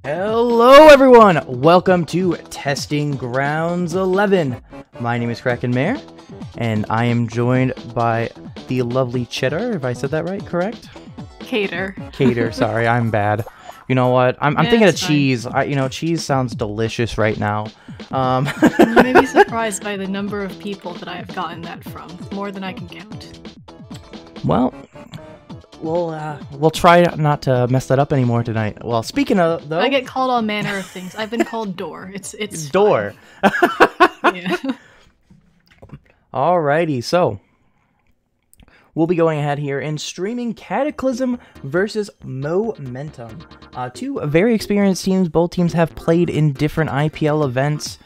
Hello everyone! Welcome to Testing Grounds 11. My name is Kraken Mare, and I am joined by the lovely Cheddar, if I said that right, correct? Cater, sorry, I'm bad. You know what? I'm thinking of cheese. Cheese sounds delicious right now. You may be surprised by the number of people that I have gotten that from. More than I can count. Well, we'll try not to mess that up anymore tonight. Well, speaking of though, I get called all manner of things. I've been called Door. It's Door. Yeah. Alrighty, so we'll be going ahead here and streaming Cataclysm versus Momentum. Two very experienced teams. Both teams have played in different IPL events.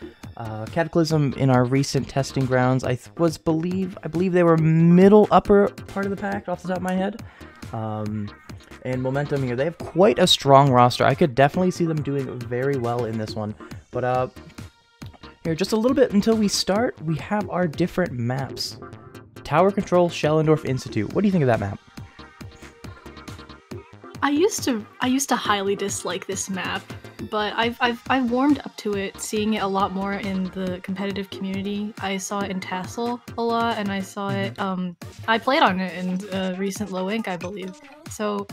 Cataclysm in our recent testing grounds, I believe they were middle upper part of the pack off the top of my head. And Momentum here, they have quite a strong roster. I could definitely see them doing very well in this one. But here, just a little bit until we start, we have our different maps. Tower Control, Schellendorf Institute. What do you think of that map? I used to highly dislike this map, but I've warmed up to it, seeing it a lot more in the competitive community. I saw it in Tassel a lot, and I saw it. I played on it in recent Low Ink, I believe. So,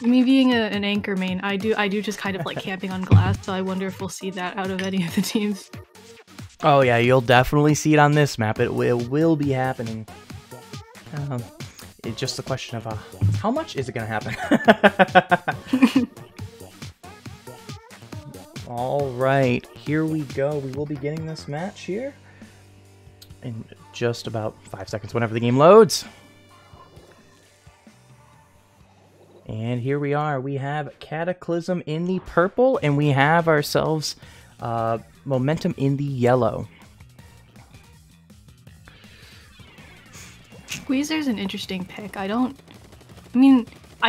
me being an anchor main, I do just kind of like camping on glass. So I wonder if we'll see that out of any of the teams. Oh yeah, you'll definitely see it on this map. It will be happening. It's just a question of how much is it going to happen? All right, here we go. We will be getting this match here in just about 5 seconds whenever the game loads. And here we are. We have Cataclysm in the purple, and we have ourselves Momentum in the yellow. Squeezer's an interesting pick. I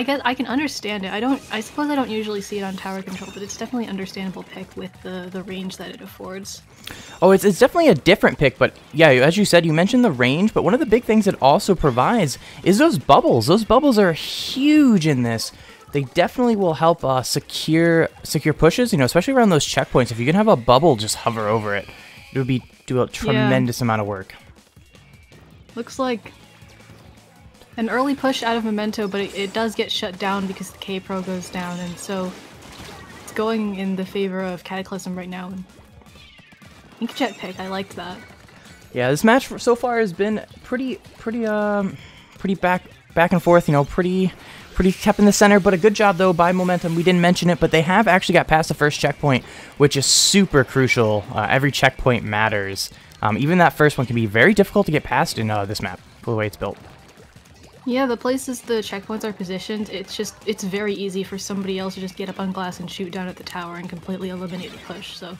guess I can understand it. I suppose I don't usually see it on Tower Control, but it's definitely an understandable pick with the range that it affords. Oh, it's definitely a different pick, but yeah, as you said, you mentioned the range, but one of the big things it also provides is those bubbles. Those bubbles are huge in this. They definitely will help secure pushes, especially around those checkpoints. If you can have a bubble just hover over it, it would do a tremendous amount of work. Looks like an early push out of Memento, but it does get shut down because the K-Pro goes down, and so it's going in the favor of Cataclysm right now. Inkjet pick, I liked that. Yeah, this match so far has been pretty back and forth. Pretty kept in the center, but a good job though by Momentum. We didn't mention it, but they have actually got past the first checkpoint, which is super crucial. Every checkpoint matters. Even that first one can be very difficult to get past in this map, the way it's built. Yeah, the places the checkpoints are positioned, it's very easy for somebody else to just get up on glass and shoot down at the tower and completely eliminate the push. So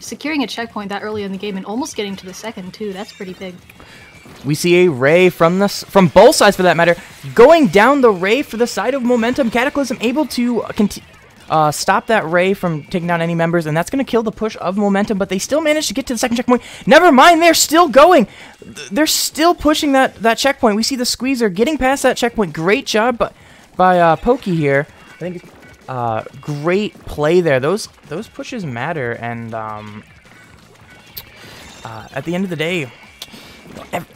securing a checkpoint that early in the game and almost getting to the second too, that's pretty big. We see a ray from both sides for that matter, going down the ray for the side of Momentum. Cataclysm able to stop that ray from taking down any members, and that's going to kill the push of Momentum, but they still managed to get to the second checkpoint. Never mind, they're still going. They're still pushing that checkpoint. We see the Squeezer getting past that checkpoint. Great job by Pokey here. I think great play there. Those pushes matter, and at the end of the day,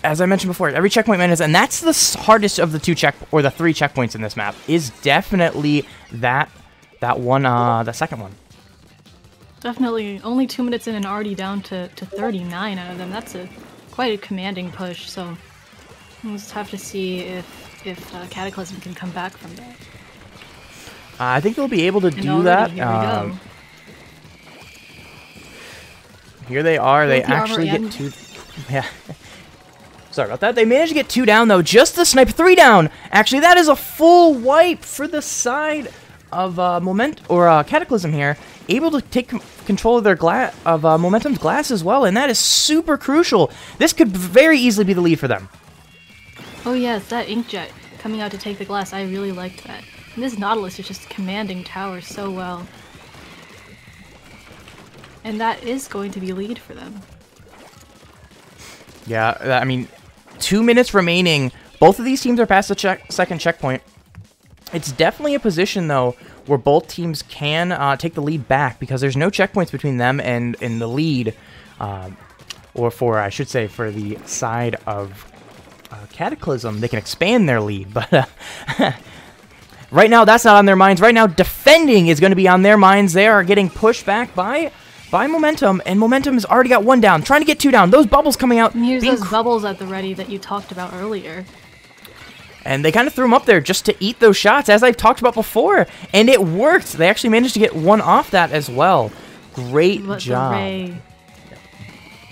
as I mentioned before, every checkpoint matters, and that's the hardest of the three checkpoints in this map. Is definitely that one, the second one. Definitely, only 2 minutes in and already down to 39 out of them. That's quite a commanding push. So we'll just have to see if Cataclysm can come back from that. I think they'll be able to do that. Here we go. Here they are. They actually get two. Yeah. Sorry about that. They managed to get 2 down, though. Just the snipe. 3 down. Actually, that is a full wipe for the side of Cataclysm here. Able to take control of their Momentum's glass as well, and that is super crucial. This could very easily be the lead for them. Oh yes, that Inkjet coming out to take the glass. I really liked that. And this Nautilus is just commanding tower so well. And that is going to be lead for them. Yeah, I mean, 2 minutes remaining. Both of these teams are past the second checkpoint. It's definitely a position, though, where both teams can take the lead back because there's no checkpoints between them and the lead. Or I should say, for the side of Cataclysm, they can expand their lead. But right now, that's not on their minds. Right now, defending is going to be on their minds. They are getting pushed back by Momentum, and Momentum has already got 1 down, trying to get 2 down. Those bubbles coming out. And here's those bubbles at the ready that you talked about earlier. And they kind of threw them up there just to eat those shots, as I've talked about before, and it worked. They actually managed to get 1 off that as well. Great job.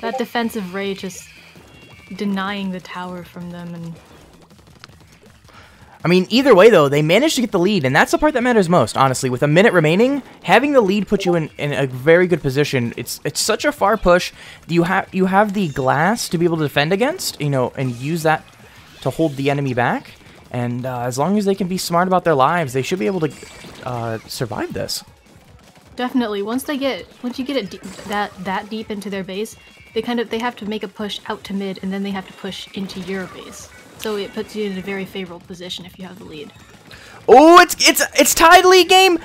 That defensive ray just denying the tower from them. And I mean, either way, though, they managed to get the lead, and that's the part that matters most, honestly. With a minute remaining, having the lead put you in a very good position. It's such a far push. You have the glass to be able to defend against, and use that to hold the enemy back. And as long as they can be smart about their lives, they should be able to survive this. Definitely. Once you get it that deep into their base, they have to make a push out to mid, and then they have to push into your base. So it puts you in a very favorable position if you have the lead. Oh, it's tied lead game.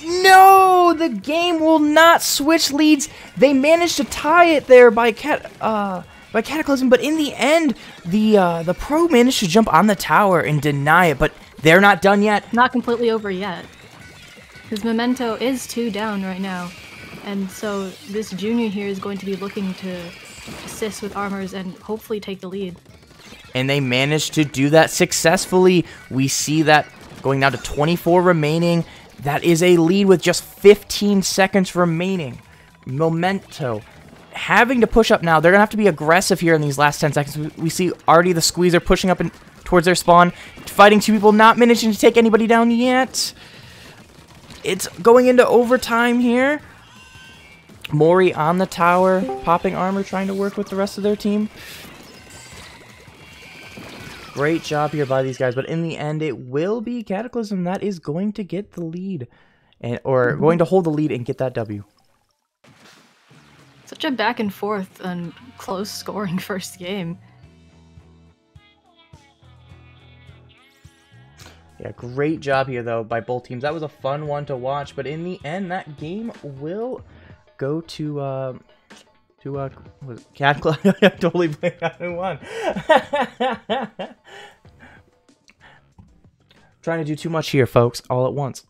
No, the game will not switch leads. They managed to tie it there by Cataclysm, but in the end, the pro managed to jump on the tower and deny it. But they're not done yet. Not completely over yet, because Memento is 2 down right now, and so this junior here is going to be looking to assist with armors and hopefully take the lead. And they managed to do that successfully. We see that going down to 24 remaining. That is a lead with just 15 seconds remaining. Memento having to push up now. They're going to have to be aggressive here in these last 10 seconds. We see already the Squeezer pushing up towards their spawn. Fighting 2 people, not managing to take anybody down yet. It's going into overtime here. Mori on the tower, popping armor, trying to work with the rest of their team. Great job here by these guys, but in the end, it will be Cataclysm that is going to get the lead, or going to hold the lead and get that W. Such a back and forth and close scoring first game. Yeah, great job here, though, by both teams. That was a fun one to watch, but in the end, that game will go to Cataclysm. I totally blanked on who won. Trying to do too much here, folks, all at once.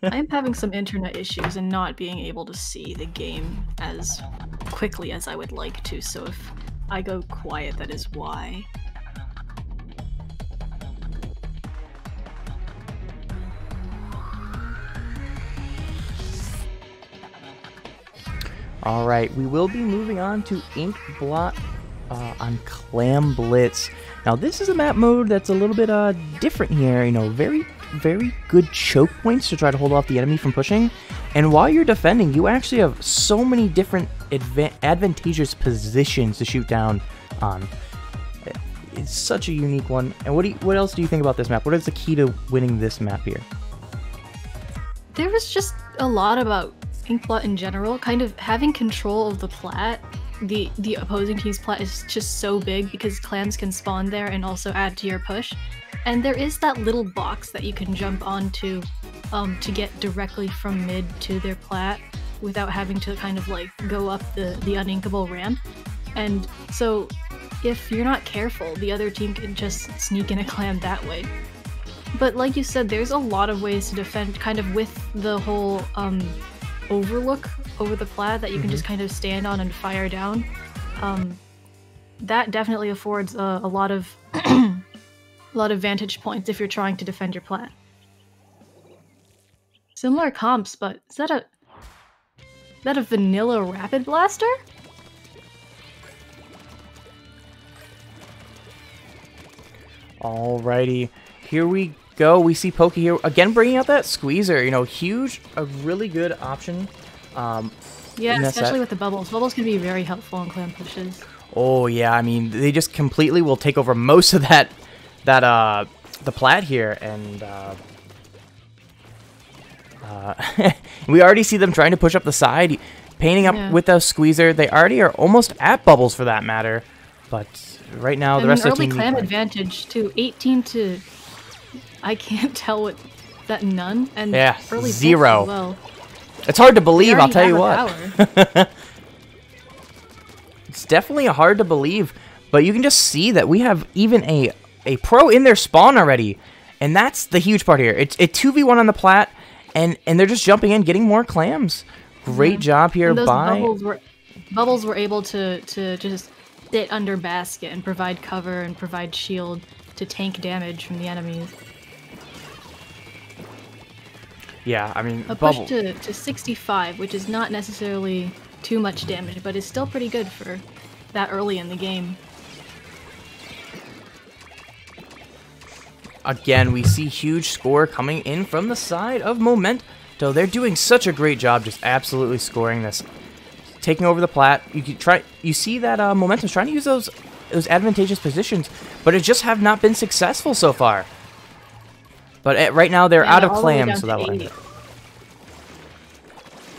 I'm having some internet issues and not being able to see the game as quickly as I would like to, so if I go quiet, that is why. All right, we will be moving on to Ink Blot on Clam Blitz. Now, this is a map mode that's a little bit different here. You know, very good choke points to try to hold off the enemy from pushing. And while you're defending, you actually have so many different advantageous positions to shoot down on. It's such a unique one. And what else do you think about this map? What is the key to winning this map here? There was just a lot about Inkblot in general, kind of having control of the plat. The opposing team's plat is just so big because clams can spawn there and also add to your push. And there is that little box that you can jump onto to get directly from mid to their plat without having to kind of like go up the uninkable ramp. And so if you're not careful, the other team can just sneak in a clam that way. But like you said, there's a lot of ways to defend kind of with the whole overlook over the plat that you can just kind of stand on and fire down. That definitely affords a lot of vantage points if you're trying to defend your plat. Similar comps, but is that a vanilla rapid blaster? Alrighty, here we go. We see Poke here again, bringing out that squeezer. You know, a really good option. Yeah, especially with the bubbles. Bubbles can be very helpful in clam pushes. Oh yeah, I mean they just completely will take over most of the plat here, and we already see them trying to push up the side, painting up with the squeezer. They already are almost at bubbles for that matter, but right now the rest of the team... early clam advantage too, 18 to... I can't tell what... that none? And yeah, early 0. Well. It's hard to believe, I'll tell you what. It's definitely hard to believe, but you can just see that we have even a pro in their spawn already, and that's the huge part here. It's 2v1 on the plat, and they're just jumping in, getting more clams. Great job here by... Bubbles were able to just sit under basket and provide cover and provide shield to tank damage from the enemies. Yeah, I mean, a push to 65, which is not necessarily too much damage, but is still pretty good for that early in the game. Again, we see huge score coming in from the side of Memento. They're doing such a great job just absolutely scoring this. Taking over the plat. You see that Memento's trying to use those advantageous positions, but it just have not been successful so far. But right now they're out of clams, so that will end it.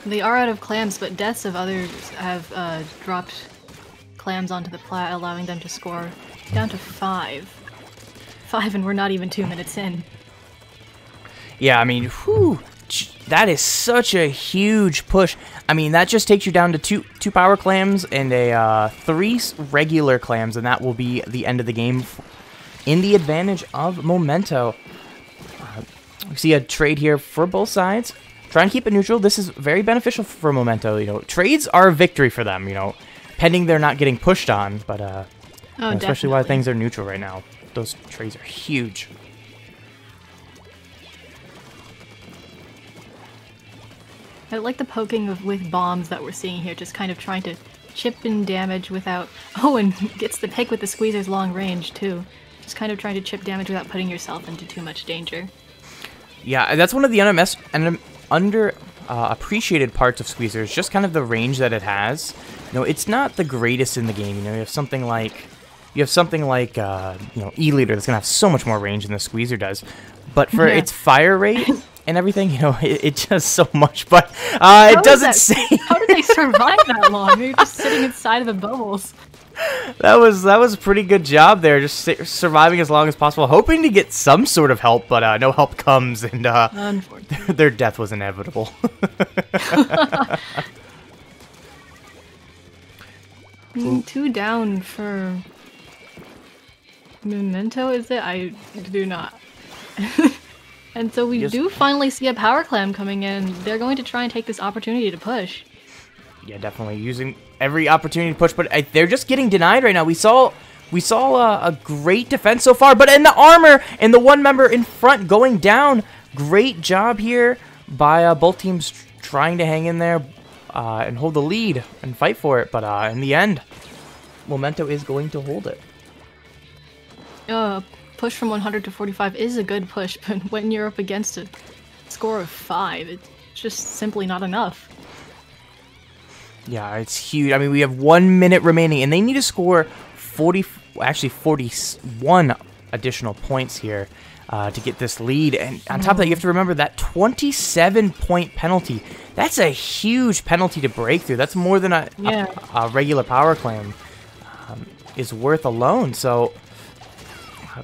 They are out of clams, but deaths of others have dropped clams onto the plat, allowing them to score down to 5. 5, and we're not even 2 minutes in. Yeah, I mean, whew, that is such a huge push. I mean, that just takes you down to two power clams and 3 regular clams, and that will be the end of the game in the advantage of Memento. We see a trade here for both sides. Try and keep it neutral. This is very beneficial for Memento. You know, trades are a victory for them. You know, pending they're not getting pushed on, but especially while things are neutral right now. Those trades are huge. I like the poking with bombs that we're seeing here, just kind of trying to chip in damage without... Oh, and gets the pick with the squeezer's long range, too. Just kind of trying to chip damage without putting yourself into too much danger. Yeah, that's one of the underappreciated parts of Squeezers, just kind of the range that it has. You know, it's not the greatest in the game. You know, you have something like E-Leader that's gonna have so much more range than the Squeezer does. But for its fire rate and everything, you know, it does so much. But it doesn't say. How did they survive that long? They're just sitting inside of the bubbles. That was a pretty good job there, just surviving as long as possible, hoping to get some sort of help, but no help comes, and their death was inevitable. 2 down for Memento, is it? I do not. And so we do finally see a power clam coming in. They're going to try and take this opportunity to push. Yeah, definitely using every opportunity to push, but they're just getting denied right now. We saw a great defense so far, but in the armor and the one member in front going down. Great job here by both teams trying to hang in there. and hold the lead and fight for it. But in the end, Memento is going to hold it. Push from 100 to 45 is a good push, but when you're up against a score of 5, it's just simply not enough. Yeah, it's huge. I mean, we have 1 minute remaining, and they need to score 41 additional points here to get this lead. And on top of that, you have to remember that 27-point penalty. That's a huge penalty to break through. That's more than a regular power claim is worth alone. So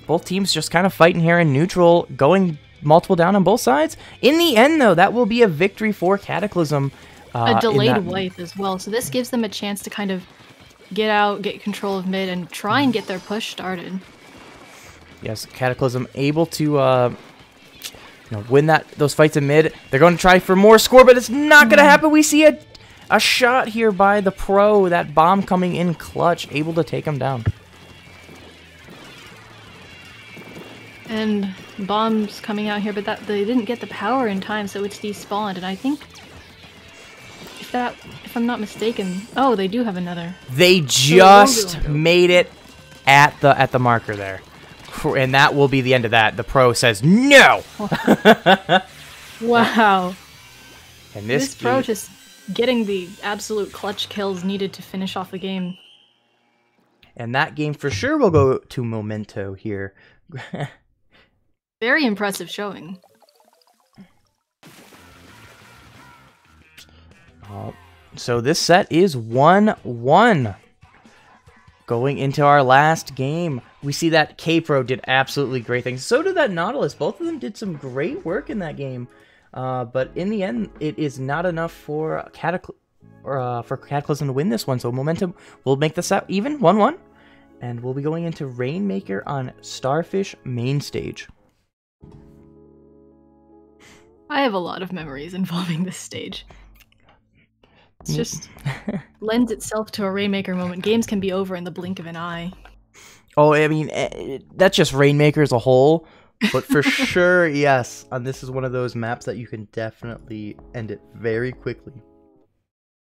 both teams just kind of fighting here in neutral, going multiple down on both sides. In the end, though, that will be a victory for Cataclysm. A delayed wipe as well. So this gives them a chance to kind of get out, get control of mid, and try and get their push started. Yes, Cataclysm able to win those fights in mid. They're going to try for more score, but it's not going to happen. We see a shot here by the pro. That bomb coming in clutch, able to take him down. And bombs coming out here, but they didn't get the power in time, so it's despawned. And I think if I'm not mistaken, oh, they do have another. They just made it at the marker there, and that will be the end of that. The pro says no. Wow. And this pro just getting the absolute clutch kills needed to finish off the game. And that game for sure will go to Memento here. Very impressive showing. So this set is 1-1. Going into our last game, we see that K-Pro did absolutely great things. So did that Nautilus. Both of them did some great work in that game. But in the end, it is not enough for Cataclysm to win this one. So Momentum will make the set even, 1-1. And we'll be going into Rainmaker on Starfish main stage. I have a lot of memories involving this stage. It's just lends itself to a Rainmaker moment. Games can be over in the blink of an eye. Oh, I mean, that's just Rainmaker as a whole. But for sure, yes. This is one of those maps that you can definitely end it very quickly.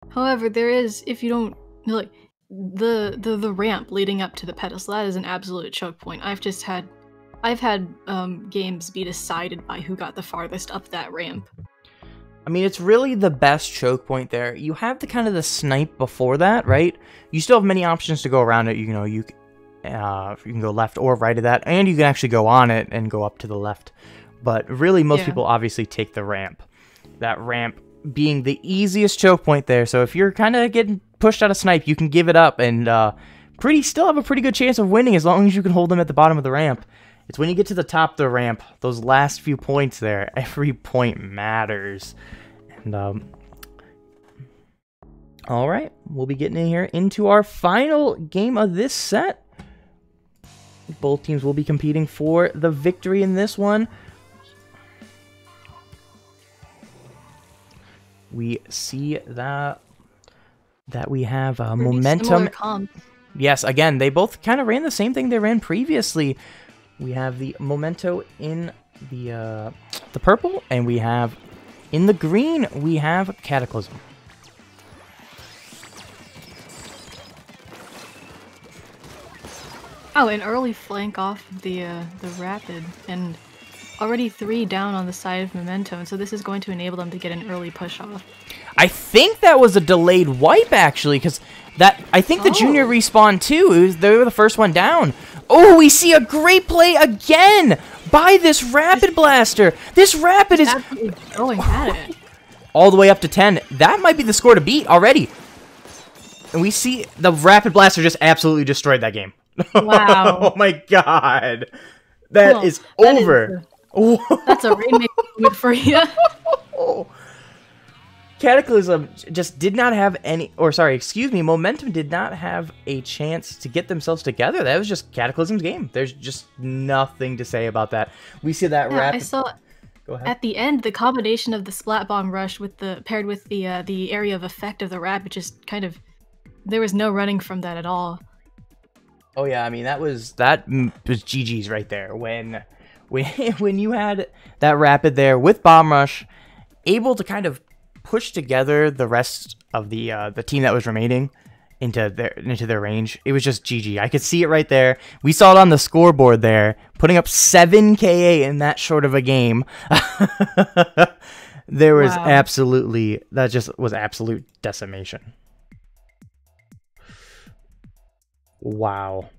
However, there is, if you don't, like, the ramp leading up to the pedestal, that is an absolute choke point. I've had games be decided by who got the farthest up that ramp. I mean, it's really the best choke point there. You have the snipe before that, right? You still have many options to go around it. You can go left or right of that, and you can actually go on it and go up to the left. But really, most people obviously take the ramp. That ramp being the easiest choke point there. So if you're kind of getting pushed out of snipe, you can give it up and still have a pretty good chance of winning as long as you can hold them at the bottom of the ramp. It's when you get to the top of the ramp, those last few points there, every point matters. And, all right, we'll be getting in here into our final game of this set. Both teams will be competing for the victory in this one. We see that we have Momentum. Yes, again, they both kind of ran the same thing they ran previously. We have the Memento in the purple, and we have in the green, we have Cataclysm. Oh, an early flank off the rapid, and already 3 down on the side of Memento, and so this is going to enable them to get an early push off. I think that was a delayed wipe, actually, because I think the junior respawned too. They were the first one down. Oh, we see a great play again by this Rapid Blaster. This Rapid is absolutely going at it. All the way up to 10. That might be the score to beat already. And we see the Rapid Blaster just absolutely destroyed that game. Wow. Oh my god. That is over. That's a Rainmaker moment for you. Cataclysm just did not have any, or sorry, excuse me, Momentum did not have a chance to get themselves together. That was just Cataclysm's game. There's just nothing to say about that. We see that rapid. I saw Go ahead. At the end, the combination of the Splat Bomb Rush with paired with the area of effect of the rapid just kind of, there was no running from that at all. Oh yeah, I mean that was GG's right there when you had that rapid there with Bomb Rush, able to kind of pushed together the rest of the team that was remaining into their range. It was just GG. I could see it right there. We saw it on the scoreboard there, putting up 7 KA in that short of a game. There was absolutely, that just was absolute decimation. Wow.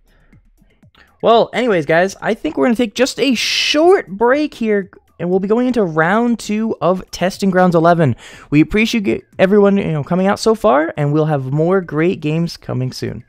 Well, anyways, guys, I think we're going to take just a short break here, and we'll be going into round 2 of Testing Grounds 11. We appreciate everyone, coming out so far, and we'll have more great games coming soon.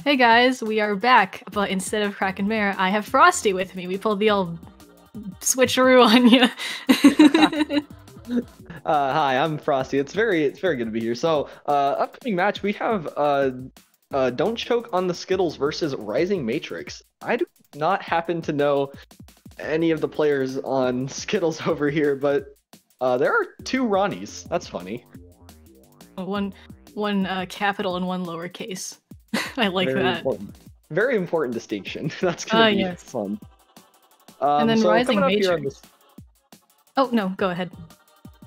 Hey guys, we are back, but instead of Crack and Mare, I have Frosty with me. We pulled the old switcheroo on you. Hi, I'm Frosty. It's very good to be here. So, upcoming match we have Don't Choke on the Skittles versus Rising Matrix. I do not happen to know any of the players on Skittles over here, but there are two Ronnies. That's funny. One capital and one lowercase. I like Very that. Important. Very important distinction. That's gonna be fun. And then so Rising coming up here on Matrix. this... Oh no, go ahead.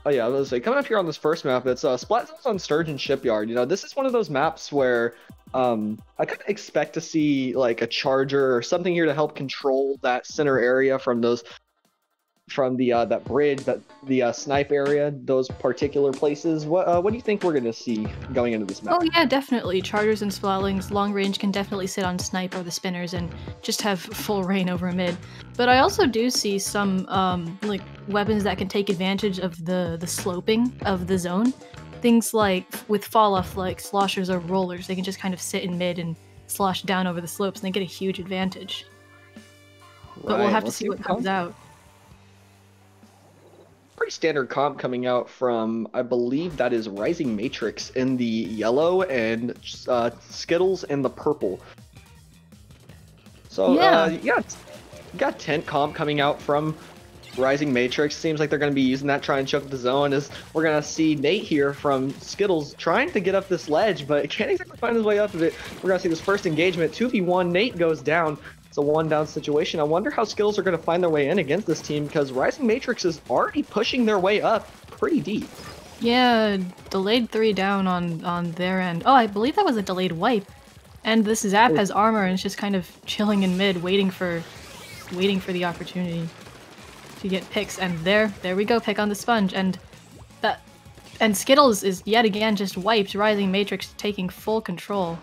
Oh yeah, I was gonna say, coming up here on this first map, it's Splatoon's on Sturgeon Shipyard. You know, this is one of those maps where I kind of expect to see like a charger or something here to help control that center area from those, from the that bridge, the snipe area, those particular places. What do you think we're gonna see going into this map? Oh yeah, definitely. Chargers and Splatlings, long range can definitely sit on snipe or the spinners and just have full reign over mid. But I also do see some like weapons that can take advantage of the sloping of the zone. Things like with fall off like sloshers or rollers, they can just kind of sit in mid and slosh down over the slopes and they get a huge advantage. But we'll have to see what comes out. Pretty standard comp coming out from, I believe that is Rising Matrix in the yellow and Skittles in the purple. So yeah, got tent comp coming out from Rising Matrix. Seems like they're going to be using that, try and choke the zone. As we're going to see Nate here from Skittles trying to get up this ledge, but can't exactly find his way up of it. We're going to see this first engagement, 2v1. Nate goes down. It's a one-down situation. I wonder how Skittles are going to find their way in against this team, because Rising Matrix is already pushing their way up pretty deep. Yeah, delayed 3 down on their end. Oh, I believe that was a delayed wipe. And this Zap has armor and it's just kind of chilling in mid, waiting for the opportunity to get picks. And there we go, pick on the sponge. And Skittles is yet again just wiped. Rising Matrix taking full control.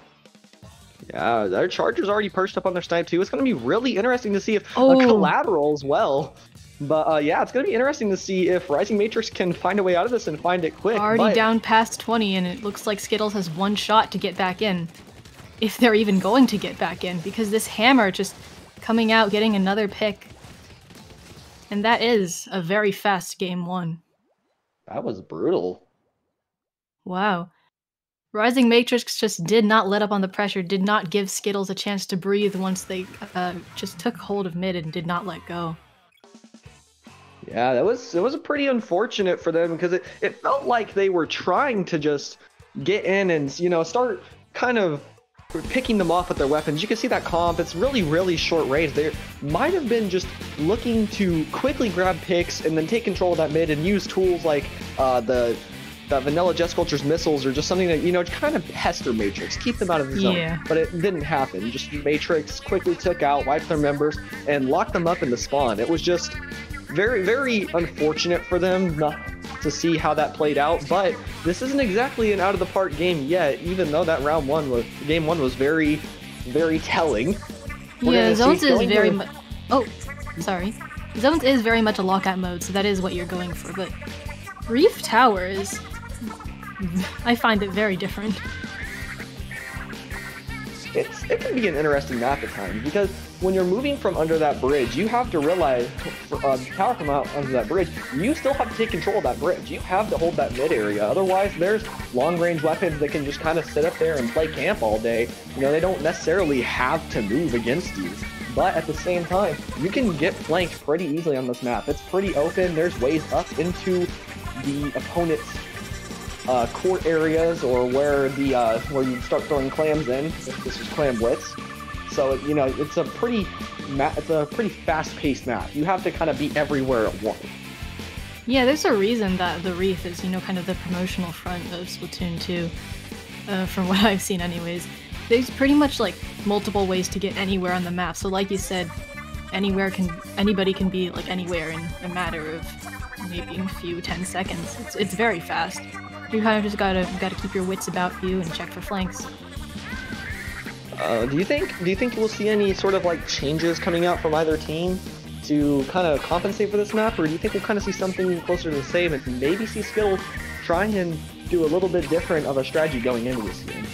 Yeah, their charger's already perched up on their snipe too. It's going to be really interesting to see if collateral as well. But yeah, it's going to be interesting to see if Rising Matrix can find a way out of this and find it quick. Already down past 20, and it looks like Skittles has one shot to get back in. If they're even going to get back in, because this hammer just coming out, getting another pick. And that is a very fast game 1. That was brutal. Wow. Rising Matrix just did not let up on the pressure, did not give Skittles a chance to breathe once they just took hold of mid and did not let go. Yeah, it was pretty unfortunate for them, because it felt like they were trying to just get in and, you know, start kind of picking them off with their weapons. You can see that comp, it's really short range. They might have been just looking to quickly grab picks and then take control of that mid and use tools like the Vanilla Jet Sculpture's missiles, or just something that, you know, kind of pester Matrix, keep them out of the zone. Yeah. But it didn't happen. Just Matrix quickly took out, wiped their members, and locked them up in the spawn. It was just very unfortunate for them not to see how that played out. But this isn't exactly an out of the park game yet, even though that game one was very telling. Yeah, Zones is very much. Oh, sorry. Zones is very much a lockout mode, so that is what you're going for. But Reef Tower is, I find it very different. It can be an interesting map at times, because when you're moving from under that bridge, you have to realize, power from out under that bridge, you still have to take control of that bridge. You have to hold that mid area. Otherwise, there's long-range weapons that can just kind of sit up there and play camp all day. You know, they don't necessarily have to move against you. But at the same time, you can get flanked pretty easily on this map. It's pretty open. There's ways up into the opponent's court areas, or where you start throwing clams in. This is Clam Blitz. So, you know, it's a pretty fast-paced map. You have to kind of be everywhere at once. Yeah, there's a reason that the Reef is, you know, kind of the promotional front of Splatoon 2, from what I've seen anyways. There's pretty much, like, multiple ways to get anywhere on the map. So like you said, anybody can be, like, anywhere in a matter of maybe a few 10 seconds. It's very fast. You kind of just gotta keep your wits about you and check for flanks. Do you think we'll see any sort of like changes coming out from either team to kind of compensate for this map, or do you think we'll kind of see something closer to the same and maybe see Skittles trying and do a little bit different of a strategy going into this game?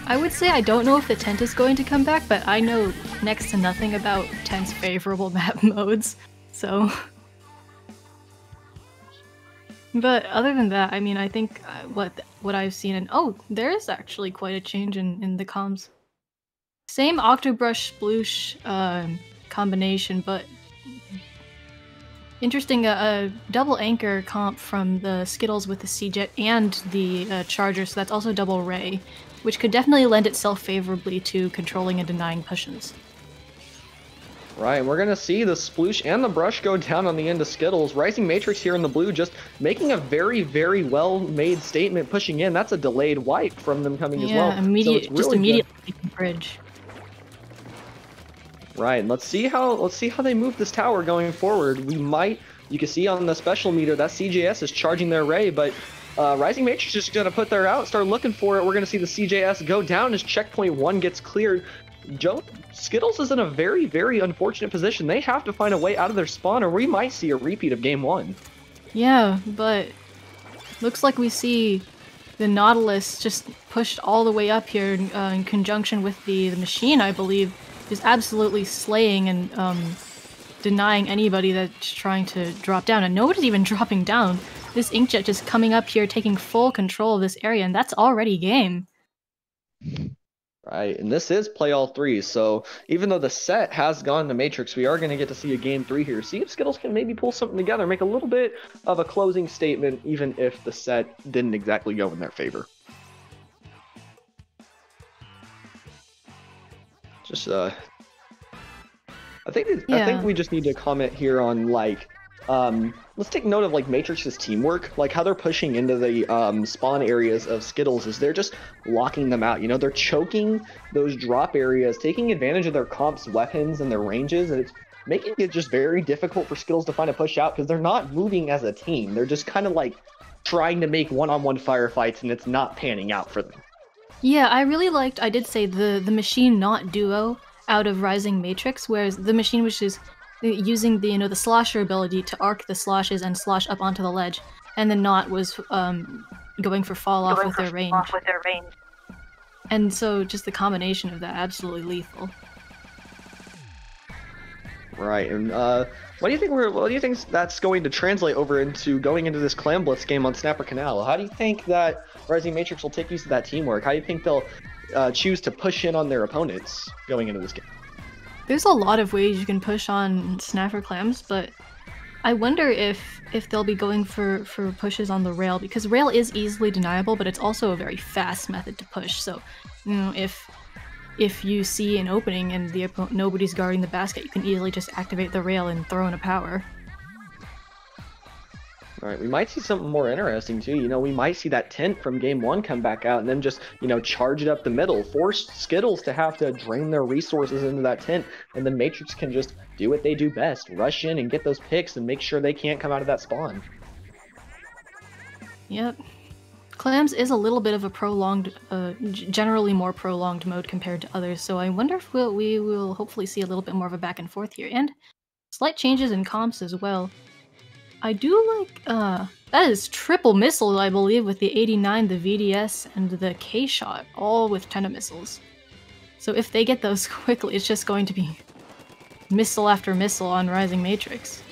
I would say I don't know if the tent is going to come back, but I know next to nothing about tent's favorable map modes, so... But other than that, I mean, I think what I've seen, and oh, there is actually quite a change in the comms. Same Octobrush Sploosh combination, but interesting, a double anchor comp from the Skittles with the C-Jet and the Charger, so that's also double Ray, which could definitely lend itself favorably to controlling and denying pushes. Right, and we're going to see the Sploosh and the Brush go down on the end of Skittles. Rising Matrix here in the blue just making a very, very well-made statement pushing in. That's a delayed wipe from them coming as well. Yeah, immediately taking bridge. Right, and let's see how they move this tower going forward. You can see on the special meter that CJS is charging their Ray, but Rising Matrix is going to put their out, start looking for it. We're going to see the CJS go down as checkpoint 1 gets cleared. Skittles is in a very, very unfortunate position. They have to find a way out of their spawn, or we might see a repeat of game 1. Yeah, but looks like we see the Nautilus just pushed all the way up here in conjunction with the machine, I believe, is absolutely slaying and denying anybody that's trying to drop down. And nobody's even dropping down. This Inkjet just coming up here, taking full control of this area, and that's already game. Right, and this is play all 3, so even though the set has gone to Matrix, we are going to get to see a game 3 here. See if Skittles can maybe pull something together, make a little bit of a closing statement, even if the set didn't exactly go in their favor. Just, I think we just need to comment here on, like, let's take note of like Matrix's teamwork, like how they're pushing into the spawn areas of Skittles is they're just locking them out. You know, they're choking those drop areas, taking advantage of their comp's weapons and their ranges, and it's making it just very difficult for Skittles to find a push out because they're not moving as a team. They're just kind of like trying to make one-on-one firefights, and it's not panning out for them. Yeah, I really liked, I did say, the machine not duo out of Rising Matrix, whereas the machine was just using the the slosher ability to arc the sloshes and slosh up onto the ledge, and the Not was going for fall off with their range. And so just the combination of that, absolutely lethal. Right, and what do you think that's going to translate over into going into this Clam Blitz game on Snapper Canal? How do you think that Rising Matrix will take use of that teamwork? How do you think they'll choose to push in on their opponents going into this game? There's a lot of ways you can push on Snapper Clams, but I wonder if they'll be going for pushes on the rail, because rail is easily deniable, but it's also a very fast method to push. So, you know, if you see an opening and nobody's guarding the basket, you can easily just activate the rail and throw in a power. All right, we might see something more interesting too. You know, we might see that tent from game 1 come back out and then just, you know, charge it up the middle, force Skittles to have to drain their resources into that tent, and then Matrix can just do what they do best, rush in and get those picks and make sure they can't come out of that spawn. Yep. Clams is a little bit of a prolonged, generally more prolonged mode compared to others, so I wonder if we will hopefully see a little bit more of a back and forth here, and slight changes in comps as well. I do like, that is triple missile, I believe, with the 89, the VDS, and the K-Shot, all with 10 missiles. So if they get those quickly, it's just going to be missile after missile on Rising Matrix.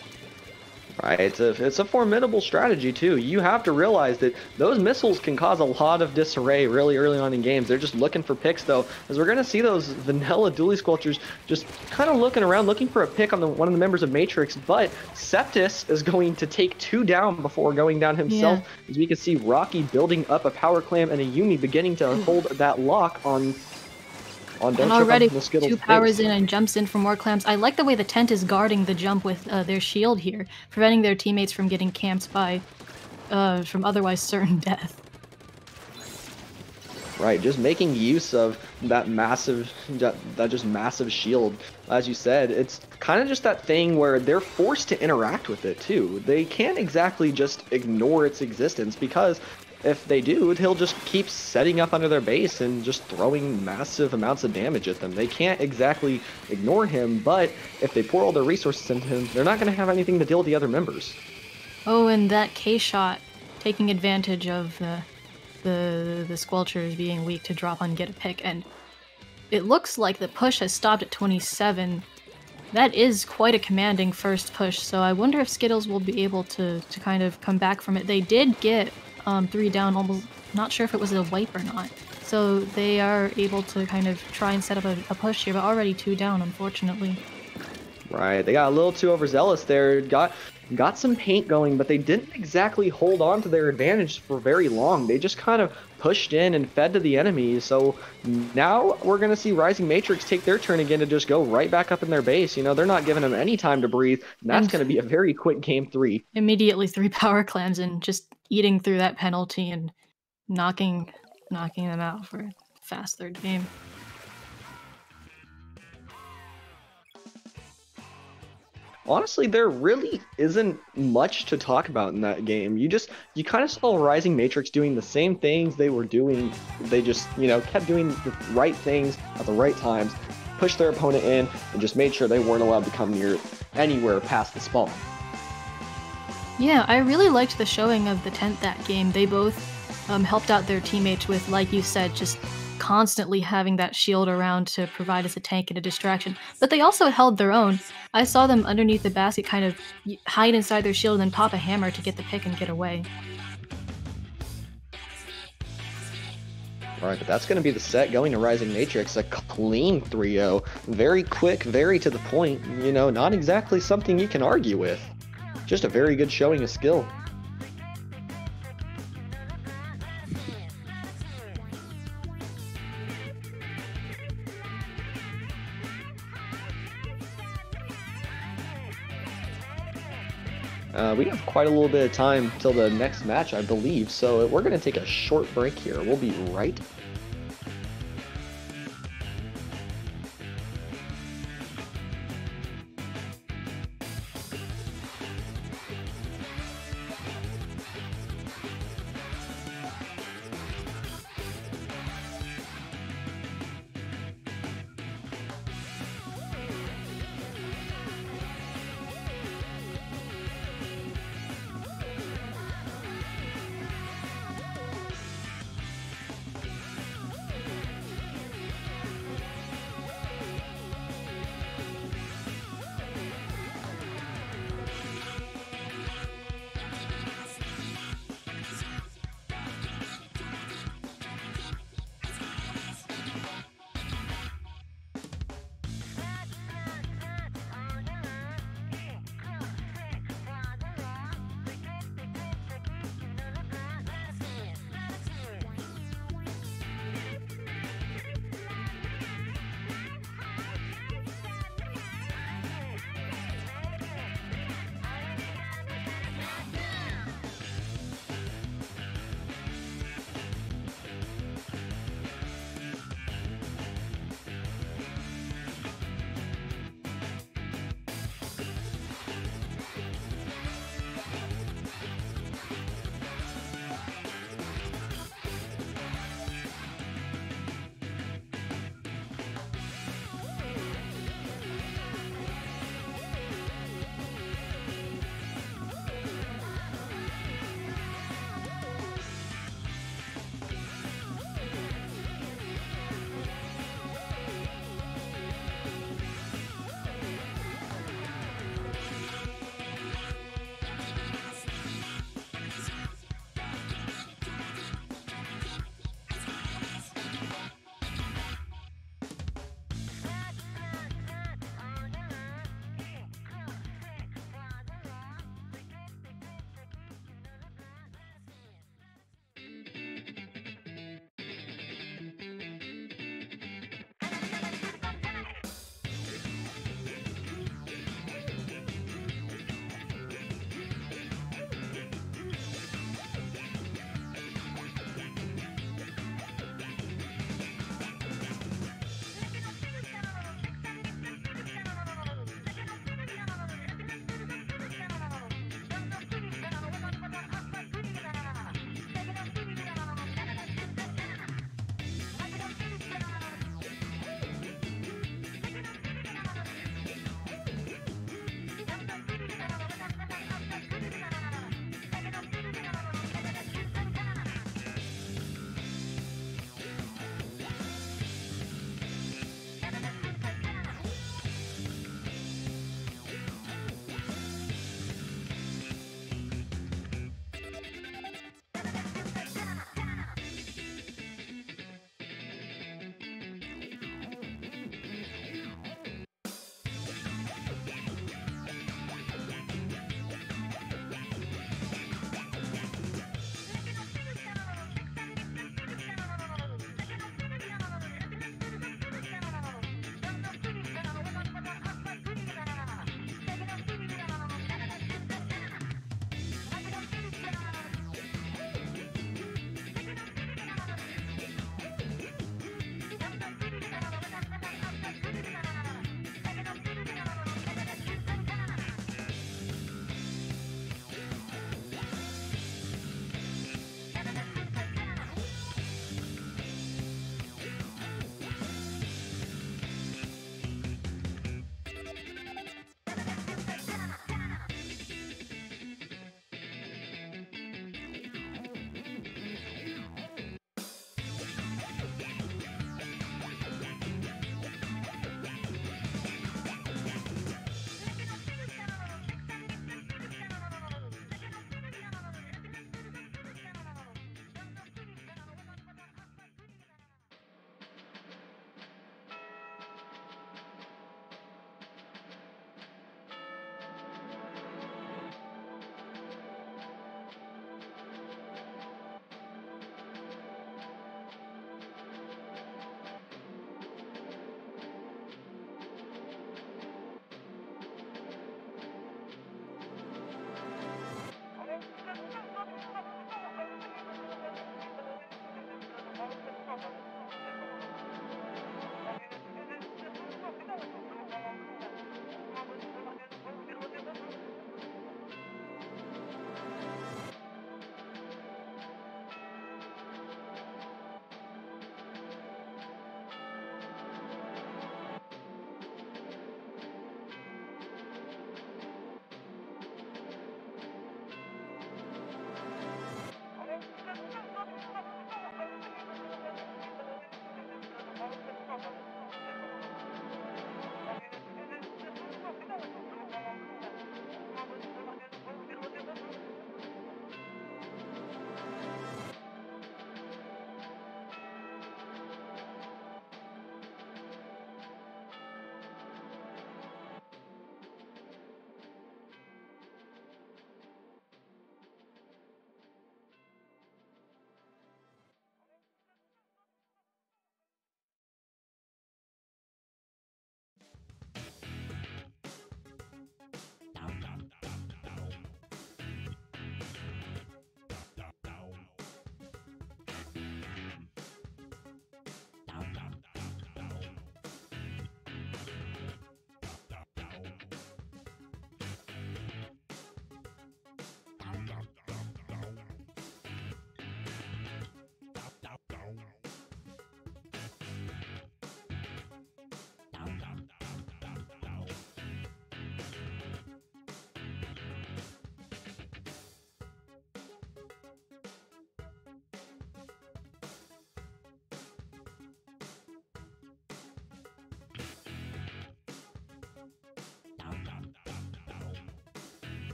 Right, it's a formidable strategy too. You have to realize that those missiles can cause a lot of disarray really early on in games. They're just looking for picks though, as we're going to see those vanilla dually squelchers just kind of looking around, looking for a pick on one of the members of Matrix, but Septus is going to take 2 down before going down himself, as we can see Rocky building up a power clam and a Yumi beginning to hold that lock on and already 2 powers in and jumps in for more clams. I like the way the tent is guarding the jump with their shield here, preventing their teammates from getting camped by from otherwise certain death. Right, just making use of that massive shield. As you said, it's kind of just that thing where they're forced to interact with it too. They can't exactly just ignore its existence, because if they do, he'll just keep setting up under their base and just throwing massive amounts of damage at them. They can't exactly ignore him, but if they pour all their resources into him, they're not going to have anything to deal with the other members. Oh, and that K-Shot taking advantage of the Squelchers being weak to drop on get a pick, and it looks like the push has stopped at 27. That is quite a commanding first push, so I wonder if Skittles will be able to kind of come back from it. They did get 3 down, almost not sure if it was a wipe or not. So they are able to kind of try and set up a push here, but already 2 down, unfortunately. Right, they got a little too overzealous there. Got some paint going, but they didn't exactly hold on to their advantage for very long. They just kind of pushed in and fed to the enemies. So now we're going to see Rising Matrix take their turn again to just go right back up in their base. You know, they're not giving them any time to breathe. And that's going to be a very quick game 3. Immediately 3 power clams and just eating through that penalty and knocking them out for a fast third game. Honestly, there really isn't much to talk about in that game. You kind of saw Rising Matrix doing the same things they were doing. They just, you know, kept doing the right things at the right times, pushed their opponent in, and just made sure they weren't allowed to come near anywhere past the spawn. Yeah, I really liked the showing of the tent that game. They both helped out their teammates with, like you said, just constantly having that shield around to provide as a tank and a distraction. But they also held their own. I saw them underneath the basket kind of hide inside their shield and then pop a hammer to get the pick and get away. Alright, but that's going to be the set going to Rising Matrix. A clean 3-0. Very quick, very to the point. You know, not exactly something you can argue with. Just a very good showing of skill. We have quite a little bit of time till the next match, I believe, so we're going to take a short break here. We'll be right back.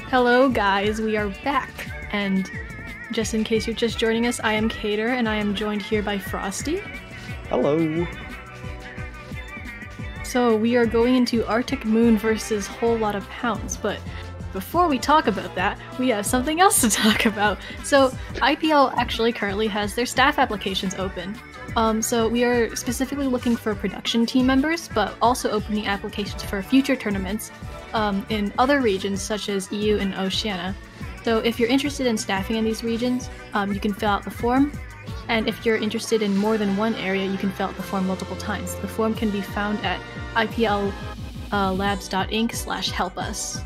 Hello guys, we are back, and just in case you're just joining us, I am Cater, and I am joined here by Frosty. Hello. So we are going into Arctic Moon versus Whole Lotta Pounds, but before we talk about that, we have something else to talk about. So IPL actually currently has their staff applications open. So we are specifically looking for production team members, but also opening applications for future tournaments in other regions such as EU and Oceania. So if you're interested in staffing in these regions, you can fill out the form. And if you're interested in more than one area, you can fill out the form multiple times. The form can be found at iplabs.inc/helpus.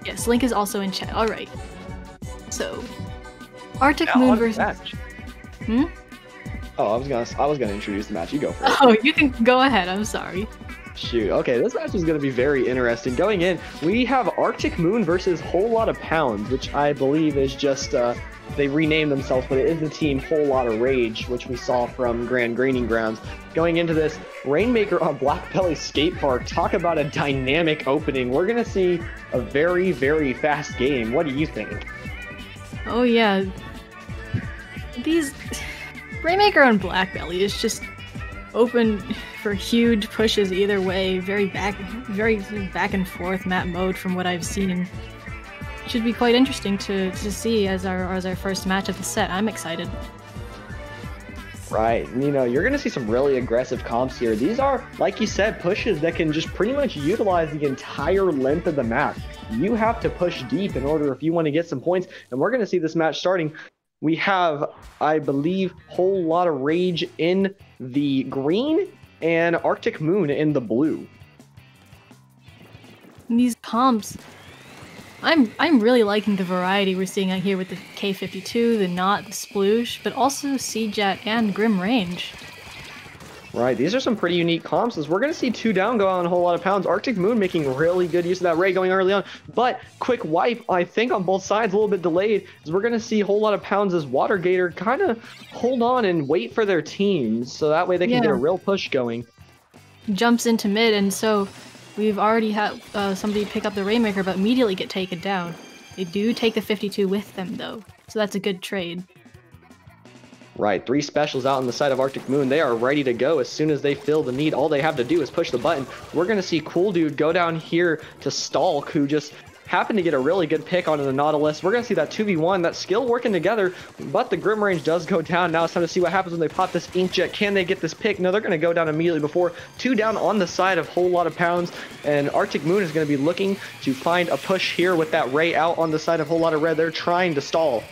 Yes, link is also in chat. Alright. So, Arctic Moon versus... Hmm? Oh, I was gonna introduce the match. You go for it. Oh, you can go ahead. I'm sorry. Shoot. Okay, this match is gonna be very interesting. Going in, we have Arctic Moon versus Whole Lotta Pounds, which I believe is just they renamed themselves, but it is the team Whole Lotta Rage, which we saw from Grand Greening Grounds. Going into this, Rainmaker on Black Belly Skate Park. Talk about a dynamic opening. We're gonna see a very, very fast game. What do you think? Oh yeah. These Rainmaker on Black Belly is just open for huge pushes either way. Very back and forth map mode from what I've seen. Should be quite interesting to see as our first match of the set. I'm excited. Right, you know, you're gonna see some really aggressive comps here. These are, like you said, pushes that can just pretty much utilize the entire length of the map. You have to push deep in order if you want to get some points, and we're gonna see this match starting. We have, I believe, Whole Lotta Rage in the green and Arctic Moon in the blue. And these comps, I'm really liking the variety we're seeing out here with the K52, the Knot, the Sploosh, but also CJet and Grim Range. Right, these are some pretty unique comps as we're going to see 2 down go on a Whole Lotta Pounds. Arctic Moon making really good use of that Ray going early on, but quick wipe, I think, on both sides, a little bit delayed, as we're going to see Whole Lotta Pounds as Water Gator kind of hold on and wait for their teams, so that way they can get a real push going. Jumps into mid, and so we've already had somebody pick up the Rainmaker, but immediately get taken down. They do take the 52 with them, though, so that's a good trade. Right, 3 specials out on the side of Arctic Moon. They are ready to go as soon as they feel the need. All they have to do is push the button. We're going to see Cool Dude go down here to Stalk, who just happened to get a really good pick onto the Nautilus. We're going to see that 2v1, that skill working together, but the Grim Range does go down. Now it's time to see what happens when they pop this Inkjet. Can they get this pick? No, they're going to go down immediately before 2 down on the side of Whole Lotta Pounds, and Arctic Moon is going to be looking to find a push here with that Ray out on the side of Whole Lotta Red. They're trying to stall.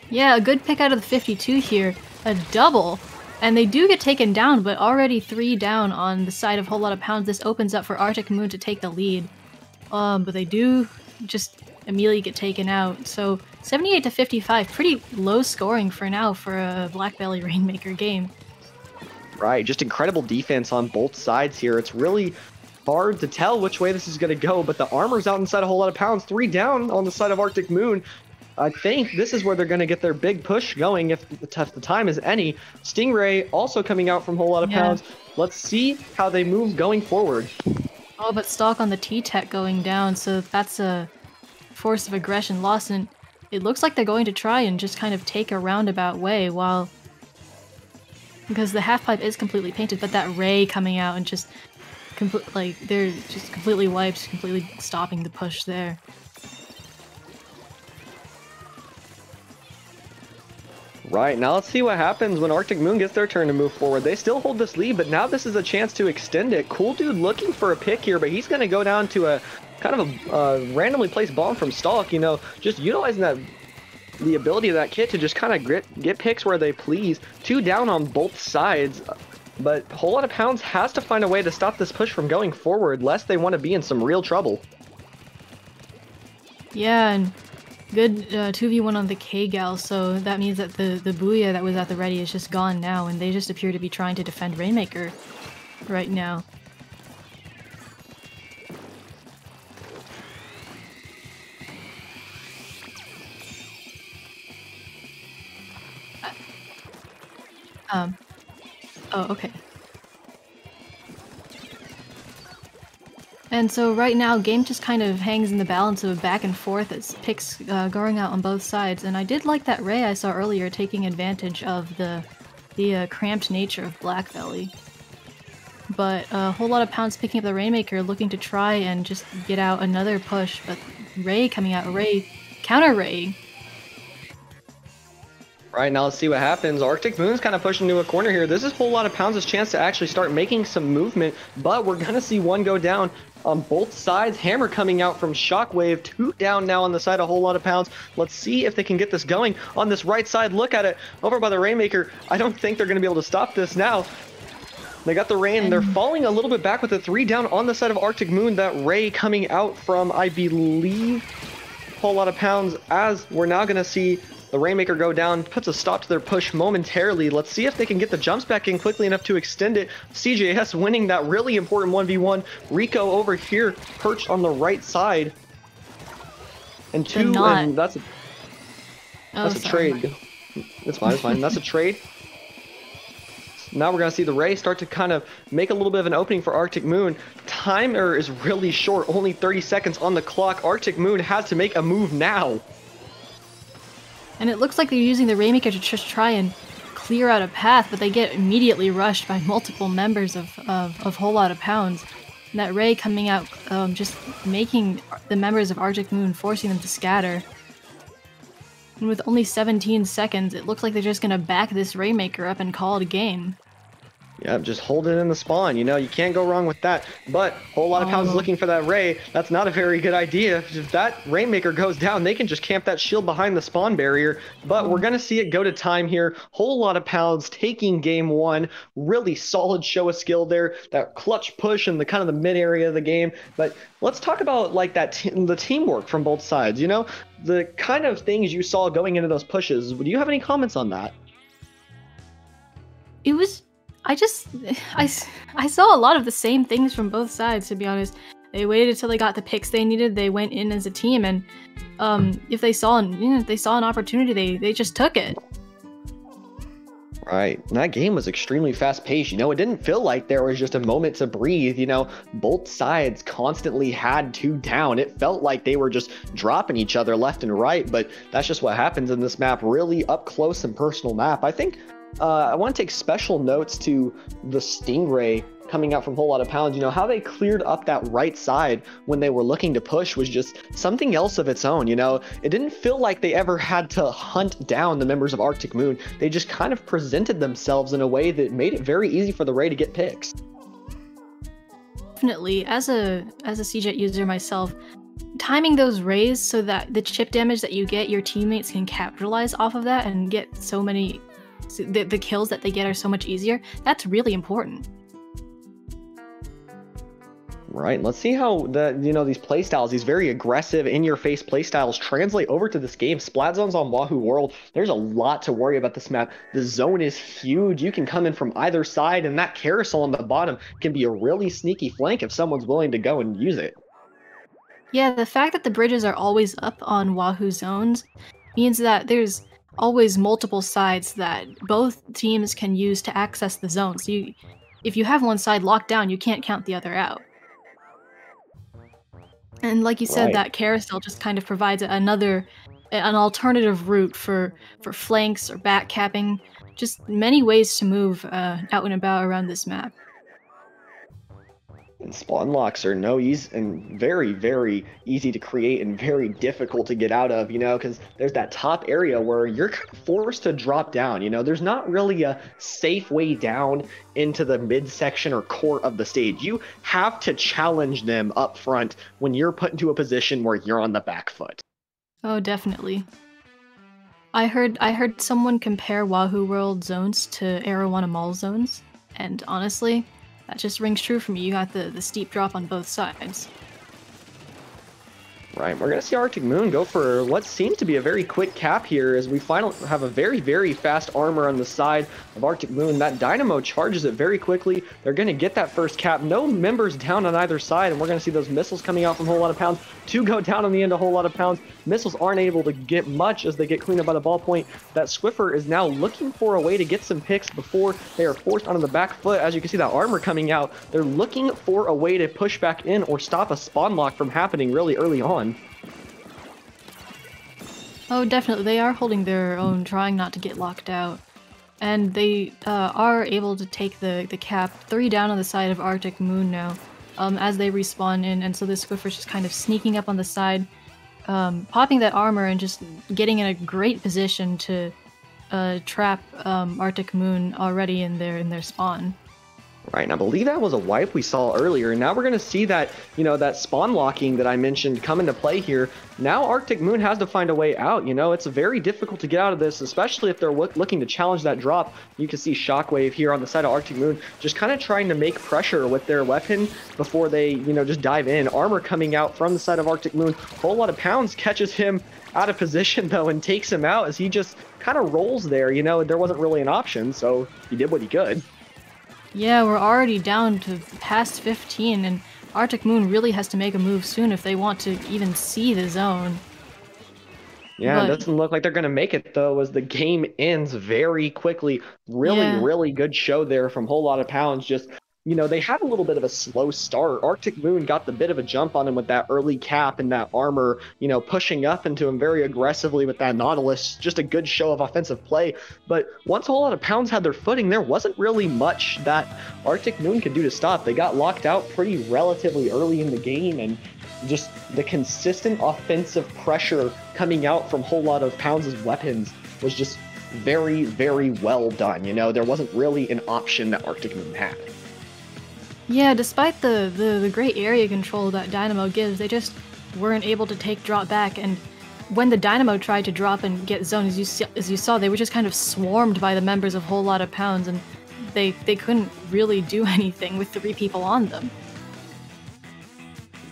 Yeah, a good pick out of the 52 here. A double. And they do get taken down, but already 3 down on the side of Whole Lotta Pounds. This opens up for Arctic Moon to take the lead. But they do just immediately get taken out. So 78 to 55, pretty low scoring for now for a Black Belly Rainmaker game. Right, just incredible defense on both sides here. It's really hard to tell which way this is going to go, but the armor's out inside a Whole Lotta Pounds. 3 down on the side of Arctic Moon. I think this is where they're going to get their big push going if the time is any. Stingray also coming out from Whole Lotta Pounds. Let's see how they move going forward. Oh, but Stalk on the T-Tech going down, so that's a force of aggression lost, and it looks like they're going to try and just kind of take a roundabout way while... Because the half-pipe is completely painted, but that Ray coming out and just... they're just completely wiped, completely stopping the push there. Right, now let's see what happens when Arctic Moon gets their turn to move forward. They still hold this lead, but now this is a chance to extend it. Cool Dude looking for a pick here, but he's going to go down to a kind of a randomly placed bomb from Stalk, you know, just utilizing the ability of that kit to just kind of get picks where they please. 2 down on both sides, but Whole Lotta Pounds has to find a way to stop this push from going forward, lest they want to be in some real trouble. Yeah, and good 2v1 on the K-Gal, so that means that the Booyah that was at the ready is just gone now, and they just appear to be trying to defend Rainmaker right now. Oh, okay. And so right now, game just kind of hangs in the balance of back and forth as picks going out on both sides. And I did like that Ray I saw earlier taking advantage of the cramped nature of Black Belly. But a Whole Lotta Pounds picking up the Rainmaker, looking to try and just get out another push. But Ray coming out, Ray counter Ray. Right, now let's see what happens. Arctic Moon's kind of pushing into a corner here. This is Whole Lotta Pounds' chance to actually start making some movement, but we're going to see one go down on both sides. Hammer coming out from Shockwave. 2 down now on the side of Whole Lotta Pounds. Let's see if they can get this going on this right side. Look at it over by the Rainmaker. I don't think they're going to be able to stop this now. They got the rain. They're falling a little bit back with the 3 down on the side of Arctic Moon. That Ray coming out from, I believe, Whole Lotta Pounds, as we're now going to see the Rainmaker go down, puts a stop to their push momentarily. Let's see if they can get the jumps back in quickly enough to extend it. CJS winning that really important 1v1. Rico over here, perched on the right side. And 2, and that's a trade. It's fine, it's fine. That's a trade. Now we're going to see the Ray start to kind of make a little bit of an opening for Arctic Moon. Timer is really short, only 30 seconds on the clock. Arctic Moon has to make a move now. And it looks like they're using the Rainmaker to just try and clear out a path, but they get immediately rushed by multiple members of Whole Lotta Pounds. And that Ray coming out, just making the members of Arctic Moon, forcing them to scatter. And with only 17 seconds, it looks like they're just gonna back this Rainmaker up and call it a game. Yeah, just hold it in the spawn, you know, you can't go wrong with that. But Whole Lotta Pounds looking for that Ray. That's not a very good idea. If that Rainmaker goes down, they can just camp that shield behind the spawn barrier. But we're going to see it go to time here. Whole Lotta Pounds taking game 1. Really solid show of skill there. That clutch push in the kind of the mid area of the game. But let's talk about like that the teamwork from both sides, you know? The kind of things you saw going into those pushes. Do you have any comments on that? It was... I saw a lot of the same things from both sides, to be honest. They waited until they got the picks they needed. They went in as a team, and if they saw an opportunity, they just took it. Right. And that game was extremely fast-paced. You know, it didn't feel like there was just a moment to breathe. You know, both sides constantly had 2 down. It felt like they were just dropping each other left and right, but that's just what happens in this map. Really up close and personal map. I think I want to take special notes to the Stingray coming out from Whole Lotta Pounds. You know, how they cleared up that right side when they were looking to push was just something else of its own. You know, it didn't feel like they ever had to hunt down the members of Arctic Moon. They just kind of presented themselves in a way that made it very easy for the Ray to get picks. Definitely, as a CJet user myself, timing those rays so that the chip damage that you get, your teammates can capitalize off of that and get so many, the kills that they get are so much easier. That's really important. Right, let's see how these playstyles, these very aggressive, in-your-face playstyles translate over to this game. Splat zones on Wahoo World, there's a lot to worry about this map. The zone is huge. You can come in from either side, and that carousel on the bottom can be a really sneaky flank if someone's willing to go and use it. Yeah, the fact that the bridges are always up on Wahoo zones means that there's always multiple sides that both teams can use to access the zone. So if you have one side locked down, you can't count the other out. And like you said, Right. that carousel just kind of provides an alternative route for flanks or back capping. Just many ways to move out and about around this map. And spawn locks are very, very easy to create and very difficult to get out of, you know, because there's that top area where you're kind of forced to drop down, you know. There's not really a safe way down into the midsection or core of the stage. You have to challenge them up front when you're put into a position where you're on the back foot. Oh, definitely. I heard someone compare Wahoo World zones to Arowana Mall zones, and honestly, that just rings true for me. You got the steep drop on both sides. Right, we're going to see Arctic Moon go for what seems to be a very quick cap here as we finally have a very, very fast armor on the side of Arctic Moon. That Dynamo charges it very quickly. They're going to get that first cap. No members down on either side, and we're going to see those missiles coming out from Whole Lotta Pounds to go down on the end of Whole Lotta Pounds. Missiles aren't able to get much as they get cleaned up by the ballpoint. That Swiffer is now looking for a way to get some picks before they are forced onto the back foot. As you can see, that armor coming out. They're looking for a way to push back in or stop a spawn lock from happening really early on. Oh, definitely. They are holding their own, trying not to get locked out. And they are able to take the cap 3 down on the side of Arctic Moon now as they respawn in. And so the Swiffer's just kind of sneaking up on the side, popping that armor and just getting in a great position to trap Arctic Moon already in their spawn. Right, and I believe that was a wipe we saw earlier. Now we're going to see that, you know, that spawn locking that I mentioned come into play here. Now Arctic Moon has to find a way out. You know, it's very difficult to get out of this, especially if they're looking to challenge that drop. You can see Shockwave here on the side of Arctic Moon just kind of trying to make pressure with their weapon before they, you know, just dive in. Armor coming out from the side of Arctic Moon. Whole Lotta Pounds catches him out of position, though, and takes him out as he just kind of rolls there. You know, there wasn't really an option, so he did what he could. Yeah, we're already down to past 15, and Arctic Moon really has to make a move soon if they want to even see the zone. Yeah, it doesn't look like they're going to make it, though, as the game ends very quickly. Really good show there from Whole Lotta Pounds. Just, you know, they had a little bit of a slow start. Arctic Moon got the bit of a jump on him with that early cap and that armor, you know, pushing up into him very aggressively with that Nautilus. Just a good show of offensive play. But once Whole Lotta Pounds had their footing, there wasn't really much that Arctic Moon could do to stop. They got locked out pretty relatively early in the game, and just the consistent offensive pressure coming out from Whole Lotta Pounds' weapons was just very, very well done. You know, there wasn't really an option that Arctic Moon had. Yeah, despite the great area control that Dynamo gives, they just weren't able to take drop back. And when the Dynamo tried to drop and get zone, as you saw, they were just kind of swarmed by the members of Whole Lotta Pounds, and they couldn't really do anything with 3 people on them.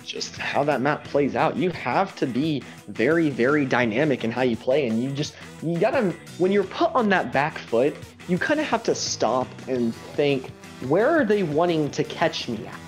Just how that map plays out, you have to be very, very dynamic in how you play, and you gotta, when you're put on that back foot, you kind of have to stop and think, where are they wanting to catch me at?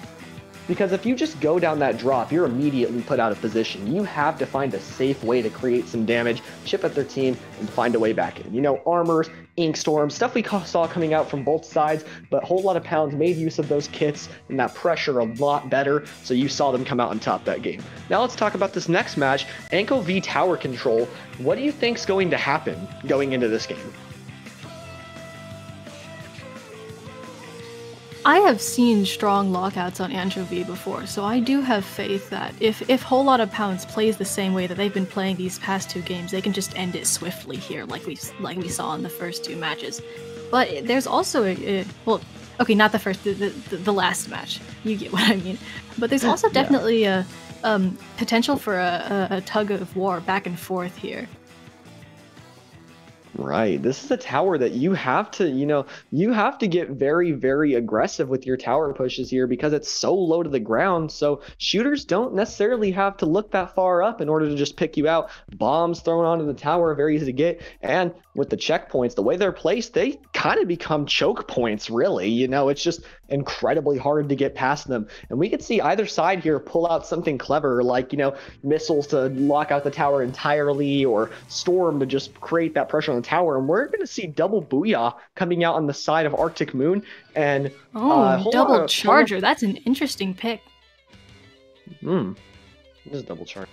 Because if you just go down that drop, you're immediately put out of position. You have to find a safe way to create some damage, chip at their team, and find a way back in. You know, armors, ink storms, stuff we saw coming out from both sides, but Whole Lotta Pounds made use of those kits and that pressure a lot better, so you saw them come out on top that game. Now let's talk about this next match, Anko v Tower Control. What do you think's going to happen going into this game? I have seen strong lockouts on Anchovy before, so I do have faith that if Whole Lotta Pounds plays the same way that they've been playing these past 2 games, they can just end it swiftly here, like we saw in the first 2 matches. But there's also well, okay, not the first, the last match. You get what I mean. But there's also definitely a potential for a tug of war back and forth here. Right. This is a tower that you have to, you have to get very, very aggressive with your tower pushes here because it's so low to the ground. So shooters don't necessarily have to look that far up in order to just pick you out. Bombs thrown onto the tower, very easy to get. And with the checkpoints, the way they're placed, they kind of become choke points, really. It's just incredibly hard to get past them. And we could see either side here pull out something clever, like, missiles to lock out the tower entirely, or Storm to just create that pressure on the tower. And we're going to see double Booyah coming out on the side of Arctic Moon. And double Charger. That's an interesting pick. Just double Charger.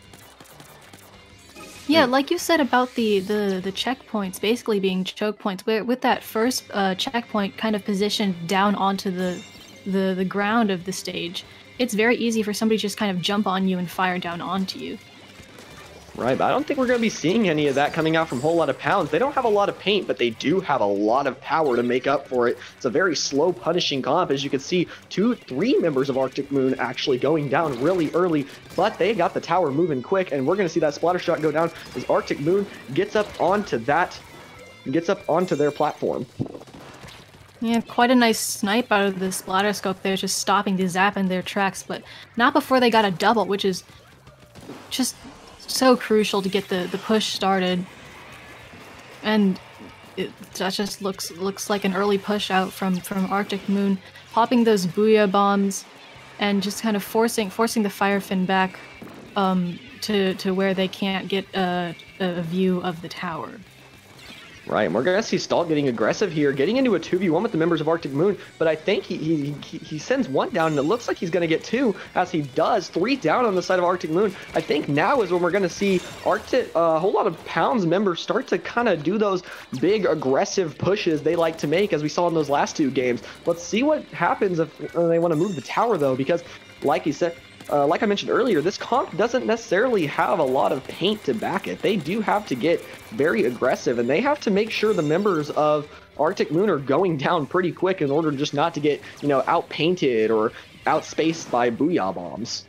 Yeah, like you said about the checkpoints basically being choke points, where with that first checkpoint kind of positioned down onto the ground of the stage, it's very easy for somebody to just kind of jump on you and fire down onto you. Right, but I don't think we're going to be seeing any of that coming out from Whole Lotta Pounds. They don't have a lot of paint, but they do have a lot of power to make up for it. It's a very slow punishing comp. As you can see, 2-3 members of Arctic Moon actually going down really early, but they got the tower moving quick, and we're going to see that splatter shot go down as Arctic Moon gets up onto their platform. Yeah, quite a nice snipe out of the splatter scope there, just stopping the zap in their tracks, but not before they got a double, which is just so crucial to get the push started. And that just looks like an early push out from Arctic Moon, popping those Booyah bombs and just kind of forcing the Fire Fin back to where they can't get a view of the tower. Right, and we're going to see Stalt getting aggressive here, getting into a 2v1 with the members of Arctic Moon, but I think he sends 1 down, and it looks like he's going to get 2, as he does. 3 down on the side of Arctic Moon. I think now is when we're going to see a whole lot of Pounds members start to kind of do those big aggressive pushes they like to make, as we saw in those last 2 games. Let's see what happens if they want to move the tower, though, because, like he said, like I mentioned earlier, this comp doesn't necessarily have a lot of paint to back it. They do have to get very aggressive, and they have to make sure the members of Arctic Moon are going down pretty quick in order just not to get, out-painted or out-spaced by Booyah bombs.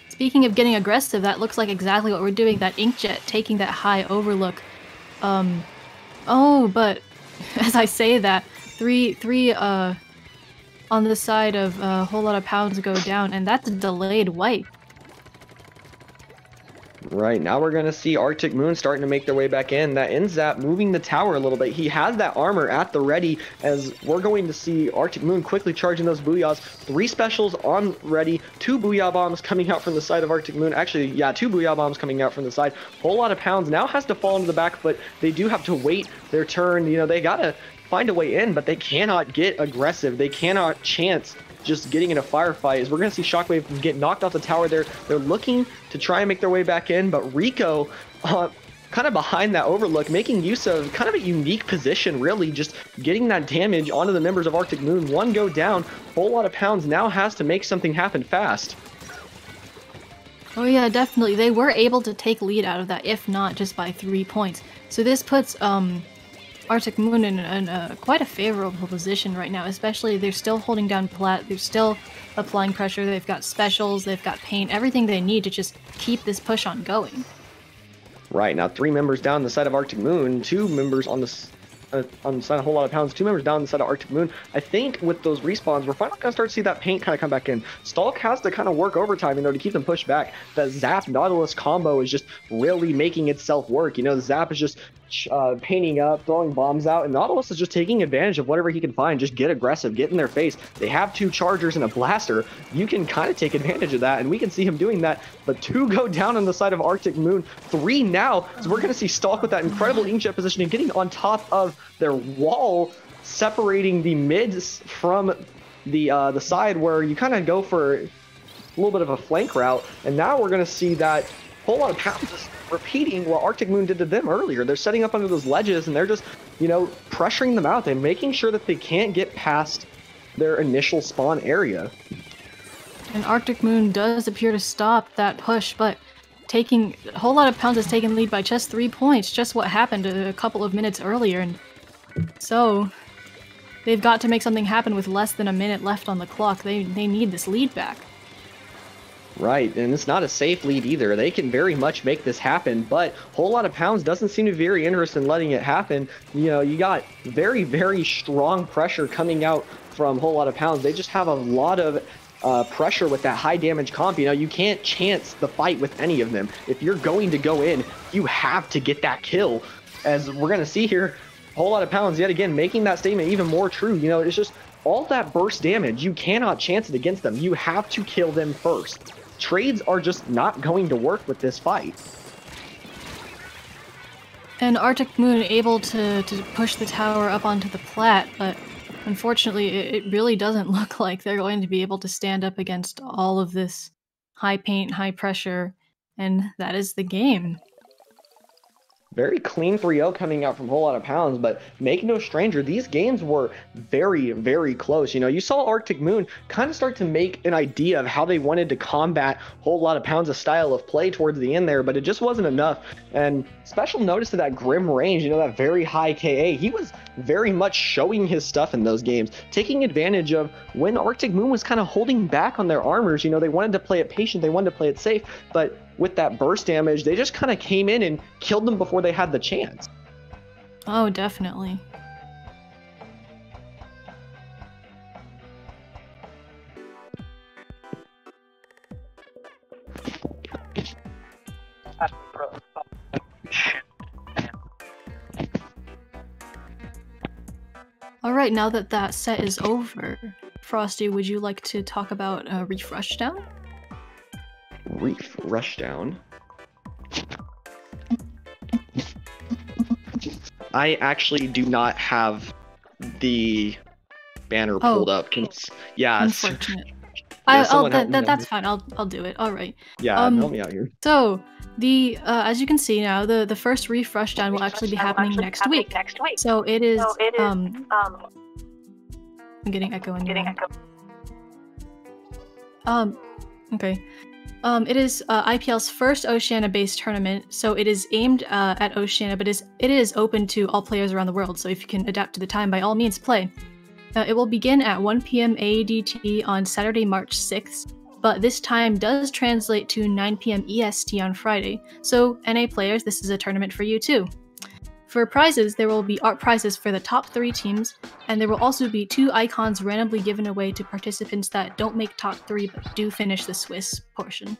Speaking of getting aggressive, that looks like exactly what we're doing. That Inkjet taking that high overlook. But as I say that, three on the side of a whole lot of Pounds go down, and that's a delayed wipe. Right, now we're going to see Arctic Moon starting to make their way back in. That N-Zap moving the tower a little bit. He has that armor at the ready, as we're going to see Arctic Moon quickly charging those Booyahs. 3 specials on ready, 2 Booyah bombs coming out from the side of Arctic Moon. Actually, yeah, 2 Booyah bombs coming out from the side. Whole lot of Pounds now has to fall into the back, but they do have to wait their turn. They got to find a way in, but they cannot get aggressive. They cannot chance just getting in a firefight. As we're going to see Shockwave get knocked off the tower there. They're looking to try and make their way back in, but Rico kind of behind that overlook, making use of kind of a unique position, really, just getting that damage onto the members of Arctic Moon. 1 go down. Whole lot of Pounds now has to make something happen fast. Oh yeah, definitely. They were able to take lead out of that, if not just by 3 points. So this puts Arctic Moon in quite a favorable position right now, especially they're still holding down plat, they're still applying pressure, they've got specials, they've got paint, everything they need to just keep this push on going. Right, now 3 members down the side of Arctic Moon, 2 members on the side of Whole Lot of Pounds, 2 members down the side of Arctic Moon. I think with those respawns, we're finally going to start to see that paint kind of come back in. Stalk has to kind of work overtime, to keep them pushed back. The Zap Nautilus combo is just really making itself work. The Zap is just painting up, throwing bombs out, and Nautilus is just taking advantage of whatever he can find. Just get aggressive, get in their face. They have 2 chargers and a blaster. You can kind of take advantage of that, and we can see him doing that. But 2 go down on the side of Arctic Moon, 3 now. So we're going to see Stalk with that incredible inkjet positioning, getting on top of their wall, separating the mids from the side, where you kind of go for a little bit of a flank route. And now we're going to see that Whole Lot of Pounds repeating what Arctic Moon did to them earlier. They're setting up under those ledges, and they're just, pressuring them out. They're making sure that they can't get past their initial spawn area. And Arctic Moon does appear to stop that push, but taking a whole lot of pounds has taken lead by just 3 points, just what happened a couple of minutes earlier, and so they've got to make something happen with less than a minute left on the clock. They need this lead back. Right, and it's not a safe lead either. They can very much make this happen, but Whole Lot of Pounds doesn't seem to be very interested in letting it happen. You know, you got very, very strong pressure coming out from Whole Lot of Pounds. They just have a lot of pressure with that high damage comp. You know, you can't chance the fight with any of them. If you're going to go in, you have to get that kill. As we're going to see here, Whole Lot of Pounds yet again making that statement even more true. You know, it's just all that burst damage. You cannot chance it against them. You have to kill them first. Trades are just not going to work with this fight. And Arctic Moon able to push the tower up onto the plat, but unfortunately it really doesn't look like they're going to be able to stand up against all of this high paint, high pressure, and that is the game. Very clean 3-0 coming out from Whole Lot of Pounds, but make no stranger, these games were very, very close. You know, you saw Arctic Moon kind of start to make an idea of how they wanted to combat Whole Lot of Pounds' style of play towards the end there, but it just wasn't enough. And special notice to that Grim range, you know, that very high KA, he was very much showing his stuff in those games, taking advantage of when Arctic Moon was kind of holding back on their armors. You know, they wanted to play it patient, they wanted to play it safe, but with that burst damage, they just kind of came in and killed them before they had the chance. Oh, definitely. Alright, now that that set is over, Frosty, would you like to talk about Reef Rushdown? Reef Rushdown. I actually do not have the banner pulled up. Yeah, unfortunate. Yeah, that's fine. I'll do it. All right. Yeah, help me out here. So the as you can see now, the first Reef Rushdown will actually be happening next week. So it is I'm getting echo in here. Okay. It is IPL's first Oceania-based tournament, so it is aimed at Oceania, but it is open to all players around the world, so if you can adapt to the time, by all means play. It will begin at 1 p.m. AEDT on Saturday, March 6th, but this time does translate to 9 p.m. EST on Friday, so NA players, this is a tournament for you too. For prizes, there will be art prizes for the top 3 teams, and there will also be 2 icons randomly given away to participants that don't make top 3 but do finish the Swiss portion.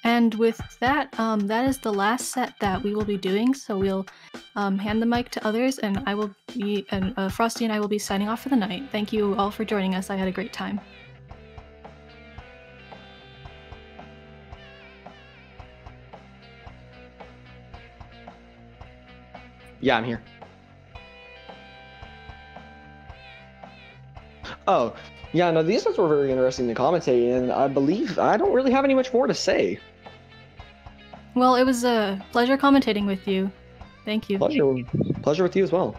And with that, that is the last set that we will be doing. So we'll hand the mic to others, and Frosty and I will be signing off for the night. Thank you all for joining us. I had a great time. Yeah, I'm here. Oh, yeah, no, these ones were very interesting to commentate, and I don't really have any much more to say. Well, it was a pleasure commentating with you. Thank you. Pleasure with you as well.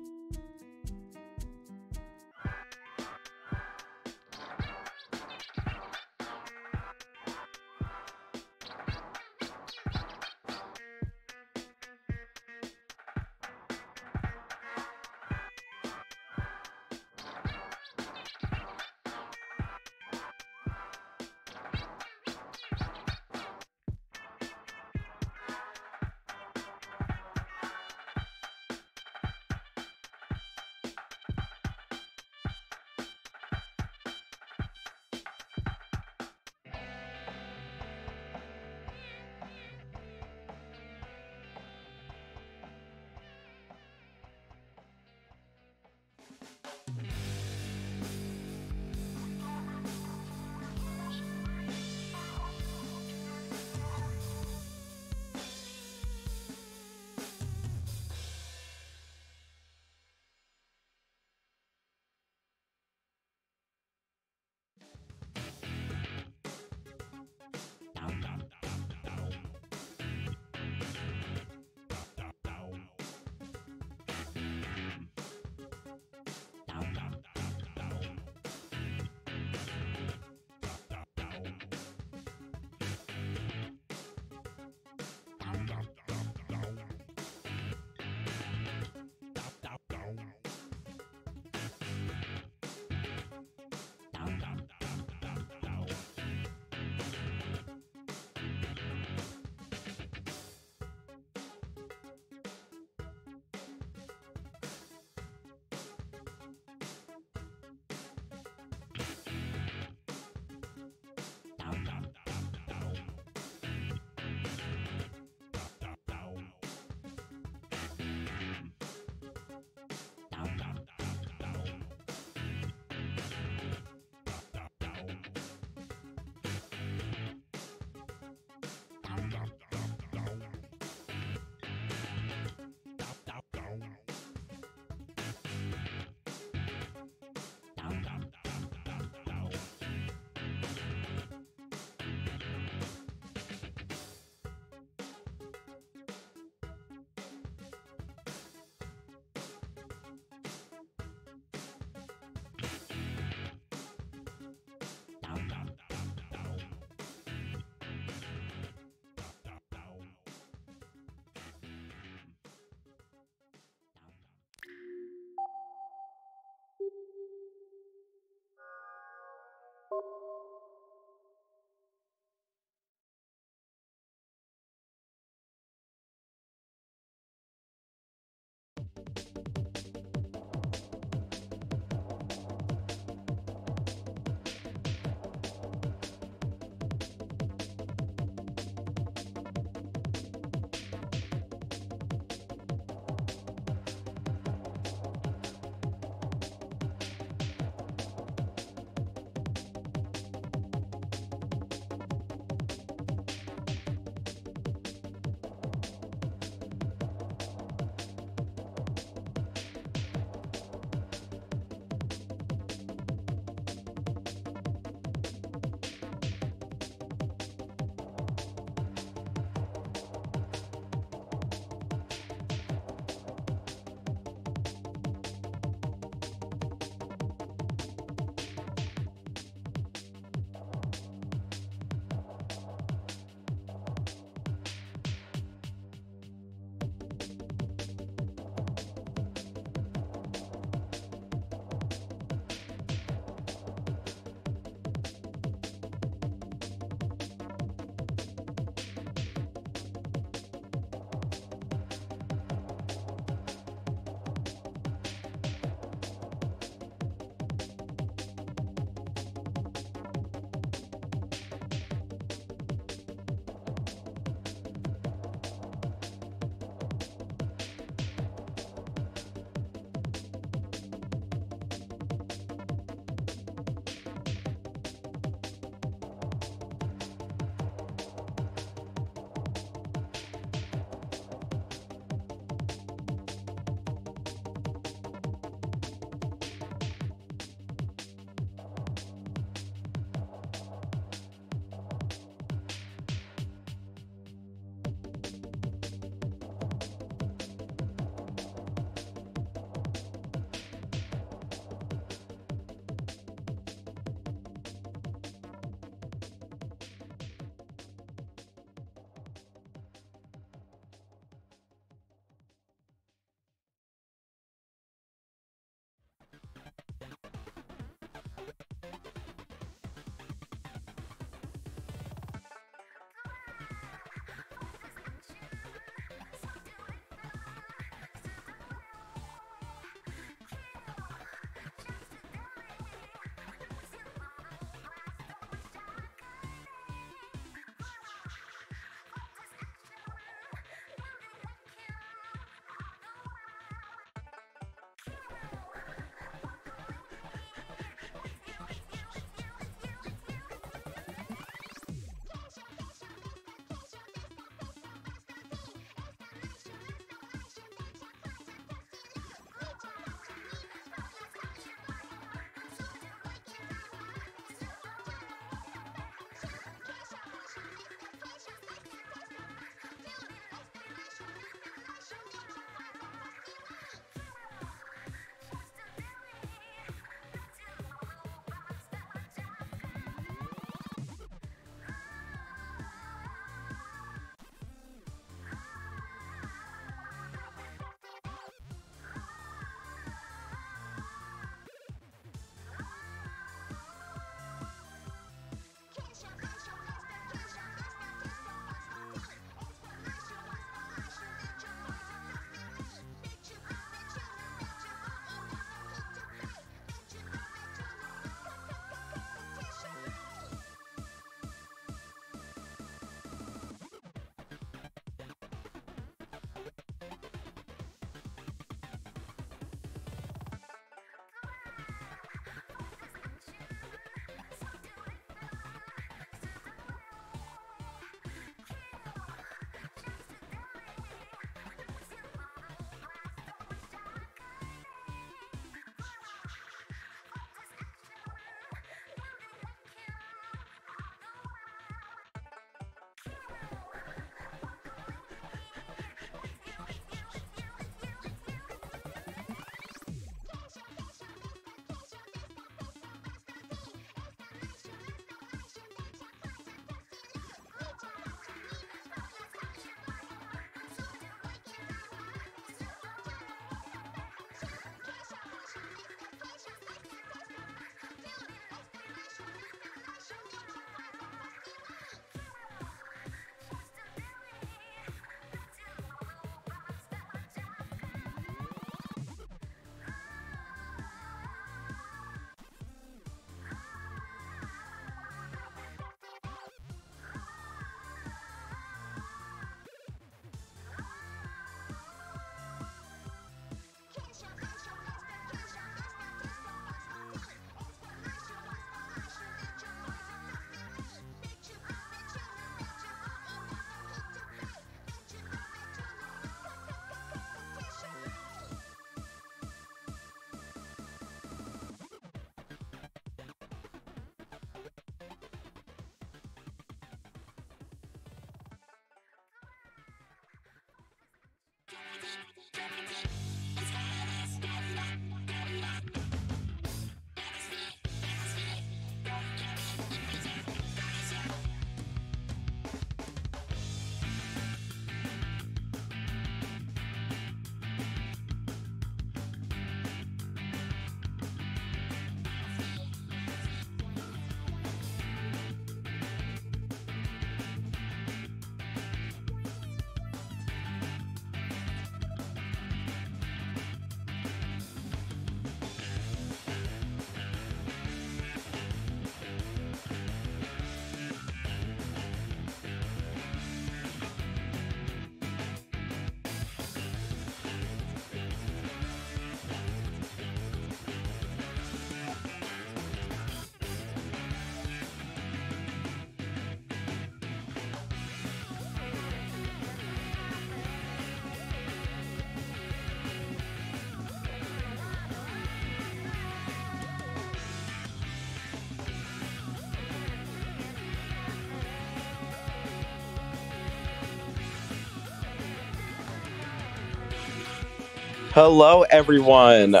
Hello, everyone.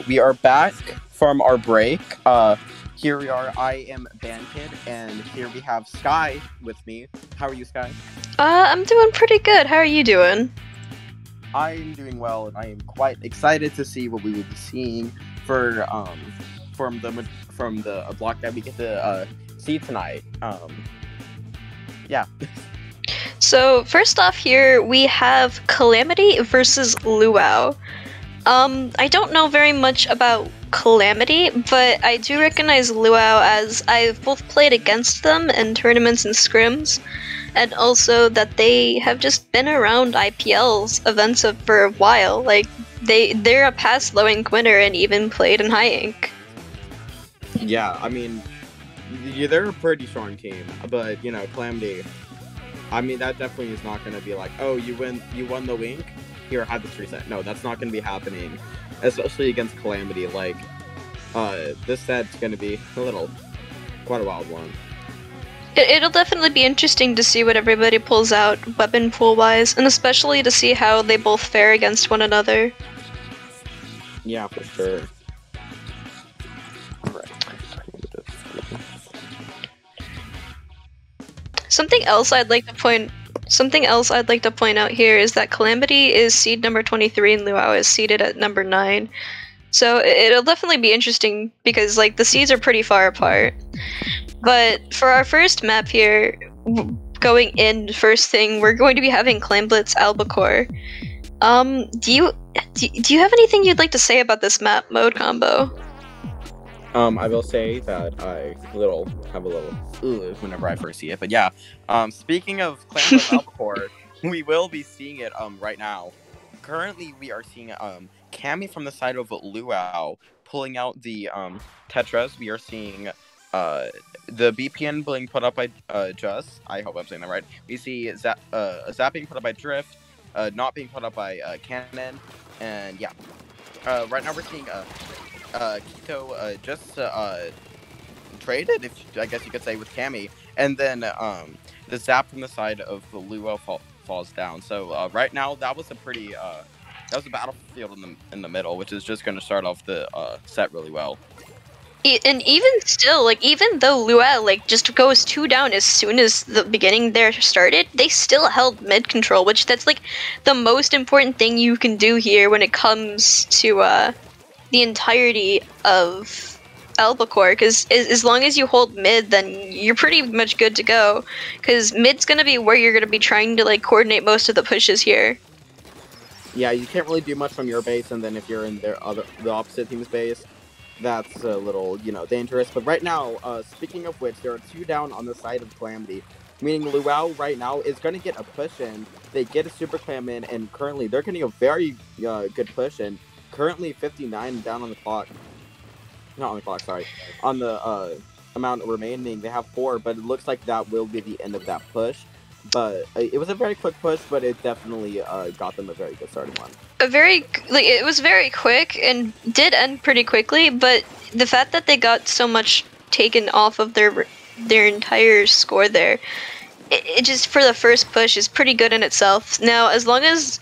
We are back from our break. Here we are. I am Bandkid, and here we have Sky with me. How are you, Sky? I'm doing pretty good. How are you doing? I am doing well, and I am quite excited to see what we will be seeing for from the block that we get to see tonight. Yeah. So first off, here we have Calamity versus Luau. I don't know very much about Calamity, but I do recognize Luau as I've both played against them in tournaments and scrims, and also that they have just been around IPL's events for a while. Like they're a past low ink winner and even played in high ink. Yeah, I mean, they're a pretty strong team, but Calamity. I mean, that definitely is not going to be like, oh, you won the wink, here, have this reset. No, that's not going to be happening, especially against Calamity. Like, this set's going to be quite a wild one. It'll definitely be interesting to see what everybody pulls out weapon pool-wise, and especially to see how they both fare against one another. Yeah, for sure. Something else I'd like to point out here is that Calamity is seed number 23 and Luau is seeded at number 9. So it'll definitely be interesting because like the seeds are pretty far apart. But for our first map here, going in first thing, we're going to be having Clamblitz Albacore. Do you have anything you'd like to say about this map mode combo? I will say that I have a little whenever I first see it, but yeah. Speaking of Clamblitz Albacore, we will be seeing it right now. Currently, we are seeing Cammy from the side of Luau pulling out the Tetras. We are seeing the BPN being put up by Just. I hope I'm saying that right. We see a Zap being put up by Drift, not being put up by Cannon, and yeah. Right now we're seeing Kito just traded, if I guess you could say, with Cammy, and then the Zap from the side of the Luau falls down. So right now that was a battlefield in the middle, which is just going to start off the set really well. And even still, like, even though Luau just goes 2 down as soon as the beginning there started, they still held mid control, which that's like the most important thing you can do here when it comes to the entirety of Albacore, because as long as you hold mid, then you're pretty much good to go, because mid's gonna be where you're gonna be trying to coordinate most of the pushes here. Yeah, you can't really do much from your base, and then if you're in the opposite team's base, that's a little, dangerous. But right now, speaking of which, there are 2 down on the side of Calamity, meaning Luau right now is going to get a push in. They get a super clam in, and currently they're getting a very good push in. Currently 59 down on the clock. Not on the clock, sorry. On the amount remaining, they have 4, but it looks like that will be the end of that push. But it was a very quick push, but it definitely got them a very good starting one. It was very quick and did end pretty quickly, but the fact that they got so much taken off of their entire score there, it just, for the first push, is pretty good in itself. Now, as long as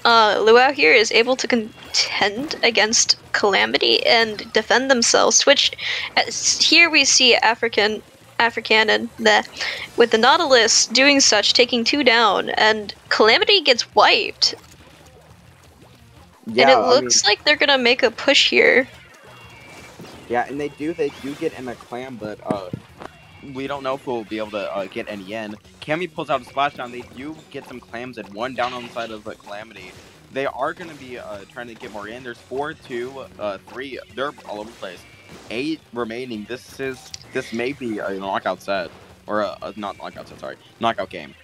Luau here is able to contend against Calamity and defend themselves, which here we see African and with the Nautilus doing such, taking 2 down, and Calamity gets wiped. Yeah, and it looks like they're gonna make a push here. Yeah, and they do get in a clam, but we don't know if we'll be able to get any in. Cammy pulls out a splashdown. They do get some clams and 1 down on the side of Calamity. They are going to be trying to get more in. There's 4, 2, 3. They're all over the place. 8 remaining. This may be a knockout set, or not knockout set. Sorry, knockout game.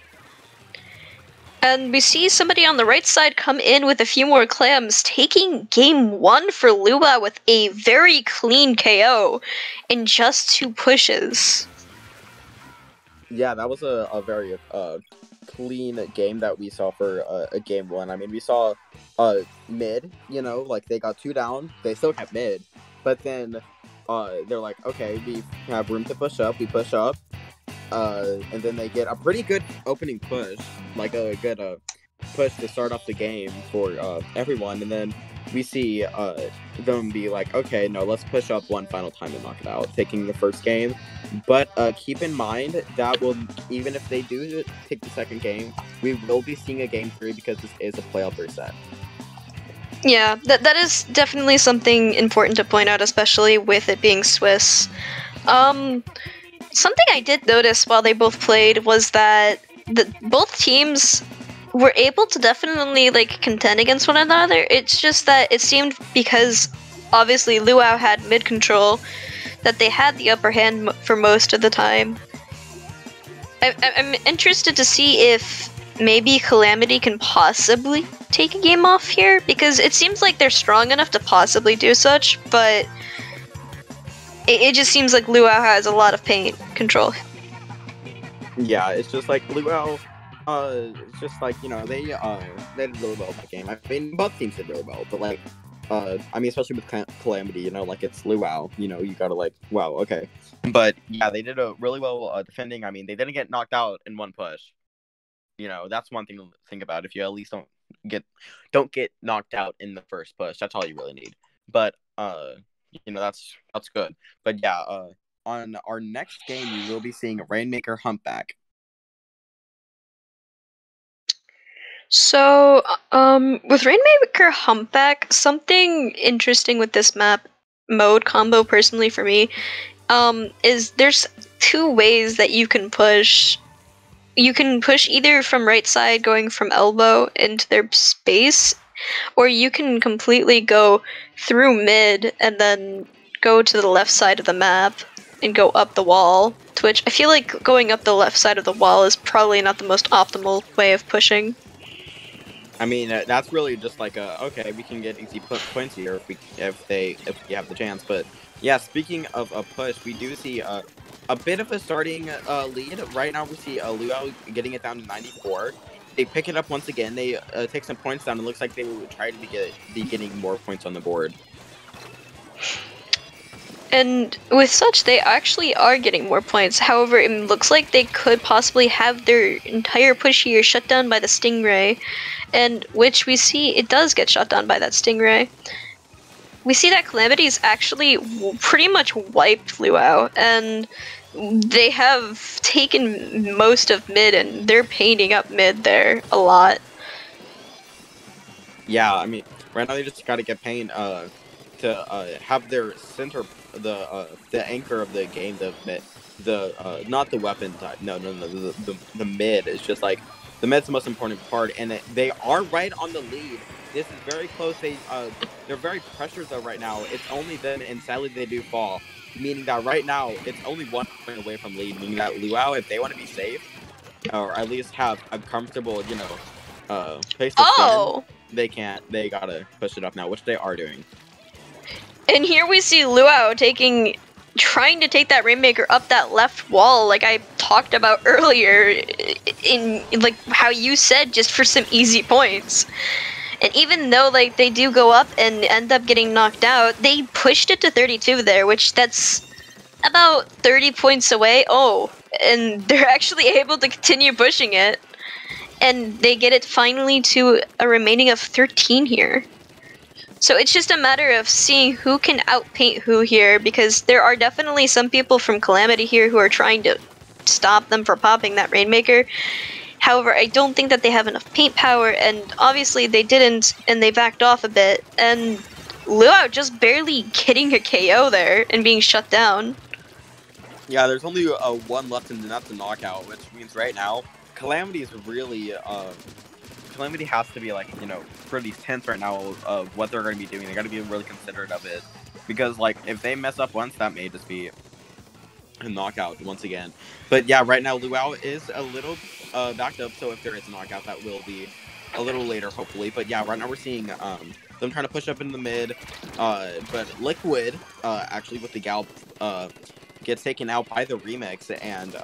And we see somebody on the right side come in with a few more clams, taking game 1 for Luau with a very clean KO in just 2 pushes. Yeah, that was a very clean game that we saw for a game 1. I mean, we saw mid, they got 2 down. They still kept mid, but then they're like, okay, we have room to push up. We push up. And then they get a pretty good opening push, like a good push to start off the game for everyone. And then we see them be like, okay, no, let's push up one final time to knock it out, taking the first game. But keep in mind that even if they do take the second game, we will be seeing a game 3 because this is a playoff reset. Yeah, that is definitely something important to point out, especially with it being Swiss. Something I did notice while they both played was that both teams were able to definitely like contend against one another. It's just that it seemed because obviously Luau had mid control that they had the upper hand for most of the time. I'm interested to see if maybe Calamity can possibly take a game off here, because it seems like they're strong enough to possibly do such, but it just seems like Luau has a lot of paint control. Yeah, it's just like Luau. It's just like, you know, they did really well that game. I mean, both teams did really well, but like, I mean, especially with Calamity, you know, like it's Luau, you know, you gotta like, wow, okay. But yeah, they did a really well defending. I mean, they didn't get knocked out in one push. You know, that's one thing to think about. If you at least don't get knocked out in the first push, that's all you really need. But you know, that's good. But yeah, on our next game, we will be seeing Rainmaker Humpback. So, with Rainmaker Humpback, something interesting with this mode combo, personally for me, is there's two ways that you can push. You can push either from right side, going from elbow into their space, or you can completely go through mid and then go to the left side of the map and go up the wall, to which I feel like going up the left side of the wall is probably not the most optimal way of pushing. I mean, that's really just like okay, we can get easy points here if we have the chance. But yeah, speaking of a push, we do see a bit of a starting lead. Right now we see Luau getting it down to 94. They pick it up once again. They take some points down. It looks like they would try to be getting more points on the board. And with such, they actually are getting more points. However, it looks like they could possibly have their entire push here shut down by the Stingray, and which we see it does get shut down by that Stingray. We see that Calamity's actually pretty much wiped Luau, and they have taken most of mid, and they're painting up mid there a lot. Yeah, I mean, right now they just gotta get paint to have their center, the anchor of the game, not the weapon type. No, the mid is just like the mid's the most important part, and they are right on the lead. This is very close. They're very pressured though right now. It's only them, and sadly they do fall, meaning that right now it's only 1 point away from lead. Meaning that Luau, if they want to be safe, or at least have a comfortable, you know, place to stand, they can't. They gotta push it up now, which they are doing. And here we see Luau trying to take that Rainmaker up that left wall, like I talked about earlier, in like how you said, just for some easy points. And even though like they do go up and end up getting knocked out, they pushed it to 32 there, which that's about 30 points away. Oh, and they're actually able to continue pushing it, and they get it finally to a remaining of 13 here. So it's just a matter of seeing who can outpaint who here, because there are definitely some people from Calamity here who are trying to stop them from popping that Rainmaker. However, I don't think that they have enough paint power, and obviously they didn't, and they backed off a bit, and Luau just barely getting a KO there and being shut down. Yeah, there's only one left, and that's a knockout, which means right now, Calamity is really, Calamity has to be, like, you know, pretty tense right now of what they're going to be doing. They got to be really considerate of it, because, like, if they mess up once, that may just be a knockout once again. But yeah, right now, Luau is a little backed up, so if there is a knockout, that will be a little later, hopefully. But yeah, right now we're seeing them trying to push up in the mid, but Liquid, actually with the Galp, gets taken out by the remix, and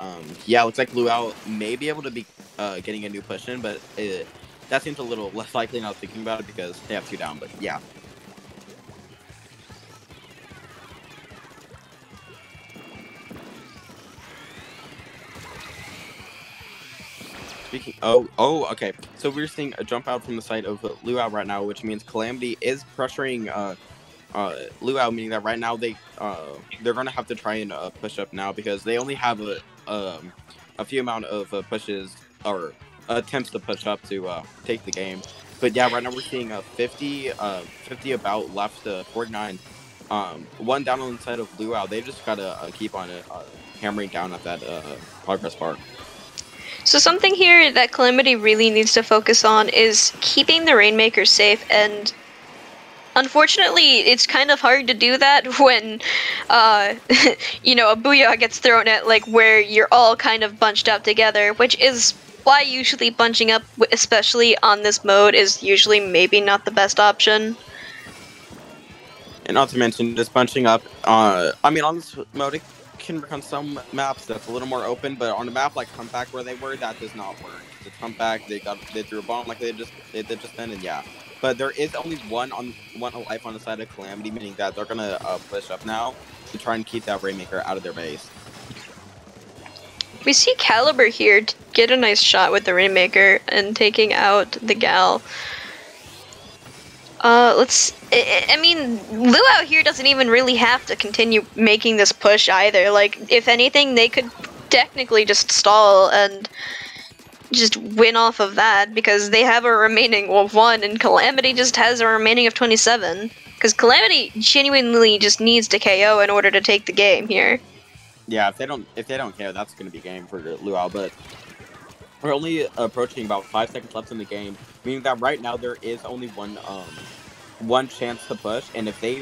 yeah, looks like Luau may be able to be getting a new push in, but that seems a little less likely now thinking about it because they have 2 down, but yeah. speaking. Okay. So we're seeing a jump out from the side of Luau right now, which means Calamity is pressuring Luau, meaning that right now they're gonna have to try and push up now because they only have a few amount of pushes or attempts to push up to take the game. But yeah, right now we're seeing 50 about left to 49. One down on the side of Luau. They just gotta keep on it, hammering down at that progress bar. So something here that Calamity really needs to focus on is keeping the Rainmaker safe, and unfortunately, it's kind of hard to do that when, you know, a Booyah gets thrown at, like, where you're all kind of bunched up together, which is why usually bunching up, especially on this mode, is usually maybe not the best option. And not to mention, just bunching up, I mean, on this mode, it can work on some maps that's a little more open, but on a map like Humpback where they were, that does not work. It's Humpback, they threw a bomb like they did just then, and yeah. But there is only one life on the side of Calamity, meaning that they're gonna push up now to try and keep that Rainmaker out of their base. We see Caliber here get a nice shot with the Rainmaker and taking out the Gal. I mean, Luau here doesn't even really have to continue making this push either. Like, if anything, they could technically just stall and just win off of that because they have a remaining of 1 and Calamity just has a remaining of 27. Because Calamity genuinely just needs to KO in order to take the game here. Yeah, if they don't KO, that's gonna be game for Luau, but we're only approaching about 5 seconds left in the game, meaning that right now there is only one chance to push, and if they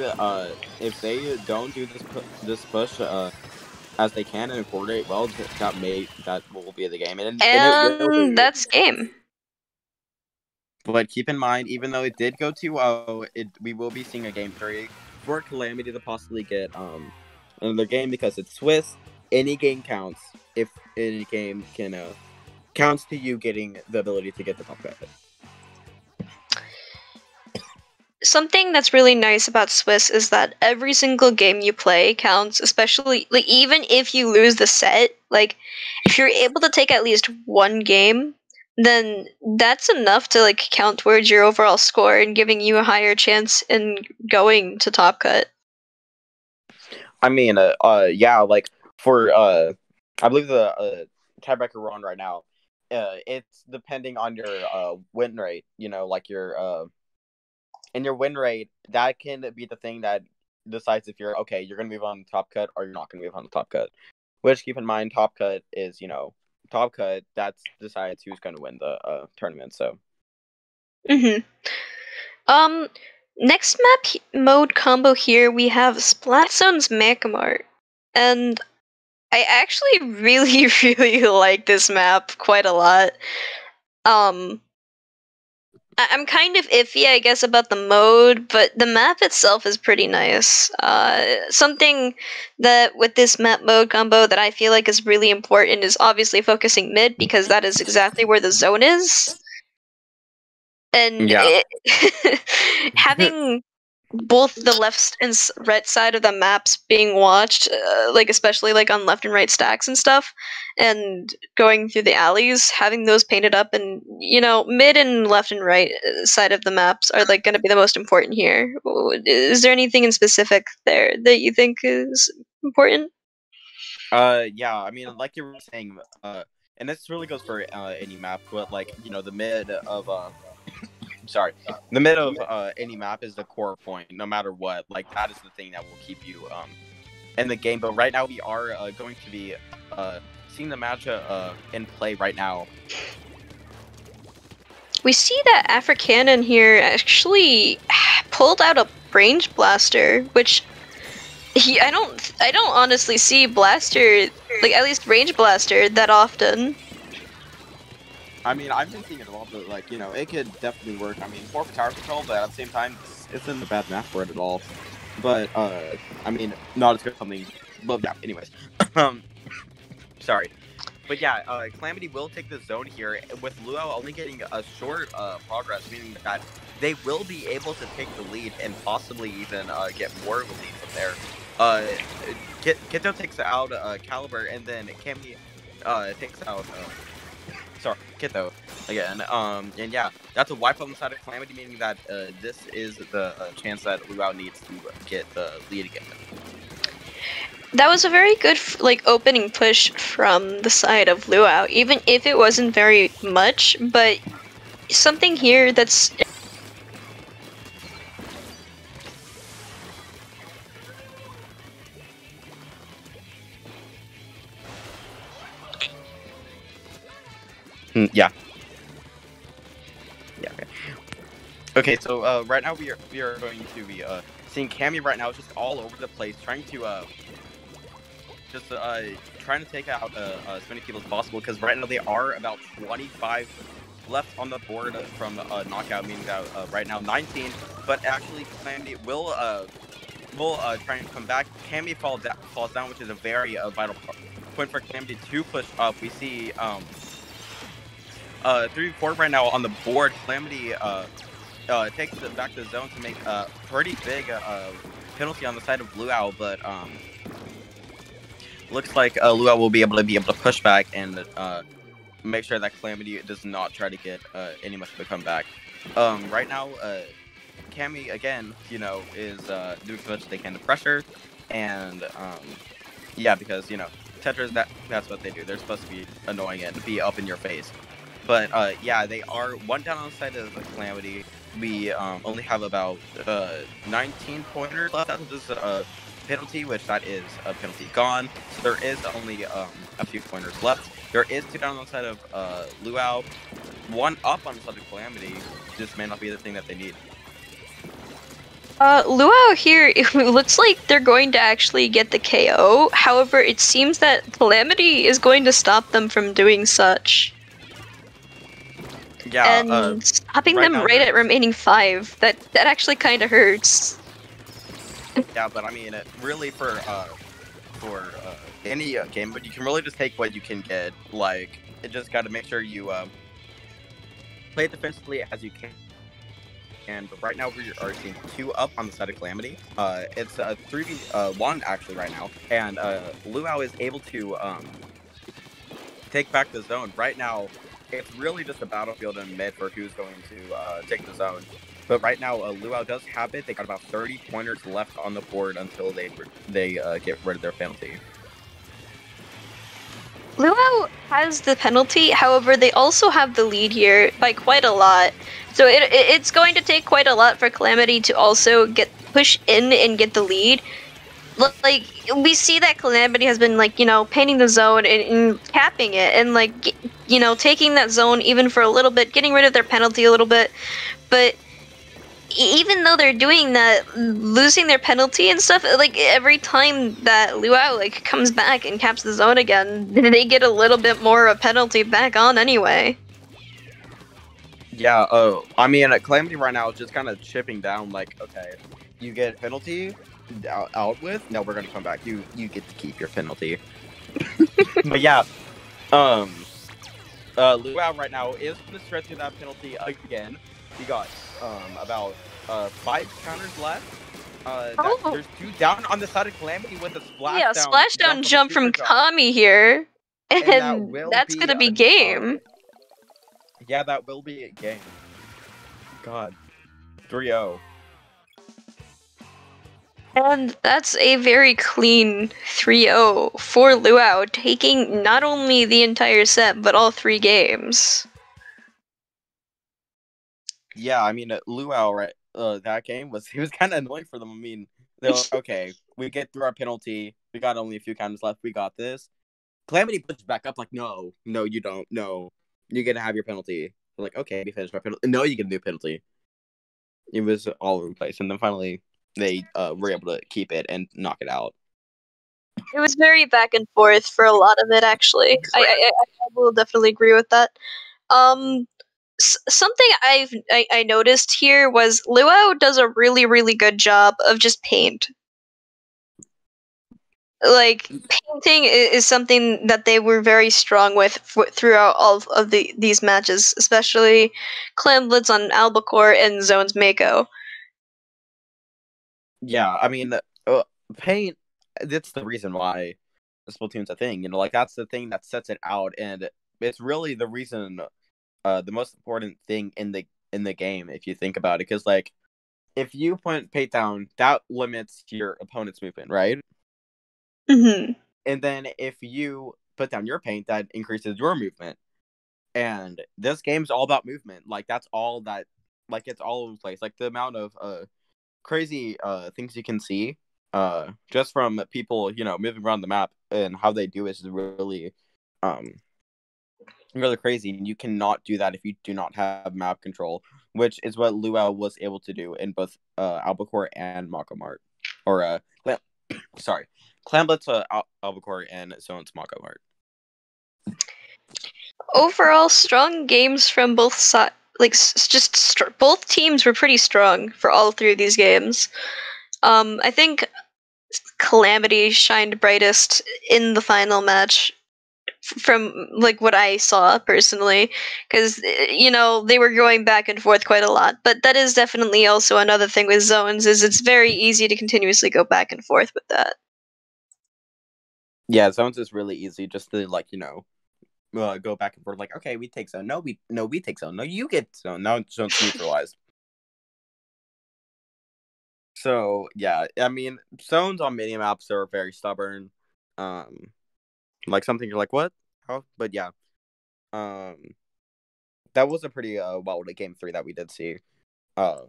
don't do this push as they can and coordinate well, that will be the game, and that's game. But keep in mind, even though it did go 2-0, we will be seeing a game 3 for Calamity to possibly get another game because it's Swiss. Any game counts. If any game can counts to you getting the ability to get the top cut. Something that's really nice about Swiss is that every single game you play counts, especially, like, even if you lose the set, like, if you're able to take at least one game, then that's enough to, like, count towards your overall score and giving you a higher chance in going to top cut. I mean, yeah, like, for, I believe the tiebreaker we're on right now, it's depending on your win rate, you know, like your and your win rate, that can be the thing that decides if you're going to move on to top cut or you're not going to move on to top cut. Which, keep in mind, top cut is, you know, top cut, that decides who's going to win the tournament, so. Next map mode combo here, we have Splatzone's Macamart. And I actually really, really like this map quite a lot. I'm kind of iffy, I guess, about the mode, but the map itself is pretty nice. Something that with this map mode combo that I feel like is really important is obviously focusing mid, because that is exactly where the zone is. And yeah. Having both the left and right side of the maps being watched, like especially like on left and right stacks and stuff, and going through the alleys, having those painted up, and you know, mid and left and right side of the maps are like going to be the most important here. Is there anything in specific there that you think is important? Yeah, I mean, like you were saying, and this really goes for any map, but like, you know, the mid of the mid of any map is the core point, no matter what. Like, that is the thing that will keep you in the game. But right now we are going to be seeing the match in play right now. We see that Africanon here actually pulled out a range blaster, which I don't honestly see blaster, like at least range blaster, that often. I mean, I've been seeing it a lot, but like, you know, it could definitely work. I mean, more for tower control, but at the same time, it's in the bad map for it at all. But I mean, not as good as something. But yeah, anyways, sorry. But yeah, Calamity will take the zone here, with Luau only getting a short progress, meaning that they will be able to take the lead and possibly even get more of a lead from there. Kito takes out Caliber, and then Cammy takes out sorry, Kitho again. And yeah, that's a wipe on the side of Calamity, meaning that this is the chance that Luau needs to get the lead again. That was a very good opening push from the side of Luau, even if it wasn't very much, but something here that's yeah. Okay. Okay, so right now we are going to be seeing Cammy right now just all over the place, trying to trying to take out as many people as possible, because right now they are about 25 left on the board from knockout, meaning that right now 19. But actually, Calamity will try and come back. Cammy falls down, which is a very vital point for Calamity to push up. We see 3-4 right now on the board. Calamity takes it back to the zone to make a pretty big penalty on the side of Luau, but looks like Luau will be able to push back and make sure that Calamity does not try to get any much of a comeback. Right now, Cammy again, is doing as much as they can to pressure, and yeah, because Tetras, that's what they do. They're supposed to be annoying and be up in your face. But yeah, they are one down on the side of Calamity. We only have about 19 pointers left after this penalty, which that is a penalty gone. So there is only a few pointers left. There is 2 down on the side of Luau, 1 up on the side of Calamity. This may not be the thing that they need. Luau here, it looks like they're going to actually get the KO. However, it seems that Calamity is going to stop them from doing such. Yeah, and stopping them right at remaining 5. That actually kind of hurts. Yeah, but I mean, really for any game, but you can really just take what you can get. Like, it just got to make sure you play defensively as you can. And right now we are seeing 2 up on the side of Calamity. It's a 3v1 actually right now, and Luau is able to take back the zone. Right now, it's really just a battlefield in mid for who's going to take the zone. But right now, Luau does have it. They got about 30 pointers left on the board until they get rid of their penalty. Luau has the penalty, however, they also have the lead here by quite a lot. So it's going to take quite a lot for Calamity to also push in and get the lead. Like, we see that Calamity has been, painting the zone and capping it, and, taking that zone even for a little bit, getting rid of their penalty a little bit. But even though they're doing that, losing their penalty and stuff, every time that Luau comes back and caps the zone again, they get a little bit more of a penalty back on anyway. Yeah, I mean, Calamity right now is just kind of chipping down, okay, you get penalty out with, now we're gonna come back, you get to keep your penalty. But yeah, Luau right now is gonna stretch through that penalty again. He got about 5 counters left. There's 2 down on the side of Calamity with a splashdown jump from Kami here, and that's gonna be game. Yeah, that will be a game. God, 3-0. And that's a very clean 3-0 for Luau, taking not only the entire set, but all 3 games. Yeah, I mean, Luau, right, that game was kind of annoying for them. I mean, they're like, okay, we get through our penalty, we got only a few counters left, we got this. Calamity puts back up, no, you don't, no, you're gonna have your penalty. We're like, okay, we finished our penalty. No, you get a new penalty. It was all over the place, and then finally they were able to keep it and knock it out. It was very back and forth for a lot of it, actually. I will definitely agree with that. Something I noticed here was Luau does a really, really good job of just paint. Painting is something that they were very strong with throughout all of these matches, especially Clamblitz on Albacore and Zone's Mako. Yeah, I mean, paint, that's the reason why Splatoon's a thing. That's the thing that sets it out, and it's really the reason, the most important thing in the game, if you think about it, because like if you put paint down, that limits your opponent's movement, right? Mm-hmm. And then if you put down your paint, that increases your movement. And this game's all about movement. Like that's all that, like it's all over the place. Like the amount of crazy things you can see just from people, moving around the map and how they do it is really really crazy. And you cannot do that if you do not have map control, which is what Luau was able to do in both Albacore and Makamart. Or sorry, Clamblitz, Albacore, and Zone's Makamart. Overall, strong games from both sides. Like both teams were pretty strong for all three of these games. I think Calamity shined brightest in the final match from like what I saw personally, because they were going back and forth quite a lot. But that is definitely also another thing with zones, is it's very easy to continuously go back and forth with that. Yeah, zones is really easy just to go back and forth. Like, okay, we take zone. No, we take zone. No, you get zone. Now zone's neutralized. So yeah, I mean, zones on mini maps are very stubborn. Like something you're like, what? How? But yeah, that was a pretty wild game 3 that we did see. But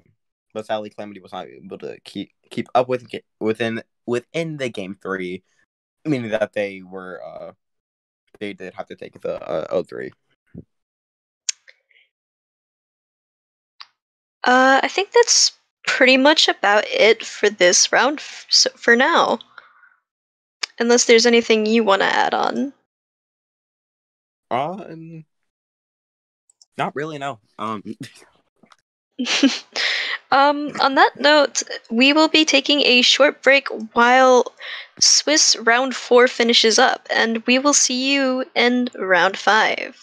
sadly, Calamity was not able to keep up within the game 3, meaning that they did have to take the 0-3. I think that's pretty much about it for this round for now. Unless there's anything you want to add on. Not really, no. On that note, we will be taking a short break while Swiss round 4 finishes up, and we will see you in round 5.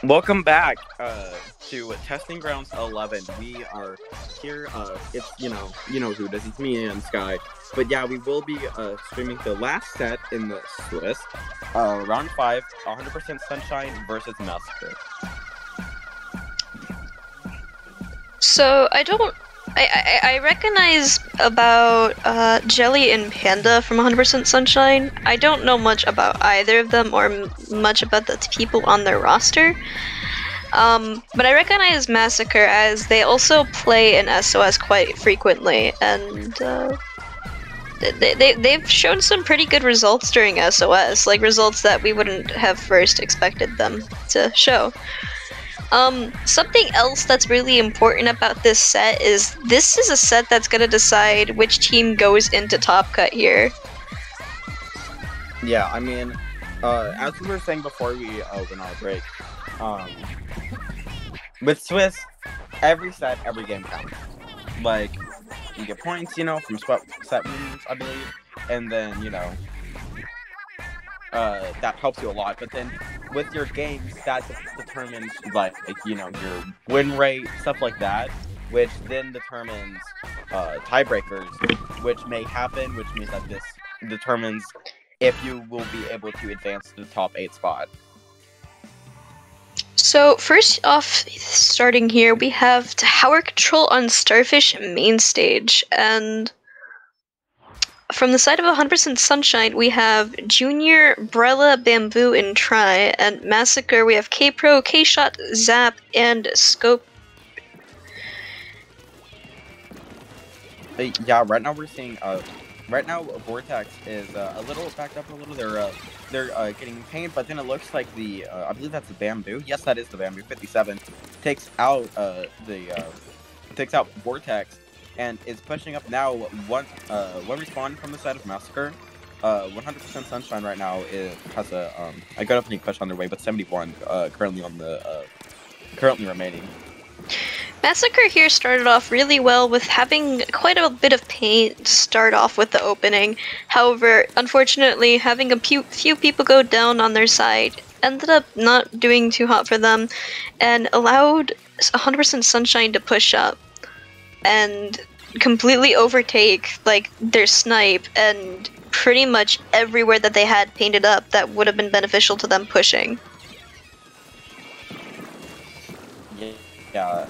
Welcome back to Testing Grounds 11. We are here. It's you know who this is, me and Sky. But yeah, we will be streaming the last set in the Swiss. Round 5, 100% Sunshine versus Massacre. So I recognize about Jelly and Panda from 100% Sunshine. I don't know much about either of them or much about the people on their roster. But I recognize Massacre as they also play in SOS quite frequently, and they've shown some pretty good results during SOS, like results that we wouldn't have first expected them to show. Something else that's really important about this set is a set that's gonna decide which team goes into Top Cut here. Yeah, I mean, as we were saying before we went on our break, with Swiss, every set, every game counts. Like, you get points, from set wins, I believe, and then, that helps you a lot. But then with your games, that determines your win rate, stuff like that, which then determines tiebreakers, which may happen, which means that this determines if you will be able to advance to the top 8 spot. So first off, starting here, we have Tower Control on Starfish main stage, and from the side of 100% Sunshine, we have Junior, Brella, Bamboo, and Try, and Massacre, we have K-Pro, K-Shot, Zap, and Scope. Yeah, right now we're seeing, right now Vortex is a little backed up a little. They're getting paint, but then it looks like the, I believe that's the Bamboo. Yes, that is the Bamboo. 57 takes out takes out Vortex, and is pushing up now. One respawn from the side of Massacre. 100% Sunshine right now has a good opening push on their way, but 71 currently on the currently remaining. Massacre here started off really well with having quite a bit of paint to start off with the opening. However, unfortunately, having a few people go down on their side ended up not doing too hot for them, and allowed 100% Sunshine to push up and completely overtake their snipe and pretty much everywhere that they had painted up that would have been beneficial to them pushing. Yeah.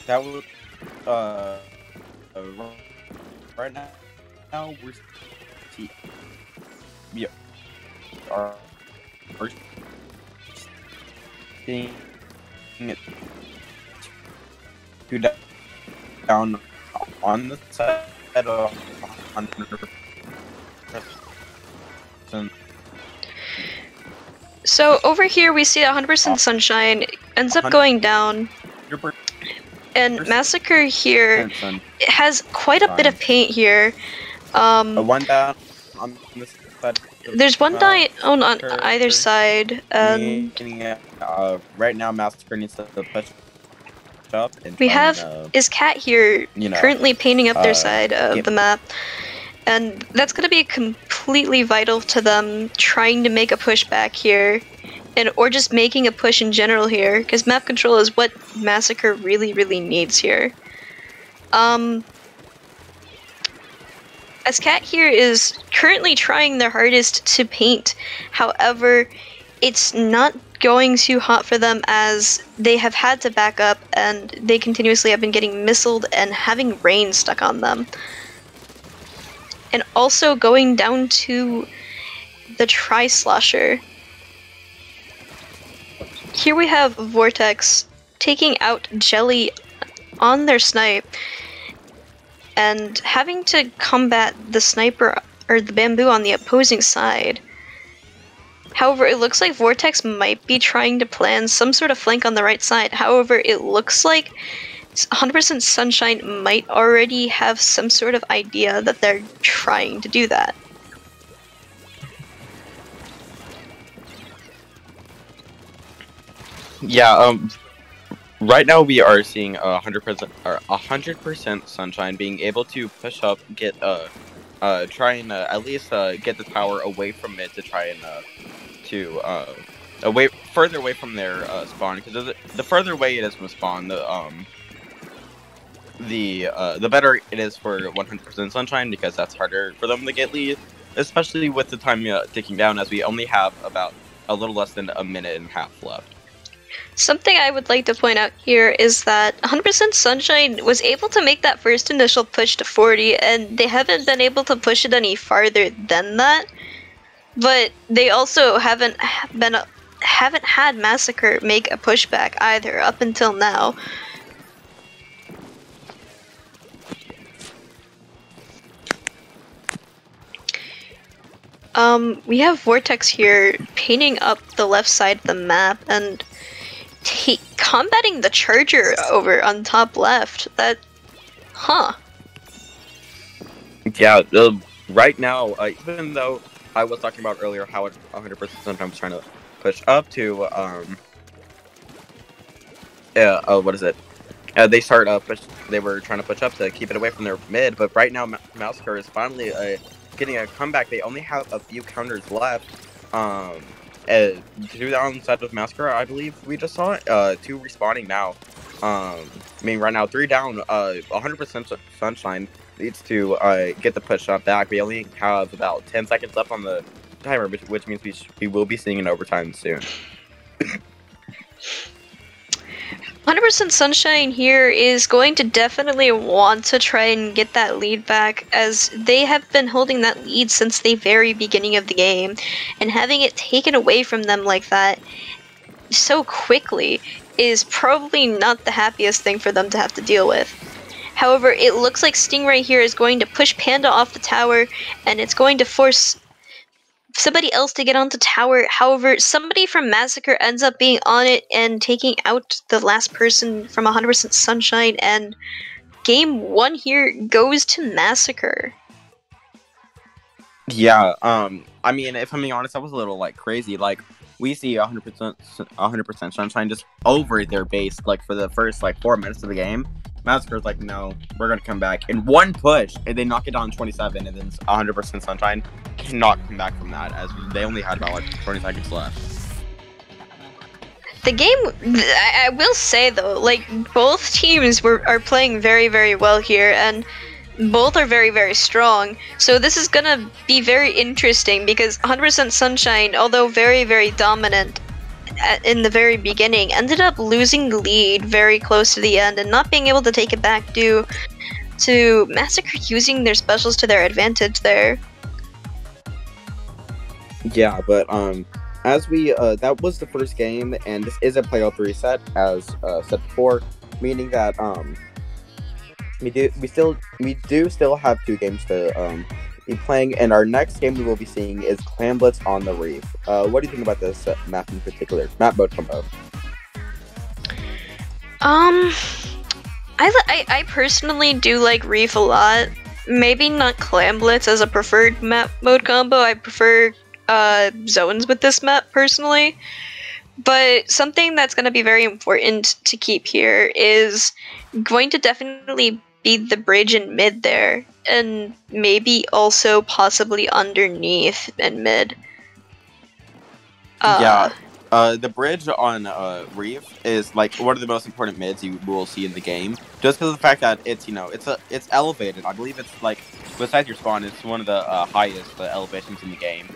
That would right now we're seeing it down on the side of 100%. So over here we see 100% Sunshine ends up going down, and Massacre here has quite a bit of paint here. One down on this side. There's one down on either side, and right now Massacre needs to push up. And we have is Cat here currently painting up their side of the map. And that's going to be completely vital to them trying to make a push back here, or just making a push in general here, because map control is what Massacre really, really needs here. As Cat here is currently trying their hardest to paint, however, it's not going too hot for them as they have had to back up, and they continuously have been getting missiled and having rain stuck on them. And also going down to the Tri-Slosher. Here we have Vortex taking out Jelly on their snipe and having to combat the sniper or the Bamboo on the opposing side. However, it looks like Vortex might be trying to plan some sort of flank on the right side. However, it looks like 100% Sunshine might already have some sort of idea that they're trying to do that. Yeah, right now we are seeing 100% Sunshine being able to push up, try and at least get the tower away from mid to try and to further away from their spawn, because the further away it is from spawn, the better it is for 100% sunshine, because that's harder for them to get lead, especially with the time ticking down, as we only have about a little less than a minute and a half left. Something I would like to point out here is that 100% Sunshine was able to make that first initial push to 40, and they haven't been able to push it any farther than that. But they also haven't had Massacre make a pushback either up until now. We have Vortex here painting up the left side of the map and combating the Charger over on top left. Yeah, right now, even though I was talking about earlier how it's 100% sometimes trying to push up to, what is it? They were trying to push up to keep it away from their mid, but right now Massacre is finally getting a comeback. They only have a few counters left. 2 down side of Massacre, I believe we just saw it. 2 respawning now. Right now 3 down. 100% Sunshine needs to get the push up back. We only have about 10 seconds left on the timer, which means we will be seeing an overtime soon. 100% Sunshine here is going to definitely want to try and get that lead back, as they have been holding that lead since the very beginning of the game, and having it taken away from them like that so quickly is probably not the happiest thing for them to have to deal with. However, it looks like Stingray here is going to push Panda off the tower, and it's going to force somebody else to get onto tower. However, somebody from Massacre ends up being on it and taking out the last person from 100% Sunshine, and game 1 here goes to Massacre. Yeah, I mean, if I'm being honest, that was a little, crazy. We see 100% Sunshine just over their base, for the first, 4 minutes of the game. Massacre's like, no, we're gonna come back in one push, and they knock it down 27, and then 100% Sunshine cannot come back from that, as they only had about 20 seconds left. The game, I will say though, both teams are playing very, very well here, and both are very, very strong. So this is gonna be very interesting, because 100% Sunshine, although very, very dominant in the very beginning, ended up losing the lead very close to the end and not being able to take it back due to Massacre using their specials to their advantage there. Yeah, but as we that was the first game, and this is a playoff reset, as said before, meaning that we do still have 2 games to be playing, and our next game we will be seeing is Clan Blitz on the Reef. What do you think about this map in particular? Map mode combo. I personally do like Reef a lot. Maybe not Clan Blitz as a preferred map mode combo. I prefer zones with this map personally. But something that's going to be very important to keep here is going to definitely be the bridge in mid there, and maybe also possibly underneath in mid. The bridge on Reef is one of the most important mids you will see in the game, just because of the fact that it's it's elevated. I believe it's besides your spawn, it's one of the highest elevations in the game,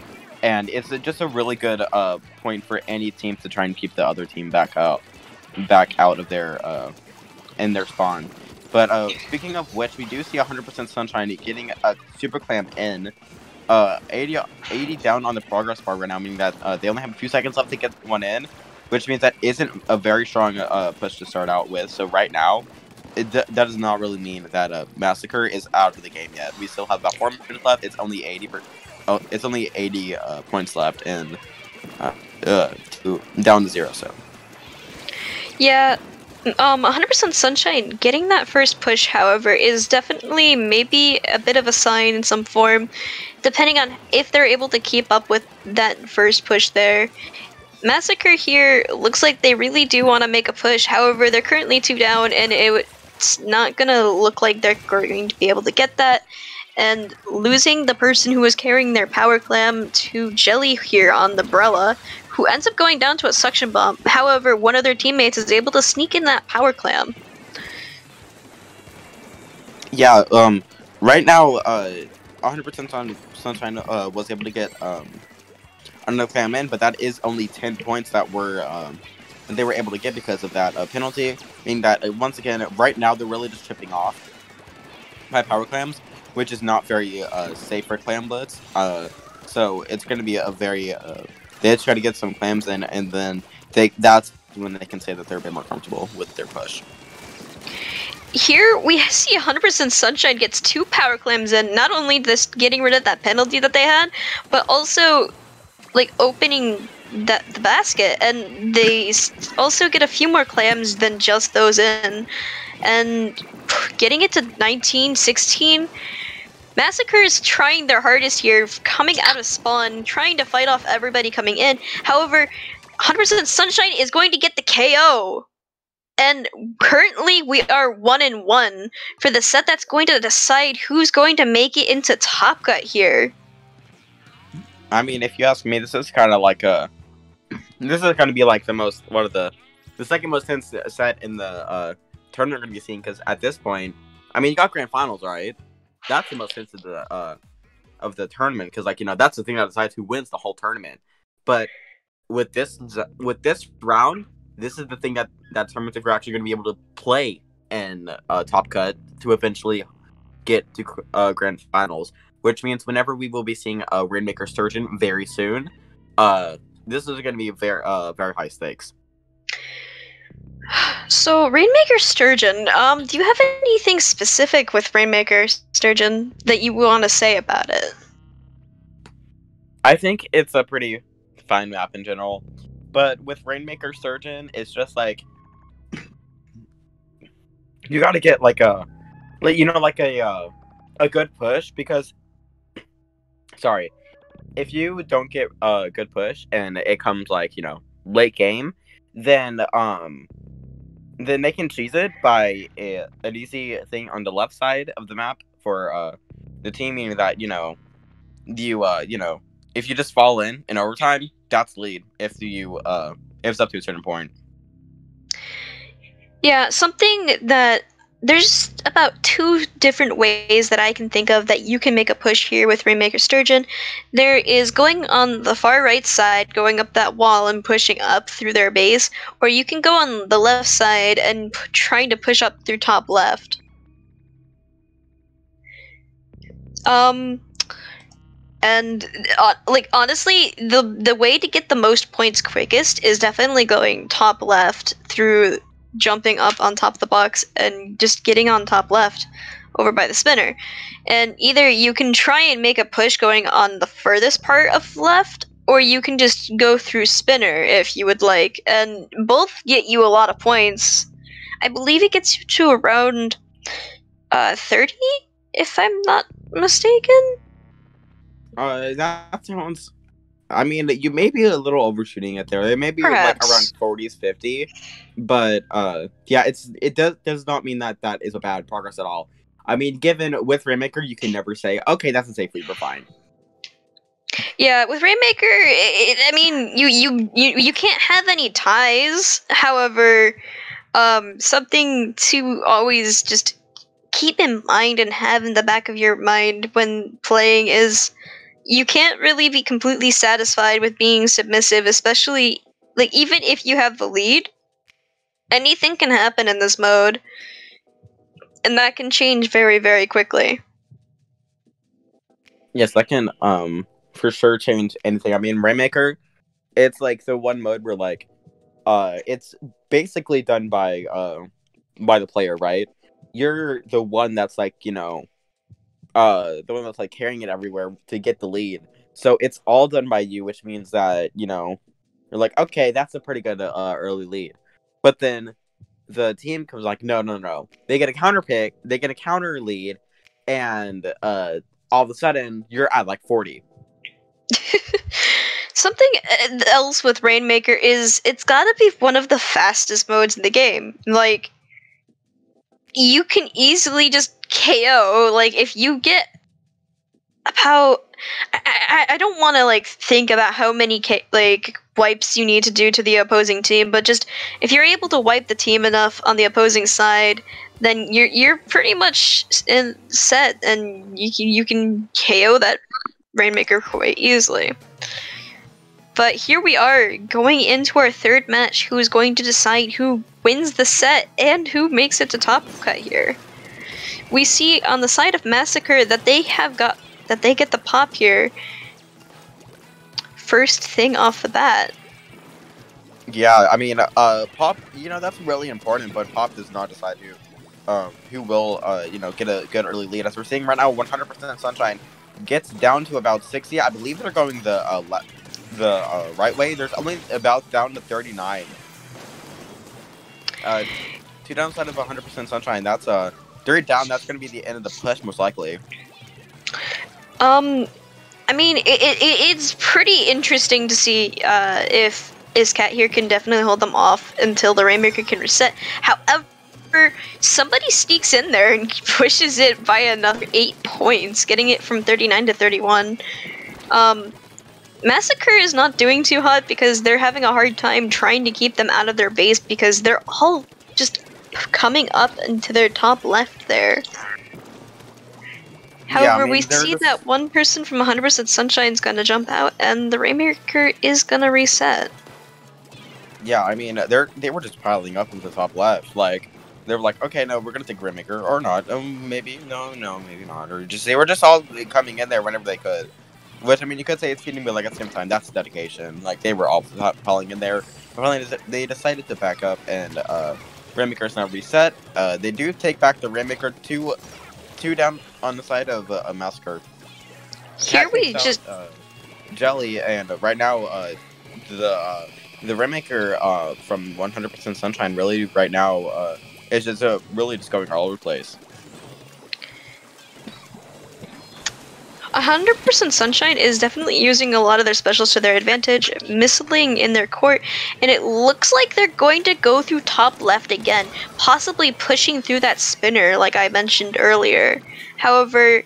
and it's just a really good point for any team to try and keep the other team back out of their in their spawn. But speaking of which, we do see 100% Sunshine getting a super clamp in. 80 down on the progress bar right now, meaning that they only have a few seconds left to get one in, which means that isn't a very strong push to start out with. So right now, that does not really mean that Massacre is out of the game yet. We still have about 4 minutes left. It's only 80 points left, and down to 0. So yeah. 100% Sunshine getting that first push, however, is definitely maybe a bit of a sign in some form, depending on if they're able to keep up with that first push there. Massacre here looks like they really do want to make a push, however, they're currently 2 down, and it's not gonna look like they're going to be able to get that. and losing the person who was carrying their power clam to Jelly here on the Brella, who ends up going down to a suction bomb. However, one of their teammates is able to sneak in that power clam. Yeah, right now, 100% on Sunshine was able to get another clam in, but that is only 10 points that they were able to get because of that penalty. Meaning that once again, right now they're really just chipping off by power clams, which is not very safe for clam blitz. So it's going to be a very they just try to get some clams in, and then that's when they can say that they're a bit more comfortable with their push. Here we see 100% Sunshine gets 2 power clams in, not only just getting rid of that penalty that they had, but also like opening the basket, and they also get a few more clams than just those in, and getting it to 19-16. Massacre is trying their hardest here, coming out of spawn, trying to fight off everybody coming in. However, 100% Sunshine is going to get the KO. And currently we are 1-1 for the set that's going to decide who's going to make it into Top Cut here. I mean, if you ask me, this is kind of like this is going to be like the second most tense set in the tournament we're going to be seeing, because at this point, I mean, you got grand finals, right? That's the most tense of the tournament, because like, you know, that's the thing that decides who wins the whole tournament. But with this round, this is the thing that determines if we're actually going to be able to play in Top Cut to eventually get to grand finals, which means whenever we will be seeing a Rainmaker Sturgeon very soon, this is going to be very high stakes. So, Rainmaker Sturgeon, do you have anything specific with Rainmaker Sturgeon that you want to say about it? I think it's a pretty fine map in general. But with Rainmaker Sturgeon, it's just like you got to get like a good push, because if you don't get a good push and it comes like, you know, late game, then they can cheese it by an easy thing on the left side of the map for the team, meaning that, you know, if you just fall in overtime, that's lead if it's up to a certain point. Yeah, something that there's about 2 different ways that I can think of that you can make a push here with Rainmaker Sturgeon. There is going on the far right side, going up that wall and pushing up through their base, or you can go on the left side and trying to push up through top left. And like, honestly, the way to get the most points quickest is definitely going top left through jumping up on top of the box and just getting on top left over by the spinner. And either you can try and make a push going on the furthest part of left, or you can just go through spinner if you would like, and both get you a lot of points. I believe it gets you to around 30, if I'm not mistaken. That sounds. I mean, you may be a little overshooting it there. It may be Perhaps. like around 40s, 50, but yeah, it does not mean that is a bad progress at all. I mean, given with Rainmaker, you can never say, okay, that's a safe lead, we're fine. Yeah, with Rainmaker, I mean, you can't have any ties. However, something to always just keep in mind and have in the back of your mind when playing is you can't really be completely satisfied with being submissive, especially, like, even if you have the lead, anything can happen in this mode, and that can change very, very quickly. Yes, that can for sure change anything. I mean, Rainmaker, it's like the one mode where like it's basically done by the player, right? You're the one that's like, you know, the one that's like carrying it everywhere to get the lead. So it's all done by you, which means that, you know, you're like, okay, that's a pretty good early lead. But then the team comes like, no. They get a counter pick, they get a counter lead, and all of a sudden you're at like 40. Something else with Rainmaker is it's gotta be one of the fastest modes in the game. Like, you can easily just KO, like, if you get about I don't want to like think about how many like wipes you need to do to the opposing team, but just if you're able to wipe the team enough on the opposing side, then you're pretty much set, and you can KO that Rainmaker quite easily. But here we are going into our third match. Who is going to decide who wins the set and who makes it to top cut here? We see on the side of Massacre that they get the pop here. First thing off the bat. Yeah, I mean, pop. That's really important, but pop does not decide who will get a good early lead. As we're seeing right now, 100% Sunshine gets down to about 60. I believe they're going the right way. There's only about down to 39. Two downside of 100% Sunshine. That's they're down. That's going to be the end of the push, most likely. I mean, it's pretty interesting to see if Cat here can definitely hold them off until the Rainmaker can reset. However, somebody sneaks in there and pushes it by another 8 points, getting it from 39 to 31. Massacre is not doing too hot because they're having a hard time trying to keep them out of their base because they're all just coming up into their top left there. However, we see that one person from 100% Sunshine's gonna jump out, and the Rainmaker is gonna reset. Yeah, I mean, they were just piling up into the top left. Like, they were like, okay, no, we're gonna take Rainmaker, or not. Maybe, no, maybe not. Or they were just all coming in there whenever they could. Which, I mean, you could say it's feeding me, like, at the same time, that's dedication. Like, they were all piling in there. Finally, they decided to back up, and Rainmaker's now reset. They do take back the Rainmaker two down on the side of a Massacre. Here we just Jelly, and right now the Rainmaker from 100% Sunshine really right now is just really just going all over the place. 100% Sunshine is definitely using a lot of their specials to their advantage, missiling in their court, and it looks like they're going to go through top left again, possibly pushing through that spinner like I mentioned earlier. However,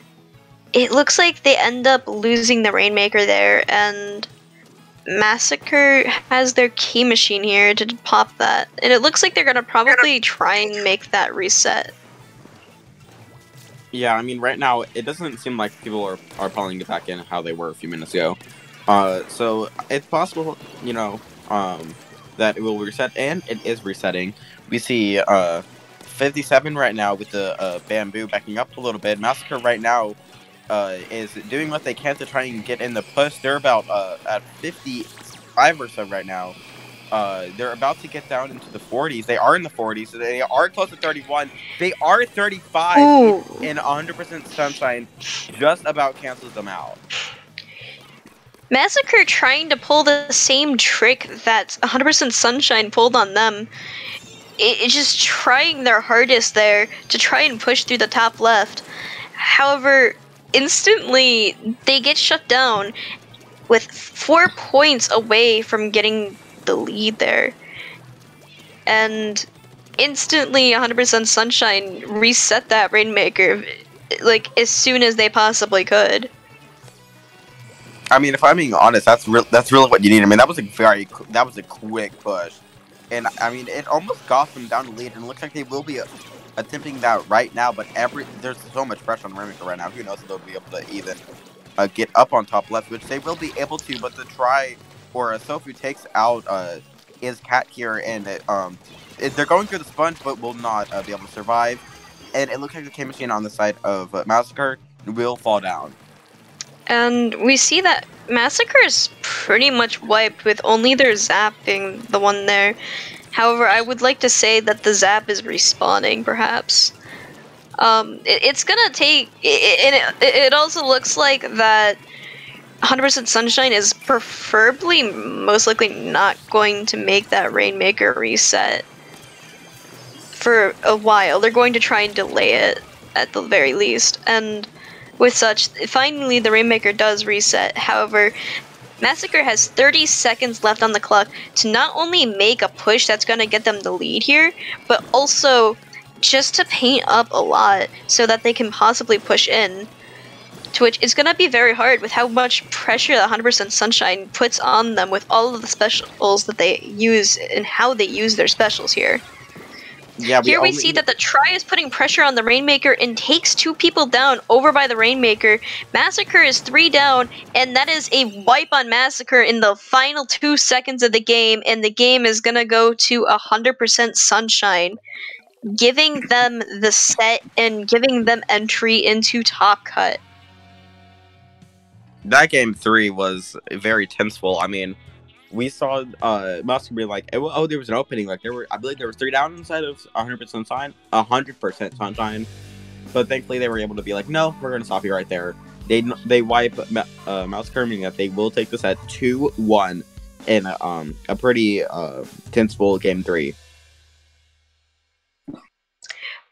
it looks like they end up losing the Rainmaker there, and Massacre has their key machine here to pop that, and it looks like they're going to probably try and make that reset. Yeah, I mean, right now, it doesn't seem like people are pulling it back in how they were a few minutes ago. So, it's possible, that it will reset, and it is resetting. We see 57 right now with the Bamboo backing up a little bit. Massacre right now is doing what they can to try and get in the push. They're about at 55 or so right now. They're about to get down into the 40s. They are in the 40s. So they are close to 31. They are 35. Ooh. And 100% Sunshine just about cancels them out. Massacre trying to pull the same trick that 100% Sunshine pulled on them. It's just trying their hardest there to try and push through the top left. However, instantly they get shut down with 4 points away from getting the lead there, and instantly 100% Sunshine reset that Rainmaker like as soon as they possibly could. I mean, if I'm being honest, that's really what you need. I mean, that was a quick push, and I mean, it almost got them down to lead, and it looks like they will be attempting that right now. But there's so much pressure on Rainmaker right now. Who knows if they'll be able to even get up on top left, which they will be able to, but the try or Sofu takes out is Cat here, and they're going through the sponge, but will not be able to survive. And it looks like the K machine on the side of Massacre will fall down. And we see that Massacre is pretty much wiped, with only their Zap being the one there. However, I would like to say that the Zap is respawning, perhaps. It's gonna take... It also looks like that 100% Sunshine is preferably most likely not going to make that Rainmaker reset for a while. They're going to try and delay it at the very least. And with such, finally the Rainmaker does reset. However, Massacre has 30 seconds left on the clock to not only make a push that's going to get them the lead here, but also just to paint up a lot so that they can possibly push in. to which it's gonna be very hard with how much pressure that 100% Sunshine puts on them with all of the specials that they use and how they use their specials here. Yeah, Here we see that the Try is putting pressure on the Rainmaker and takes 2 people down over by the Rainmaker. Massacre is 3 down, and that is a wipe on Massacre in the final 2 seconds of the game, and the game is gonna go to 100% Sunshine, giving them the set and giving them entry into Top Cut. That game 3 was very tenseful. I mean, we saw Massacre be like, oh, there was an opening. Like I believe there was 3 down inside of 100% Sunshine, 100% Sunshine. But thankfully, they were able to be like, no, we're gonna stop you right there. They wipe Massacre, meaning that they will take this at 2-1 in a pretty tenseful game 3.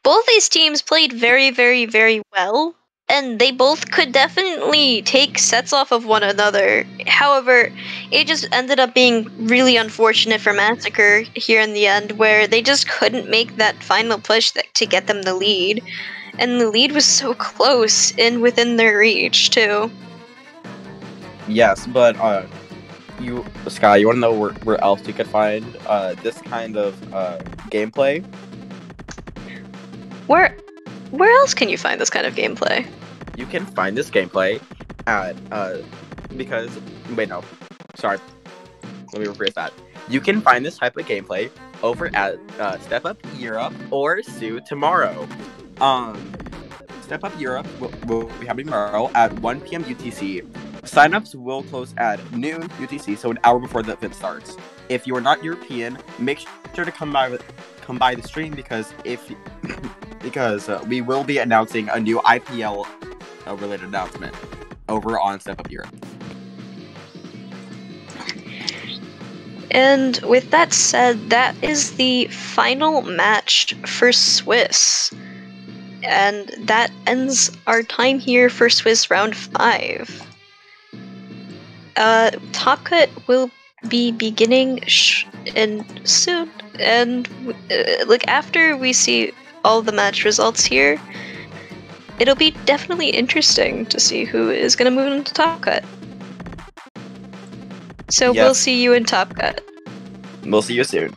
Both these teams played very, very, very well, and they both could definitely take sets off of one another. However, it just ended up being really unfortunate for Massacre here in the end, where they just couldn't make that final push to get them the lead. And the lead was so close and within their reach, too. Yes, but Sky, you want to know where else you could find this kind of gameplay? Where else can you find this kind of gameplay? You can find this gameplay at let me rephrase that. You can find this type of gameplay over at Step Up Europe or Sue tomorrow. Step Up Europe will be happening tomorrow at 1 p.m. UTC. Signups will close at noon UTC, so an hour before the event starts. If you are not European, make sure to come by the stream because we will be announcing a new IPL related announcement over on Step Up Europe. And with that said, that is the final match for Swiss. And that ends our time here for Swiss round 5. Top Cut will be beginning soon, and after we see all the match results here, it'll be definitely interesting to see who is going to move into Top Cut. So Yes. We'll see you in Top Cut. We'll see you soon.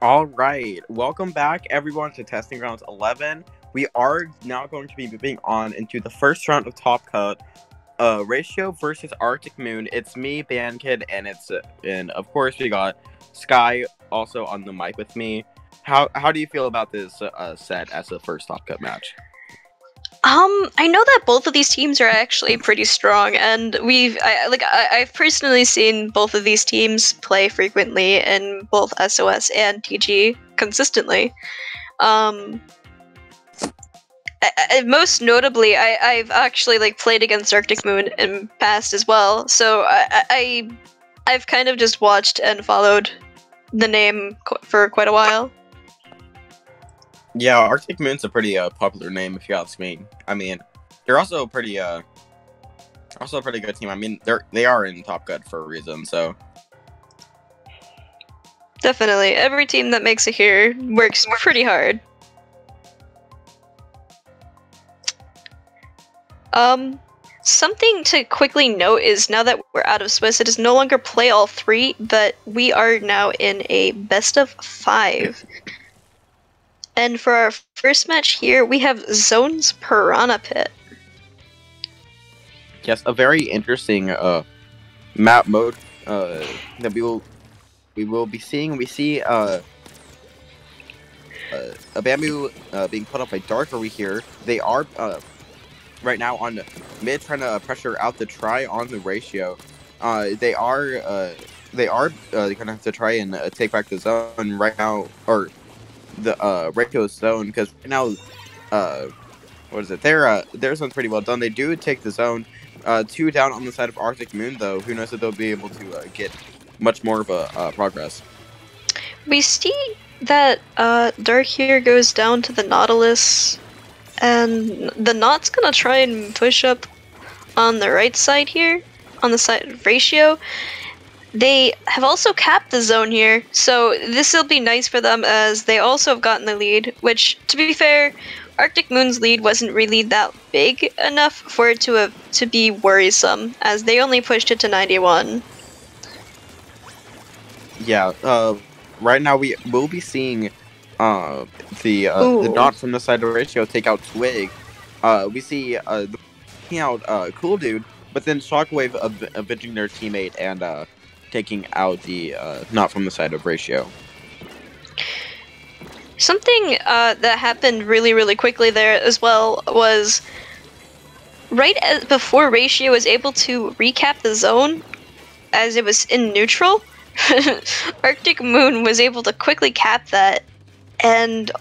All right, welcome back everyone to Testing Grounds 11. We are now going to be moving on into the first round of Top Cut. Ratio versus Arctic Moon. It's me, Bandkid, and of course we got Sky also on the mic with me. How do you feel about this set as the first Top Cut match? I know that both of these teams are actually pretty strong, and I've personally seen both of these teams play frequently in both SOS and TG consistently. Most notably, I've actually played against Arctic Moon in past as well, so I've kind of just watched and followed the name for quite a while. Yeah, Arctic Moon's a pretty popular name if you ask me. I mean, they're also a pretty good team. I mean, they are in Top Cut for a reason, so Definitely, every team that makes it here works pretty hard. Something to quickly note is now that we're out of Swiss, it is no longer play all three, but we are now in a best of 5. And for our first match here, we have Zone's Piranha Pit. yes, a very interesting map mode that we will be seeing. We see a bamboo being put up by Dark over here. They are right now on mid trying to pressure out the try on the ratio. They are gonna have to try and take back the zone right now, or the ratio's zone, because right now what is it? Their zone's pretty well done. They do take the zone. 2 down on the side of Arctic Moon, though. Who knows if they'll be able to get much more of a progress. We see that Dark here goes down to the Nautilus, and the Naut's gonna try and push up on the right side here, on the side of Ratio. They have also capped the zone here, so this will be nice for them as they also have gotten the lead, which, to be fair, Arctic Moon's lead wasn't really that big enough for it to be worrisome, as they only pushed it to 91. Yeah, right now we will be seeing the Naut from the side of Ratio take out Twig. We see taking out Cool Dude, but then Shockwave avenging their teammate and taking out the Naut from the side of Ratio. Something that happened really, really quickly there as well was right before Ratio was able to recap the zone, as it was in neutral, Arctic Moon was able to quickly cap that and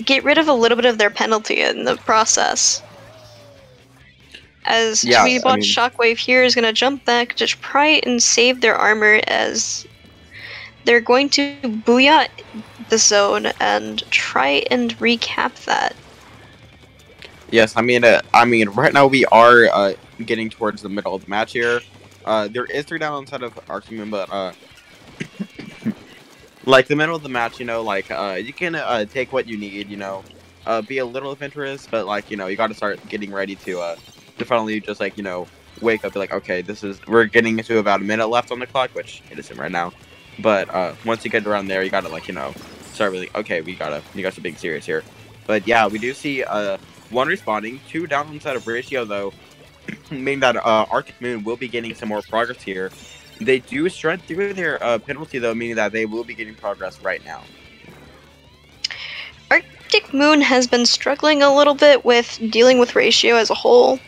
get rid of a little bit of their penalty in the process. As we watch Shockwave here is going to jump back to try and save their armor, as they're going to booyah the zone and try and recap that. Yes, I mean, right now we are getting towards the middle of the match here. There is 3 down on the side of Arctic Moon, but like the middle of the match, you know, like you can take what you need, you know, be a little adventurous, but like, you know, you got to start getting ready to finally just like, you know, wake up, be like, okay, we're getting into about a minute left on the clock, which it isn't right now, but once you get around there, you gotta, like, you know, start really, okay, we got some being serious here. But yeah, we do see 1 responding, 2 down on the side of Ratio though, meaning that Arctic Moon will be getting some more progress here. They do shred through their penalty though, meaning that they will be getting progress right now. Arctic Moon has been struggling a little bit with dealing with Ratio as a whole.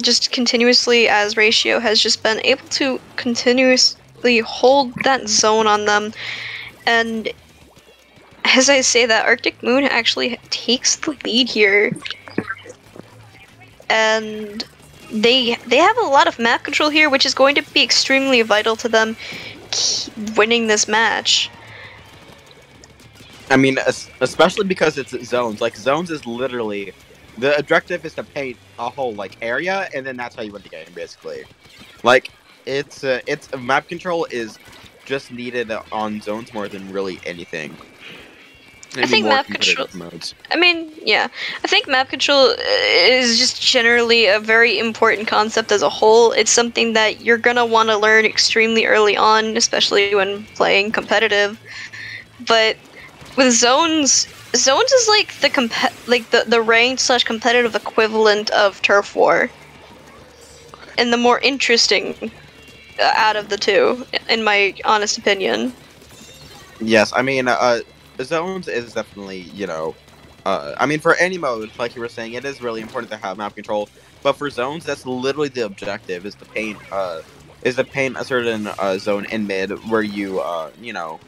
Just continuously, as Ratio has just been able to continuously hold that zone on them. And as I say that, Arctic Moon actually takes the lead here. And they have a lot of map control here, which is going to be extremely vital to them winning this match. I mean, especially because it's zones. Like, zones is literally... The objective is to paint a whole, like, area, and then that's how you win the game, basically. Like, it's map control is just needed on zones more than really anything. I think map control. I mean, yeah. I think map control is just generally a very important concept as a whole. It's something that you're gonna want to learn extremely early on, especially when playing competitive. but with zones is like the ranked / competitive equivalent of turf war, and the more interesting out of the two, in my honest opinion. Yes, I mean, zones is definitely, you know, I mean, for any mode, like you were saying, it is really important to have map control. But for zones, that's literally the objective: is to paint a certain zone in mid where you, you know,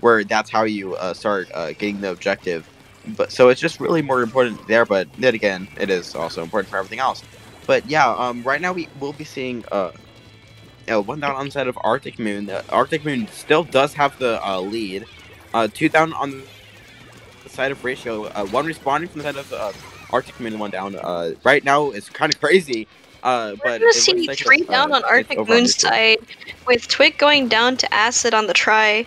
where that's how you start getting the objective. But so it's just really more important there. But then again, it is also important for everything else. But yeah, right now we will be seeing one down on the side of Arctic Moon. Arctic Moon still does have the lead. Two down on the side of Ratio. One responding from the side of Arctic Moon, one down. Right now it's kind of crazy. We're But gonna it see looks like 3 down on Arctic over on Moon's Ratio. side, with Twig going down to Acid on the try.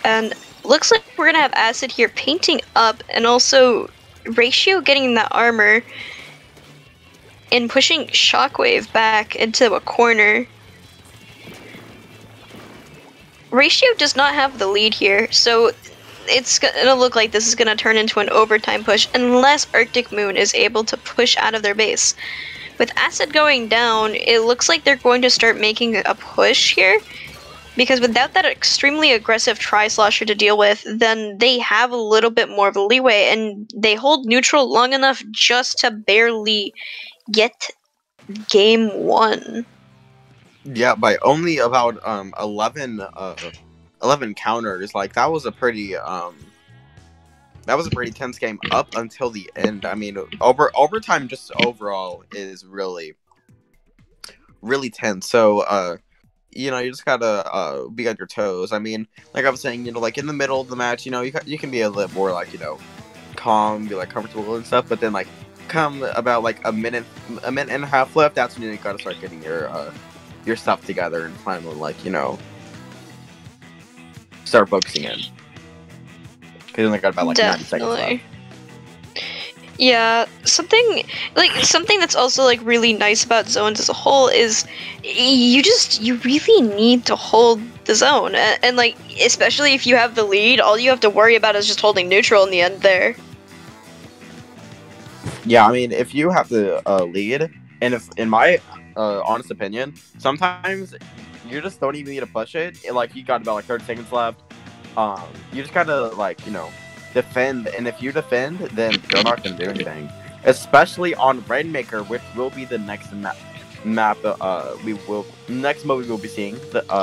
And looks like we're gonna have Acid here painting up, and also Ratio getting that armor and pushing Shockwave back into a corner. Ratio does not have the lead here, so it's gonna look like this is gonna turn into an overtime push unless Arctic Moon is able to push out of their base. With Acid going down, it looks like they're going to start making a push here, because without that extremely aggressive tri-slosher to deal with, then they have a little bit more of a leeway, and they hold neutral long enough just to barely get game 1. Yeah, by only about 11 counters. Like that was a pretty tense game up until the end. I mean, overtime just overall is really tense. So you know, you just gotta be on your toes. I mean, like I was saying, you know, like in the middle of the match, you know, you can be a little more like, you know, calm, be like comfortable and stuff, but then like come about like a minute and a half left, that's when you gotta start getting your stuff together and finally, like, you know, start focusing in. Because you only got about like 90 seconds left. Yeah, something that's also like really nice about zones as a whole is you really need to hold the zone, and like especially if you have the lead, all you have to worry about is just holding neutral in the end there. Yeah, I mean, if you have the lead, and if, in my honest opinion, sometimes you just don't even need to push it. Like, you got about like 30 seconds left. You just gotta, like, you know, defend. And if you defend, then they're not gonna do anything. Especially on Rainmaker, which will be the next map. Next mode we will be seeing.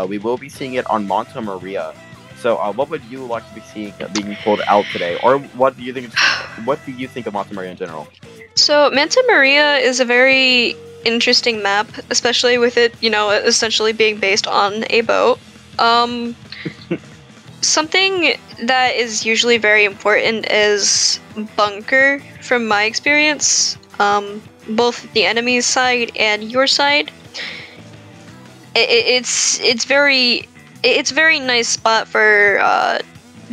We will be seeing it on Monta Maria. So, what would you like to be seeing being pulled out today, or what do you think? What do you think of Monta Maria in general? So, Manta Maria is a very interesting map, especially with it, you know, essentially being based on a boat. Something that is usually very important is bunker, from my experience. Both the enemy's side and your side. It's very nice spot for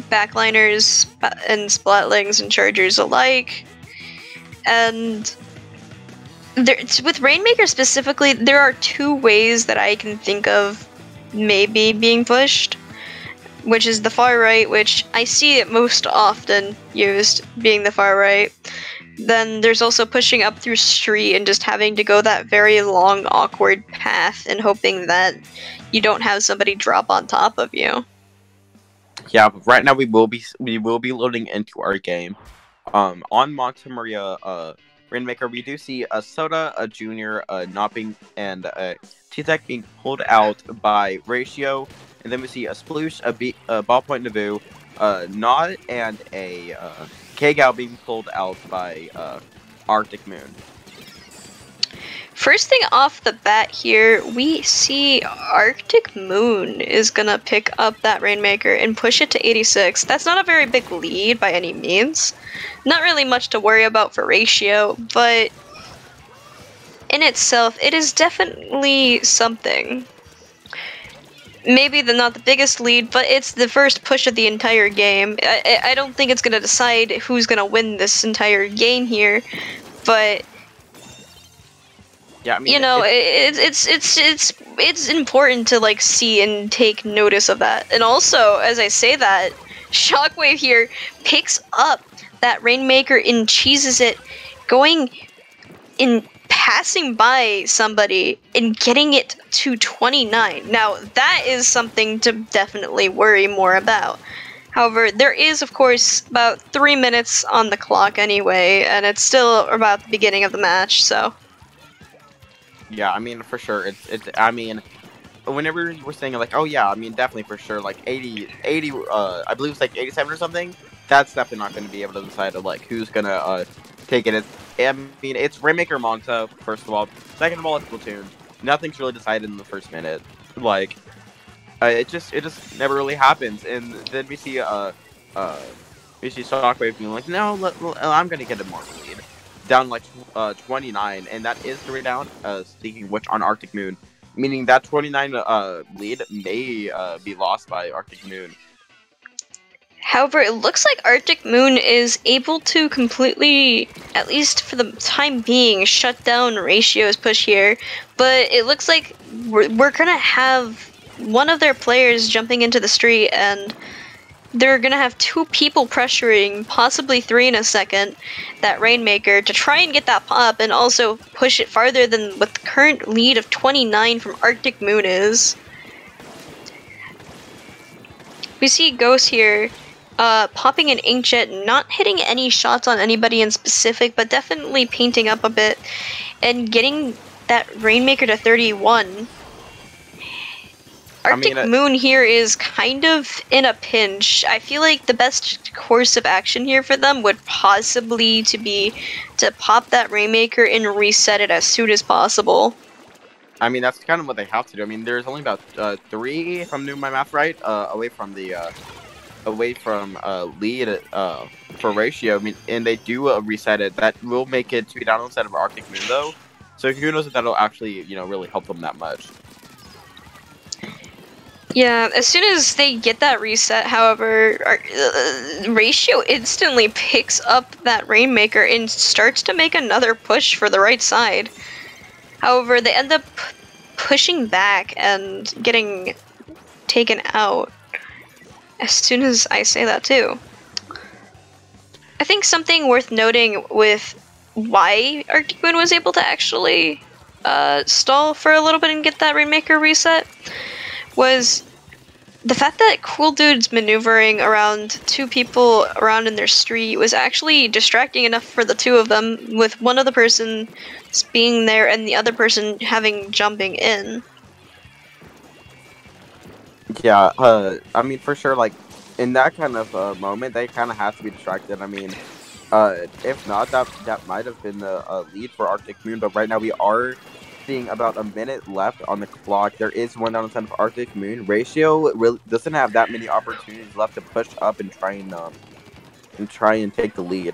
backliners and splatlings and chargers alike. And with Rainmaker specifically, there are 2 ways that I can think of maybe being pushed, which is the far right, which I see it most often used, being the far right. Then there's also pushing up through street and just having to go that very long, awkward path and hoping that you don't have somebody drop on top of you. Yeah, but right now we will be loading into our game. On Monta Maria, Rainmaker, we do see a Soda, a Junior, not being, and T-Tech being pulled out by Ratio, and then we see a Sploosh, a Ballpoint Naboo, Nod, and a K-Gal being pulled out by Arctic Moon. First thing off the bat here, we see Arctic Moon is gonna pick up that Rainmaker and push it to 86. That's not a very big lead by any means. Not really much to worry about for Ratio, but in itself, it is definitely something. Maybe not the biggest lead, but it's the first push of the entire game. I don't think it's gonna decide who's gonna win this entire game here, but Yeah, I mean, you know, it's important to like see and take notice of that. And also, as I say that, Shockwave here picks up that Rainmaker and cheeses it, going in, passing by somebody and getting it to 29. Now that is something to definitely worry more about. However, there is, of course, about 3 minutes on the clock anyway, and it's still about the beginning of the match, so. Yeah, I mean, for sure. I mean, whenever you were saying like, oh yeah, I mean, definitely for sure, like 80, I believe it's like 87 or something. That's definitely not going to be able to decide like who's gonna take it. I mean, it's Rainmaker Monta, first of all. Second of all, it's Splatoon. Nothing's really decided in the first minute. Like, it just never really happens. And then we see Shockwave being like, no, I'm gonna get a more lead, down like 29, and that is 3 down. Speaking of which, on Arctic Moon, meaning that 29 lead may be lost by Arctic Moon. However, it looks like Arctic Moon is able to completely, at least for the time being, shut down Ratio's push here. But it looks like we're gonna have one of their players jumping into the street, and they're gonna have 2 people pressuring, possibly 3 in a second, that Rainmaker to try and get that pop and also push it farther than what the current lead of 29 from Arctic Moon is. We see Ghost here popping an Inkjet, not hitting any shots on anybody in specific, but definitely painting up a bit and getting that Rainmaker to 31. Arctic Moon here is kind of in a pinch. I feel like the best course of action here for them would possibly be to pop that Rainmaker and reset it as soon as possible. I mean, that's kind of what they have to do. I mean, there's only about 3, if I'm doing my math right, away from lead for Ratio. I mean, and they do reset it. That will make it 2 down instead of Arctic Moon, though. So who knows if that'll actually, really help them that much. Yeah, as soon as they get that reset, however, Ratio instantly picks up that Rainmaker and starts to make another push for the right side. However, they end up pushing back and getting taken out as soon as I say that too. I think something worth noting with why Arctic Moon was able to actually stall for a little bit and get that Rainmaker reset was the fact that Cool Dude's maneuvering around 2 people around in their street was actually distracting enough for the 2 of them, with one of the person being there and the other person jumping in. Yeah, I mean, for sure, like, in that kind of moment, they kind of have to be distracted. I mean, if not, that might have been the lead for Arctic Moon, but right now we are seeing about a minute left on the clock. There is 1 down instead of Arctic Moon. Ratio really doesn't have that many opportunities left to push up and try and take the lead.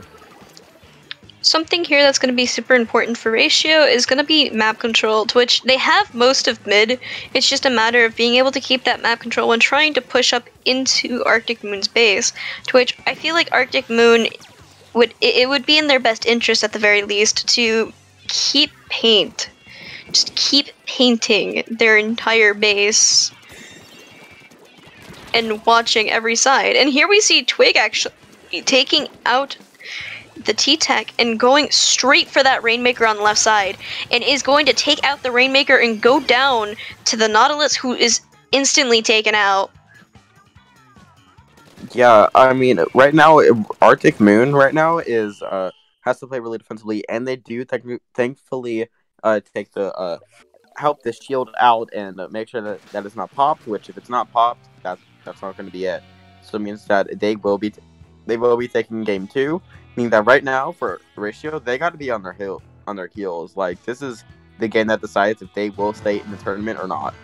Something here that's going to be super important for Ratio is going to be map control, to which they have most of mid. It's just a matter of being able to keep that map control when trying to push up into Arctic Moon's base, to which I feel like Arctic Moon would be in their best interest at the very least to just keep painting their entire base and watching every side. And here we see Twig actually taking out the T-Tech and going straight for that Rainmaker on the left side, and is going to take out the Rainmaker and go down to the Nautilus, who is instantly taken out. Yeah, I mean, right now, Arctic Moon right now is has to play really defensively, and they do thankfully take the help the shield out and make sure that it's not popped. Which, if it's not popped, that's not going to be it. So it means that they will be taking game 2. Meaning that right now for Ratio, they got to be on their heels. Like, this is the game that decides if they will stay in the tournament or not.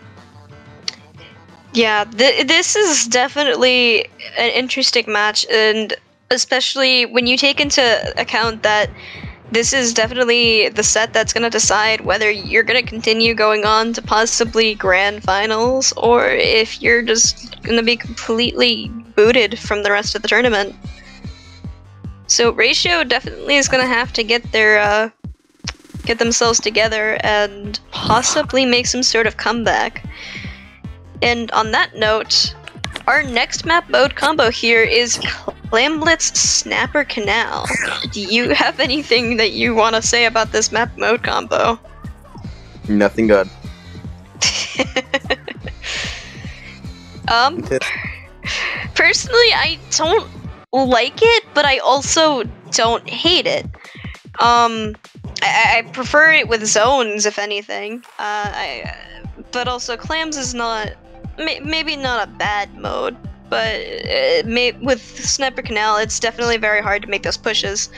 Yeah, this is definitely an interesting match, and especially when you take into account that this is definitely the set that's going to decide whether you're going to continue going on to possibly grand finals, or if you're just going to be completely booted from the rest of the tournament. So Ratio definitely is going to have to get their get themselves together and possibly make some sort of comeback. And on that note, our next map mode combo here is Clamlet's Snapper Canal. Do you have anything that you want to say about this map mode combo? Nothing good. Personally, I don't like it, but I also don't hate it. I prefer it with zones, if anything. But also Clams is not, maybe not a bad mode, but with Snapper Canal, it's definitely very hard to make those pushes.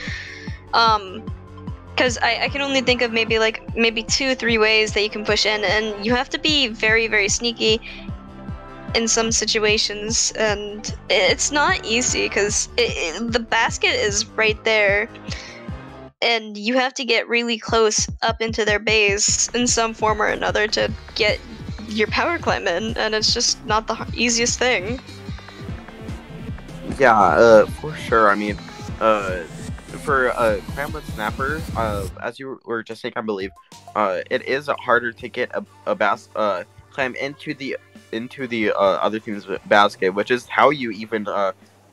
Because I can only think of maybe 2-3 ways that you can push in, and you have to be very, very sneaky in some situations, and it's not easy because the basket is right there, and you have to get really close up into their base in some form or another to get your power climb in, and it's just not the easiest thing. Yeah, for sure. I mean, for Clamlet Snapper, as you were just saying, I believe, it is harder to get a climb into the other team's basket, which is how you even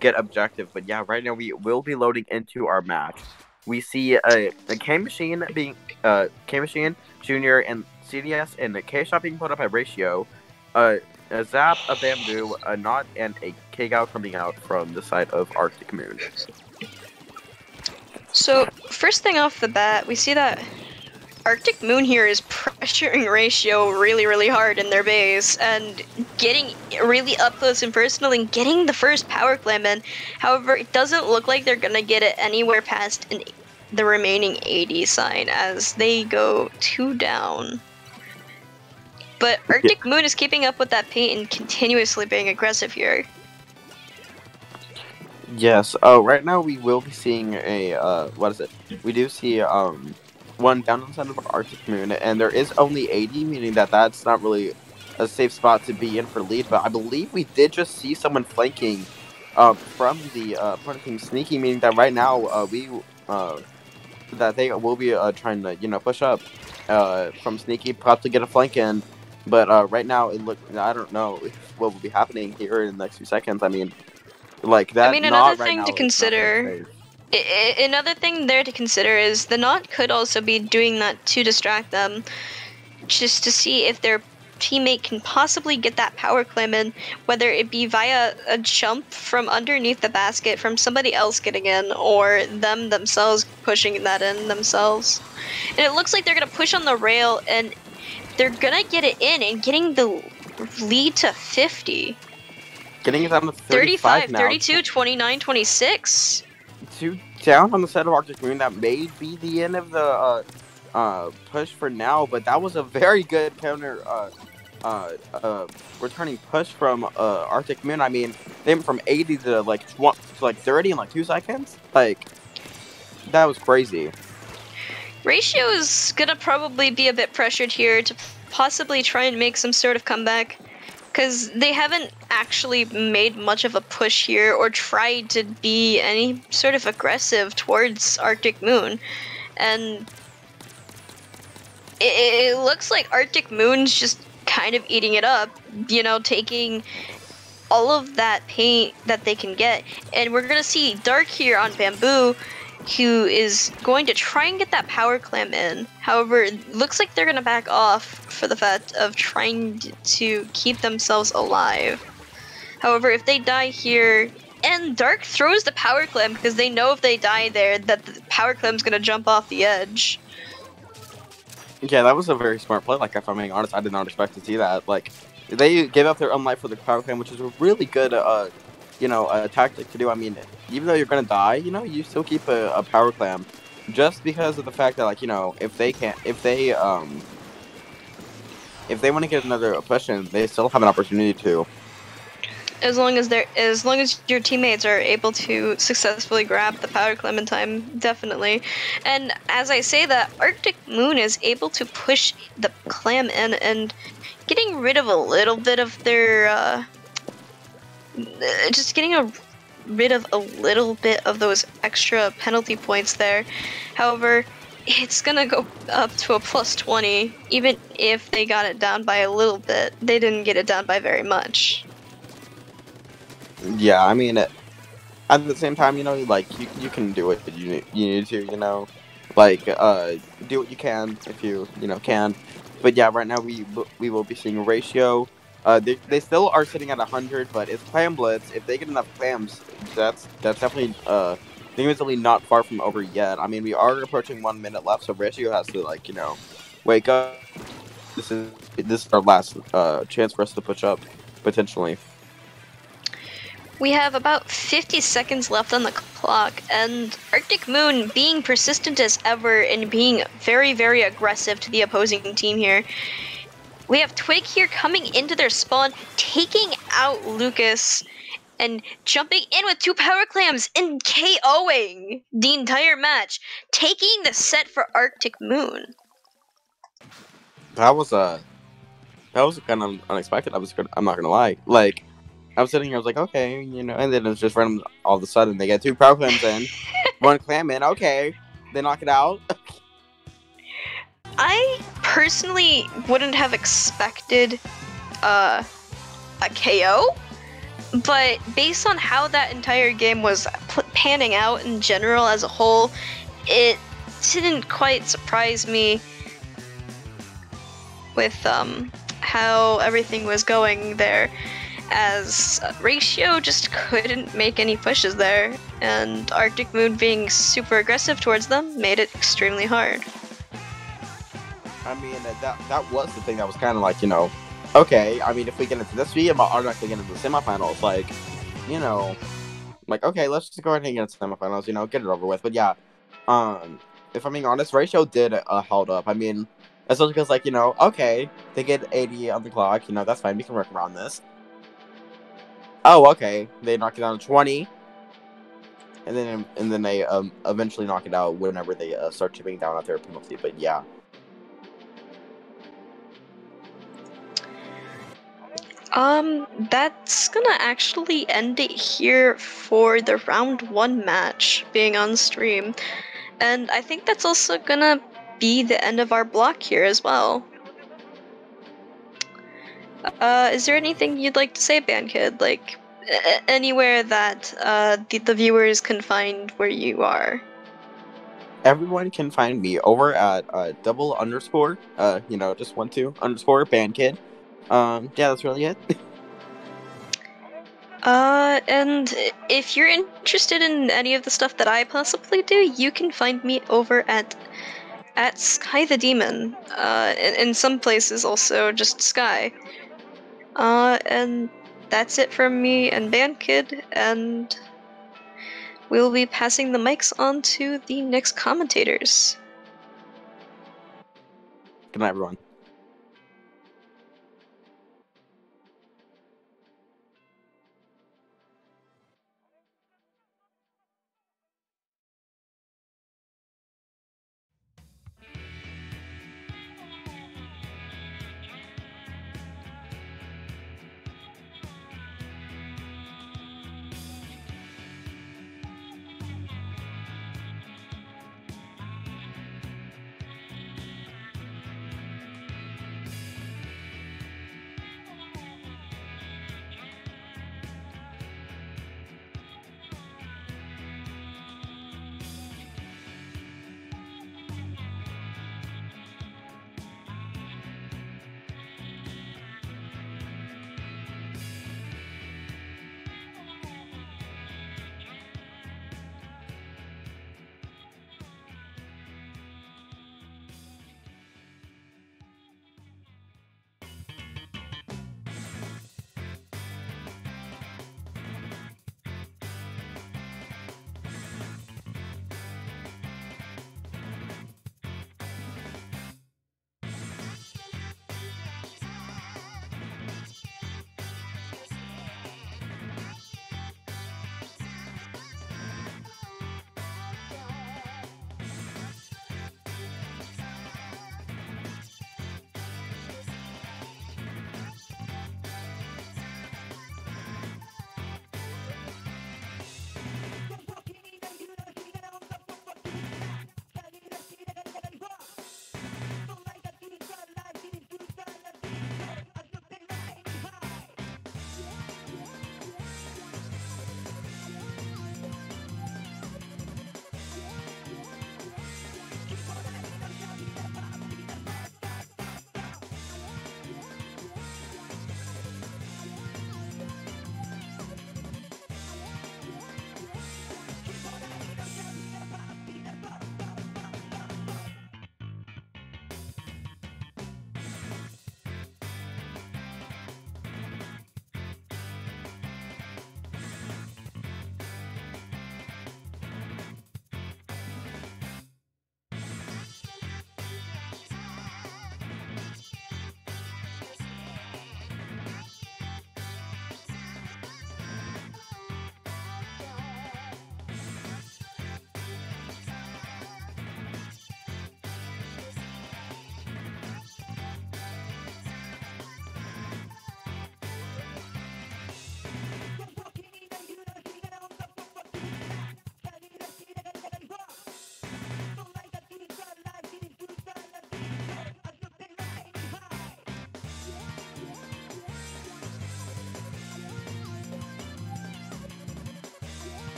get objective. But yeah, right now we will be loading into our match. We see a K Machine being K Machine, Junior, and CDS, and a K Shot being put up by Ratio, a Zap, a Bamboo, a Knot, and a K-Gao coming out from the side of Arctic Moon. So first thing off the bat, we see that Arctic Moon here is pressuring Ratio really, really hard in their base and getting really up close and personal and getting the first power climb in. However, it doesn't look like they're gonna get it anywhere past the remaining 80 sign as they go 2 down. But Arctic Moon is keeping up with that paint and continuously being aggressive here. Yes. Oh, right now we will be seeing a what is it? We do see one down on the side of Arctic Moon, and there is only 80, meaning that that's not really a safe spot to be in for lead. But I believe we did just see someone flanking from the opponent team sneaky, meaning that right now that they will be trying to push up from sneaky, possibly get a flank in. But right now I don't know what will be happening here in the next few seconds. I mean, like that. I mean, another thing to consider. Another thing there to consider is the Knot could also be doing that to distract them, just to see if their teammate can possibly get that power climb in, whether it be via a jump from underneath the basket from somebody else getting in, or them themselves pushing that in themselves. And it looks like they're going to push on the rail, and they're going to get it in and getting the lead to 50. Getting it down to 35 now. 32, 29, 26. 2 down on the side of Arctic Moon. That may be the end of the push for now, but that was a very good counter returning push from Arctic Moon. I mean, they went from 80 to like 30 in like 2 seconds. Like, that was crazy. Ratio is gonna probably be a bit pressured here to possibly try and make some sort of comeback, because they haven't actually made much of a push here or tried to be any sort of aggressive towards Arctic Moon. And it looks like Arctic Moon's just kind of eating it up, taking all of that paint that they can get. And we're going to see Dark here on Bamboo, who is going to try and get that power climb in. However, it looks like they're going to back off for the fact of trying to keep themselves alive. However, if they die here, and Dark throws the power climb because they know if they die there that the power climb's going to jump off the edge. Yeah, that was a very smart play. Like, if I'm being honest, I did not expect to see that. Like, they gave up their own life for the power climb, which is a really good a tactic to do. I mean, even though you're gonna die, you still keep a power clam, just because of the fact that, like, if they want to get another push in, they still have an opportunity to. As long as your teammates are able to successfully grab the power climb in time, definitely. And as I say that, Arctic Moon is able to push the clam in and getting rid of a little bit of their rid of a little bit of those extra penalty points there. However, it's gonna go up to a +20. Even if they got it down by a little bit, they didn't get it down by very much. Yeah, I mean, at the same time, you know, like you can do what you need to, you know, like do what you can if you can. But yeah, right now we will be seeing a ratio. They still are sitting at 100, but it's clam blitz. If they get enough clams, that's definitely significantly not far from over yet. I mean, we are approaching 1 minute left, so ratio has to wake up. This is our last chance for us to push up potentially. We have about 50 seconds left on the clock, and Arctic Moon being persistent as ever and being very, very aggressive to the opposing team here. We have Twig here coming into their spawn, taking out Lucas, and jumping in with 2 power clams and KOing the entire match, taking the set for Arctic Moon. That was kind of unexpected. I'm not gonna lie. Like, I was sitting here, I was like, okay, and then it's just random. All of a sudden, they get 2 power clams in, 1 clam in. Okay, they knock it out. I personally wouldn't have expected a KO, but based on how that entire game was panning out in general as a whole, it didn't quite surprise me with how everything was going there, as Ratio just couldn't make any pushes there, and Arctic Moon being super aggressive towards them made it extremely hard. I mean, that was the thing that was kind of like, okay, I mean, if we get into this, we automatically get into the semifinals, like, okay, let's just go ahead and get into semifinals, get it over with. But yeah, if I'm being honest, Ratio did held up. I mean, especially because, okay, they get 80 on the clock, that's fine, we can work around this. Oh, okay, they knock it down to 20, and then they eventually knock it out whenever they start chipping down at their penalty. But yeah. That's gonna actually end it here for the round 1 match being on stream. And I think that's also gonna be the end of our block here as well. Is there anything you'd like to say, Bandkid? Like, anywhere that the viewers can find where you are? Everyone can find me over at double underscore, just 12 underscore Bandkid. Yeah, that's really it. And if you're interested in any of the stuff that I possibly do, you can find me over at Sky the Demon. In some places also just Sky. And that's it from me and Bandkid, and we'll be passing the mics on to the next commentators. Good night, everyone.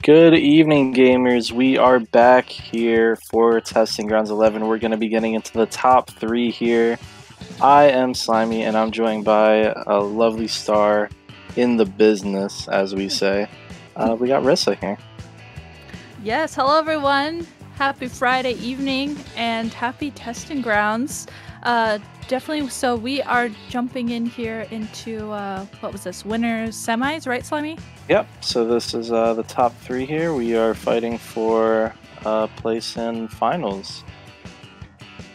Good evening, gamers. We are back here for Testing Grounds 11. We're going to be getting into the top 3 here. I am Slimy, and I'm joined by a lovely star in the business, as we say. We got Rissa here. Yes, hello everyone. Happy Friday evening and happy Testing Grounds. Definitely, so we are jumping in here into, what was this, winners semis, right, Slimy? Yep, so this is the top 3 here. We are fighting for place in finals.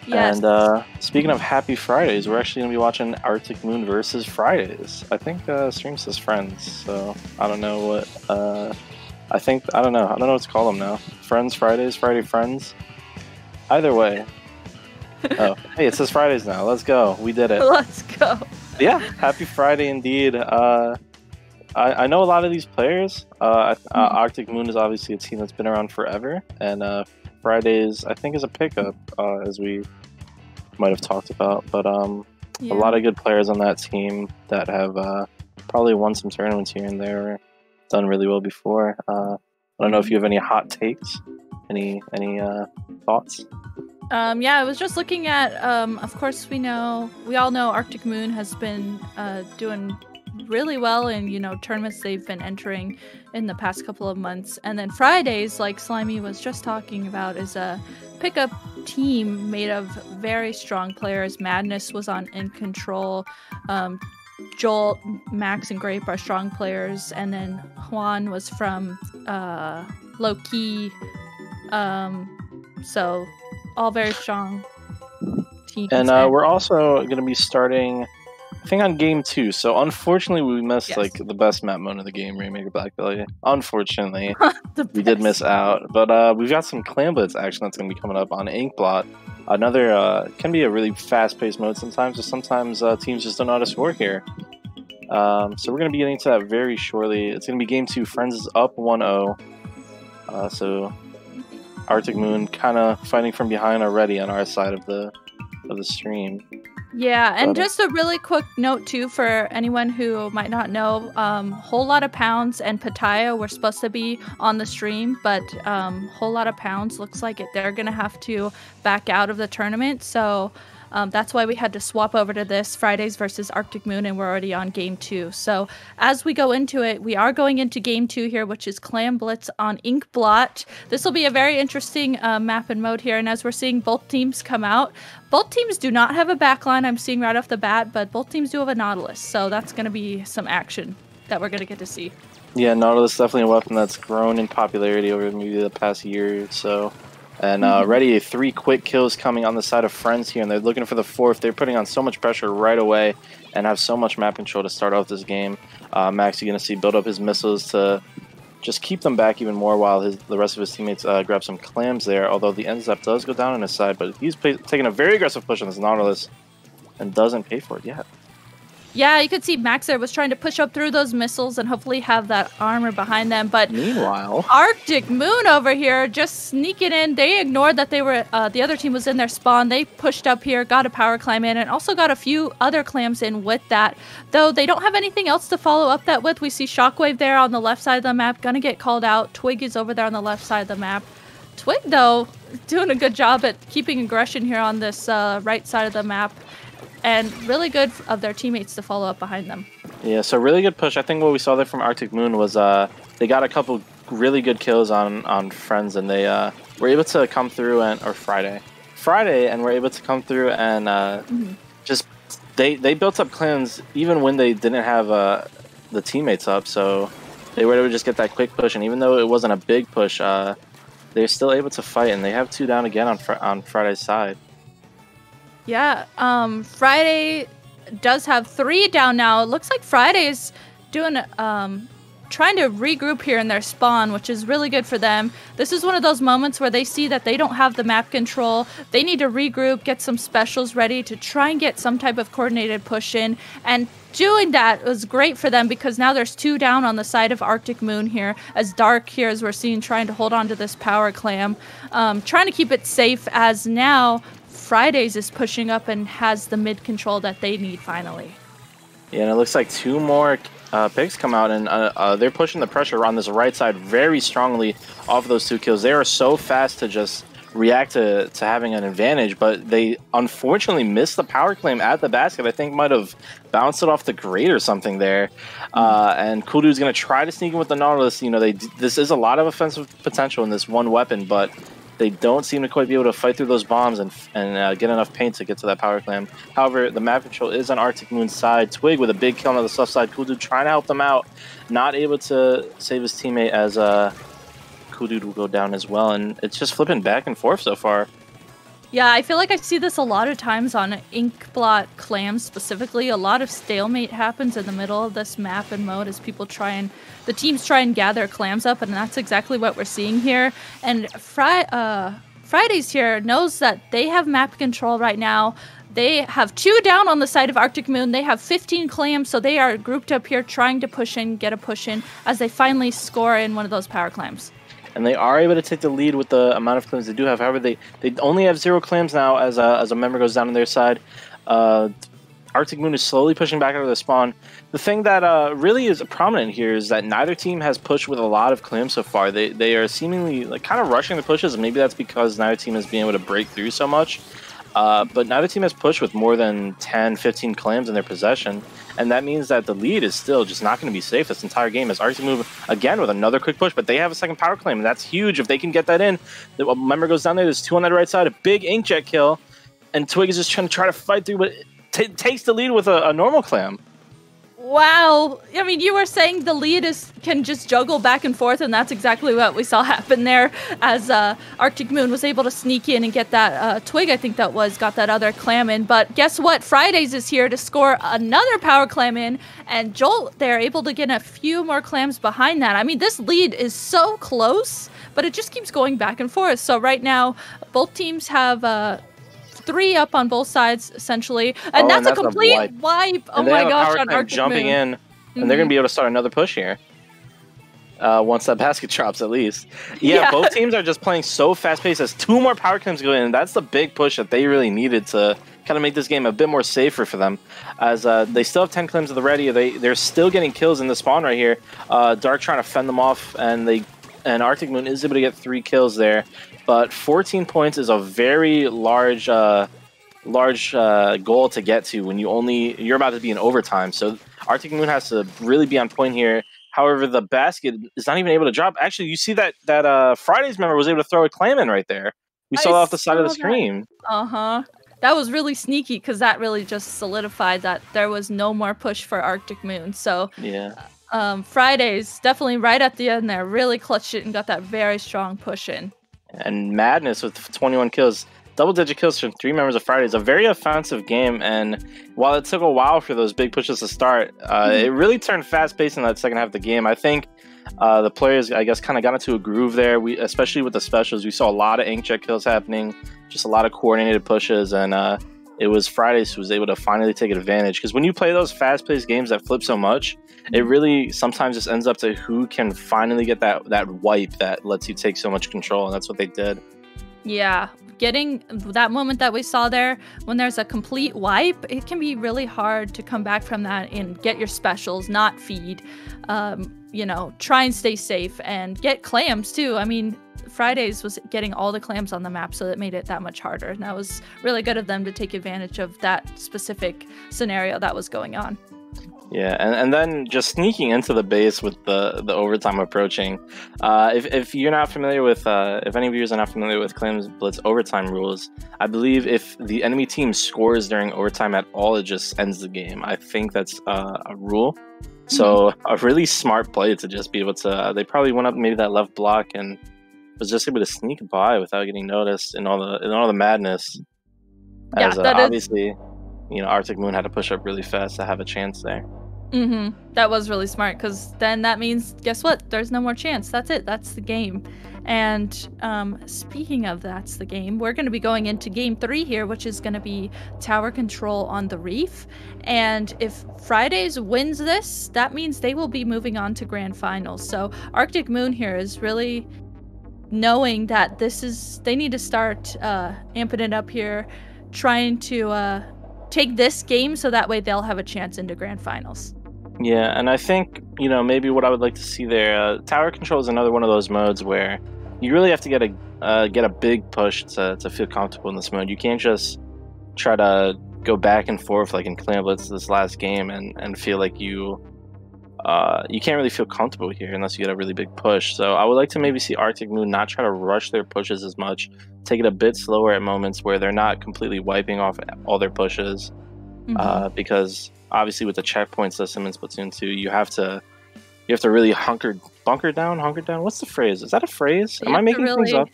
Yes. And speaking of happy Fridays, we're actually going to be watching Arctic Moon versus Fridays. I think stream says friends, so I don't know what, I don't know what to call them now. Friends, Fridays, Friday Friends. Either way. Oh, hey, it says Fridays now. Let's go. We did it. Let's go. Yeah, happy Friday indeed. I know a lot of these players. Arctic Moon is obviously a team that's been around forever, and Fridays I think is a pickup, as we might have talked about. But Yeah. a lot of good players on that team that have probably won some tournaments here and there, or done really well before. I don't know if you have any hot takes, any thoughts. Yeah, I was just looking at, of course we all know Arctic Moon has been doing really well in, tournaments they've been entering in the past couple of months. And then Fridays, like Slimy was just talking about, is a pickup team made of very strong players. Madness was on In Control. Joel, Max, and Grape are strong players. And then Juan was from Low Key. So all very strong teams. And we're also going to be starting, I think, on game 2. So unfortunately, we missed the best map mode of the game, Rainmaker Black Belly. Unfortunately, we did miss out. But we've got some Clan Blitz action that's going to be coming up on Inkblot. Another can be a really fast-paced mode sometimes, or sometimes teams just don't know how to score here. So we're going to be getting to that very shortly. It's going to be game 2. Friends is up 1-0. So Arctic Moon kind of fighting from behind already on our side of the stream. Yeah, and just a really quick note too for anyone who might not know, Whole Lotta Pounds and Pattaya were supposed to be on the stream, but Whole Lotta Pounds looks like they're gonna have to back out of the tournament, so that's why we had to swap over to this Fridays versus Arctic Moon, and we're already on game 2. So as we go into it, we are going into game 2 here, which is Clan Blitz on Inkblot. This will be a very interesting map and mode here, and as we're seeing both teams come out, both teams do not have a backline, I'm seeing right off the bat, but both teams do have a Nautilus, so that's going to be some action that we're going to get to see. Yeah, Nautilus is definitely a weapon that's grown in popularity over maybe the past year or so. And already 3 quick kills coming on the side of Friends here, and they're looking for the 4th. They're putting on so much pressure right away and have so much map control to start off this game. Max, you're going to see build up his missiles to just keep them back even more while the rest of his teammates grab some clams there, although the NZF does go down on his side, but he's taking a very aggressive push on this Nautilus and doesn't pay for it yet. Yeah, you could see Max there was trying to push up through those missiles and hopefully have that armor behind them. But meanwhile, Arctic Moon over here just sneaking in. They ignored that they were the other team was in their spawn. They pushed up here, got a power climb in, and also got a few other clams in with that. Though they don't have anything else to follow up that with. We see Shockwave there on the left side of the map, gonna get called out. Twig is over there on the left side of the map. Twig, though, doing a good job at keeping aggression here on this right side of the map. And really good of their teammates to follow up behind them. Yeah, so really good push. I think what we saw there from Arctic Moon was they got a couple really good kills on Friends, and they were able to come through or Friday, and were able to come through and just they built up clans even when they didn't have the teammates up. So they were able to just get that quick push, and even though it wasn't a big push, they're still able to fight, and they have 2 down again on Friday's side. Yeah, Friday does have 3 down now. It looks like Friday's doing, trying to regroup here in their spawn, which is really good for them. This is one of those moments where they see that they don't have the map control. They need to regroup, get some specials ready to try and get some type of coordinated push in. And doing that was great for them because now there's 2 down on the side of Arctic Moon here. As Dark here, as we're seeing, trying to hold on to this power clam. Trying to keep it safe as now Fridays is pushing up and has the mid control that they need finally. Yeah, and it looks like 2 more Pigs come out, and they're pushing the pressure on this right side very strongly off those 2 kills. They are so fast to just react to having an advantage, but they unfortunately missed the power claim at the basket. I think might have bounced it off the grate or something there. And Cool Dude's going to try to sneak in with the Nautilus. You know, this is a lot of offensive potential in this one weapon, but they don't seem to quite be able to fight through those bombs and get enough paint to get to that power clam. However, the map control is on Arctic Moon's side. Twig with a big kill on the left side. Cool Dude trying to help them out. Not able to save his teammate as Cool Dude will go down as well. And it's just flipping back and forth so far. Yeah, I feel like I see this a lot of times on Inkblot clams specifically. A lot of stalemate happens in the middle of this map and mode as the teams try and gather clams up, and that's exactly what we're seeing here. And Fridays here knows that they have map control right now. They have 2 down on the side of Arctic Moon. They have 15 clams, so they are grouped up here trying to push in, get a push in, as they finally score in one of those power clams. And they are able to take the lead with the amount of clams they do have. However, they only have 0 clams now as a member goes down on their side. Arctic Moon is slowly pushing back out of the spawn. The thing that really is prominent here is that neither team has pushed with a lot of clams so far. They are seemingly like kind of rushing the pushes, and maybe that's because neither team has been able to break through so much. But neither team has pushed with more than 10, 15 clams in their possession. And that means that the lead is still just not going to be safe this entire game as Arctic move again with another quick push. But they have a second power claim, and that's huge if they can get that in. The member goes down there. There's 2 on that right side. A big inkjet kill. And Twig is just trying to fight through, but takes the lead with a normal clam. Wow. I mean, you were saying the lead can just juggle back and forth, and that's exactly what we saw happen there as Arctic Moon was able to sneak in and get that Twig, I think that got that other clam in. But guess what? Fridays is here to score another power clam in, and Jolt, they're able to get a few more clams behind that. I mean, this lead is so close, but it just keeps going back and forth. So right now, both teams have 3 up on both sides, essentially. And that's a complete wipe. Oh my gosh, on Arctic jumping in, and they're going to be able to start another push here. Once that basket drops, at least. Yeah, both teams are just playing so fast-paced as 2 more power clams go in, and that's the big push that they really needed to kind of make this game a bit more safer for them. As they still have 10 clams at the ready, they're still getting kills in the spawn right here. Dark trying to fend them off, and Arctic Moon is able to get 3 kills there. But 14 points is a very large goal to get to when you're about to be in overtime. So Arctic Moon has to really be on point here. However, the basket is not even able to drop. Actually, you see that Friday's member was able to throw a clam in right there. We saw that off the side of the screen. That was really sneaky because that really just solidified that there was no more push for Arctic Moon. So yeah. Fridays definitely right at the end there really clutched it and got that very strong push in. And Madness with 21 kills, double-digit kills from 3 members of Fridays. A very offensive game, and while it took a while for those big pushes to start, it really turned fast-paced in that second half of the game. I think the players, I guess, kind of got into a groove there. Especially with the specials, we saw a lot of inkjet kills happening, just a lot of coordinated pushes, and it was Fridays who was able to finally take advantage. Because when you play those fast-paced games that flip so much, it really sometimes just ends up to who can finally get that wipe that lets you take so much control, and that's what they did. Yeah, getting that moment that we saw there, when there's a complete wipe, it can be really hard to come back from that and get your specials, not feed, try and stay safe and get clams too. I mean, Fridays was getting all the clams on the map, so that made it that much harder. And that was really good of them to take advantage of that specific scenario that was going on. Yeah, and then just sneaking into the base with the overtime approaching. If you're not familiar with, if any viewers are not familiar with Clams Blitz overtime rules, I believe if the enemy team scores during overtime at all, it just ends the game. I think that's a rule. So a really smart play to just be able to. They probably went up maybe that left block and was just able to sneak by without getting noticed in all the madness. Yeah, as obviously, Arctic Moon had to push up really fast to have a chance there. That was really smart, because then that means, guess what? There's no more chance. That's it. That's the game. And speaking of that's the game, we're going to be going into game 3 here, which is going to be tower control on the reef. And if Fridays wins this, that means they will be moving on to grand finals. So Arctic Moon here is really knowing that they need to start amping it up here, trying to take this game so that way they'll have a chance into grand finals. Yeah, and I think, maybe what I would like to see there, tower control is another one of those modes where you really have to get a big push to feel comfortable in this mode. You can't just try to go back and forth like in Clan Blitz this last game and feel like you can't really feel comfortable here unless you get a really big push. So I would like to maybe see Arctic Moon not try to rush their pushes as much, take it a bit slower at moments where they're not completely wiping off all their pushes. Because obviously with the checkpoint system in Splatoon 2, you have to really bunker down. What's the phrase? Is that a phrase? Am I making things up?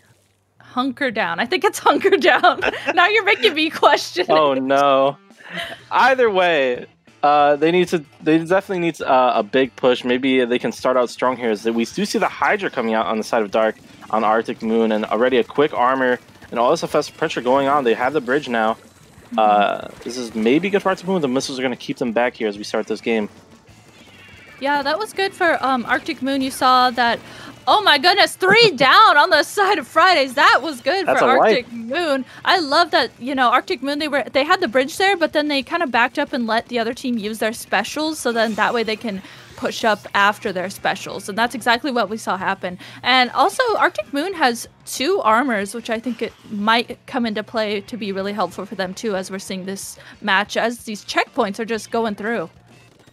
Hunker down. I think it's hunker down. Now you're making me question. Oh no. Either way, they definitely need a big push. Maybe they can start out strong here. We do see the Hydra coming out on the side of Dark on Arctic Moon, and already a quick armor and all this offensive pressure going on. They have the bridge now. This is maybe good for Arctic Moon. The missiles are going to keep them back here as we start this game. Yeah, that was good for Arctic Moon. You saw that. Oh my goodness, 3 down on the side of Fridays. That was good for Arctic Moon. I love that, Arctic Moon, they had the bridge there, but then they kind of backed up and let the other team use their specials, so then that way they can push up after their specials. And that's exactly what we saw happen. And also, Arctic Moon has 2 armors, which I think it might come into play to be really helpful for them too, as we're seeing this match, as these checkpoints are just going through.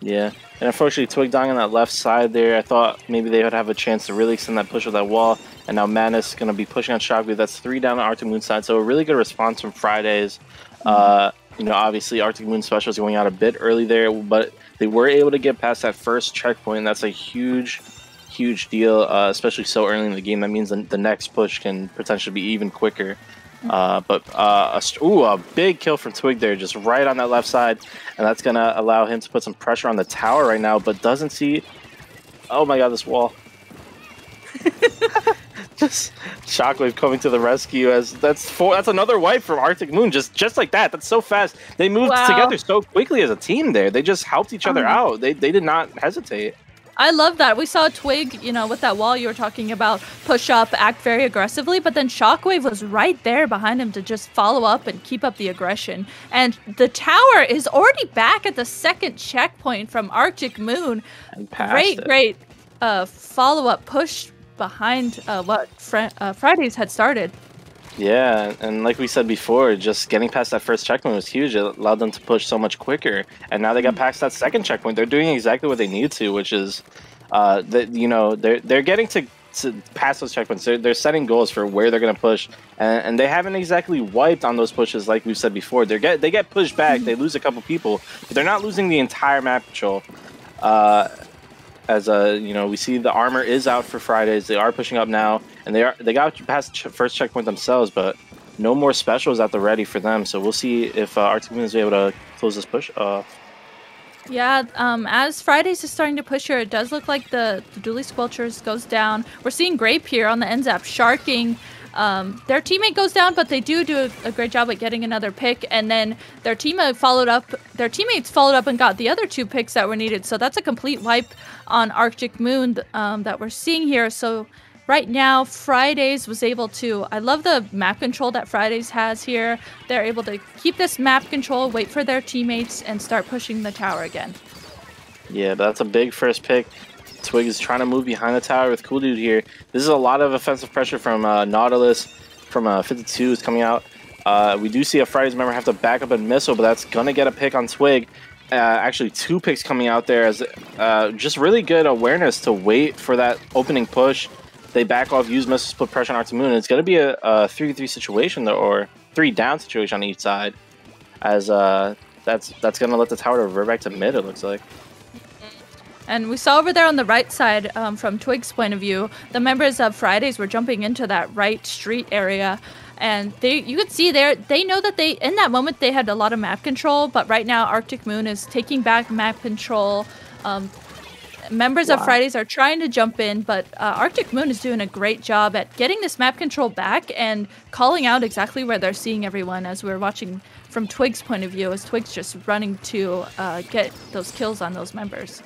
Yeah, and unfortunately Twig dying on that left side there. I thought maybe they would have a chance to really extend that push with that wall, and now Madness is going to be pushing on Shockwave. That's 3 down on Arctic Moon side, so a really good response from Fridays. Obviously Arctic Moon special is going out a bit early there, but they were able to get past that first checkpoint, and that's a huge deal, especially so early in the game. That means the next push can potentially be even quicker. A big kill from Twig there, just right on that left side, and that's gonna allow him to put some pressure on the tower right now, but doesn't see. Oh my god, this wall! Just Shockwave coming to the rescue, as that's another wipe from Arctic Moon, just like that. That's so fast. They moved together so quickly as a team there. They just helped each other out. They did not hesitate. I love that. We saw Twig, with that wall you were talking about, push up, act very aggressively, but then Shockwave was right there behind him to just follow up and keep up the aggression. And the tower is already back at the second checkpoint from Arctic Moon. Great follow-up push behind what Fridays had started. Yeah, and like we said before, just getting past that first checkpoint was huge. It allowed them to push so much quicker, and now they got past that second checkpoint. They're doing exactly what they need to, which is, they're getting to pass those checkpoints. They're setting goals for where they're going to push, and they haven't exactly wiped on those pushes like we've said before. They get pushed back. They lose a couple people, but they're not losing the entire map control. We see the armor is out for Fridays. They are pushing up now, and they got past first checkpoint themselves, but no more specials at the ready for them. So we'll see if Arctic Moon is able to close this push off. Yeah, as Fridays is starting to push here, it does look like the Dually Squelchers goes down. We're seeing Grape here on the NZAP sharking. Their teammate goes down, but they do a great job at getting another pick, and then their teammates followed up and got the other 2 picks that were needed. So that's a complete wipe on Arctic Moon that we're seeing here. So right now, Fridays was able to. I love the map control that Fridays has here. They're able to keep this map control, wait for their teammates, and start pushing the tower again. Yeah, that's a big first pick. Twig is trying to move behind the tower with Cool Dude here. This is a lot of offensive pressure from Nautilus, from 52 is coming out. We do see a Fridays member have to back up and missile, but that's going to get a pick on Twig. Actually, 2 picks coming out there as just really good awareness to wait for that opening push. They back off, use missiles, put pressure on Arctic Moon. It's going to be a 3-3 situation, though, or 3 down situation on each side, as that's going to let the tower revert back to mid, it looks like. And we saw over there on the right side, from Twig's point of view, the members of Fridays were jumping into that right street area. And you could see there, they know that in that moment, they had a lot of map control. But right now, Arctic Moon is taking back map control. Members of Fridays are trying to jump in, but Arctic Moon is doing a great job at getting this map control back and calling out exactly where they're seeing everyone, as we're watching from Twig's point of view, as Twig's just running to get those kills on those members.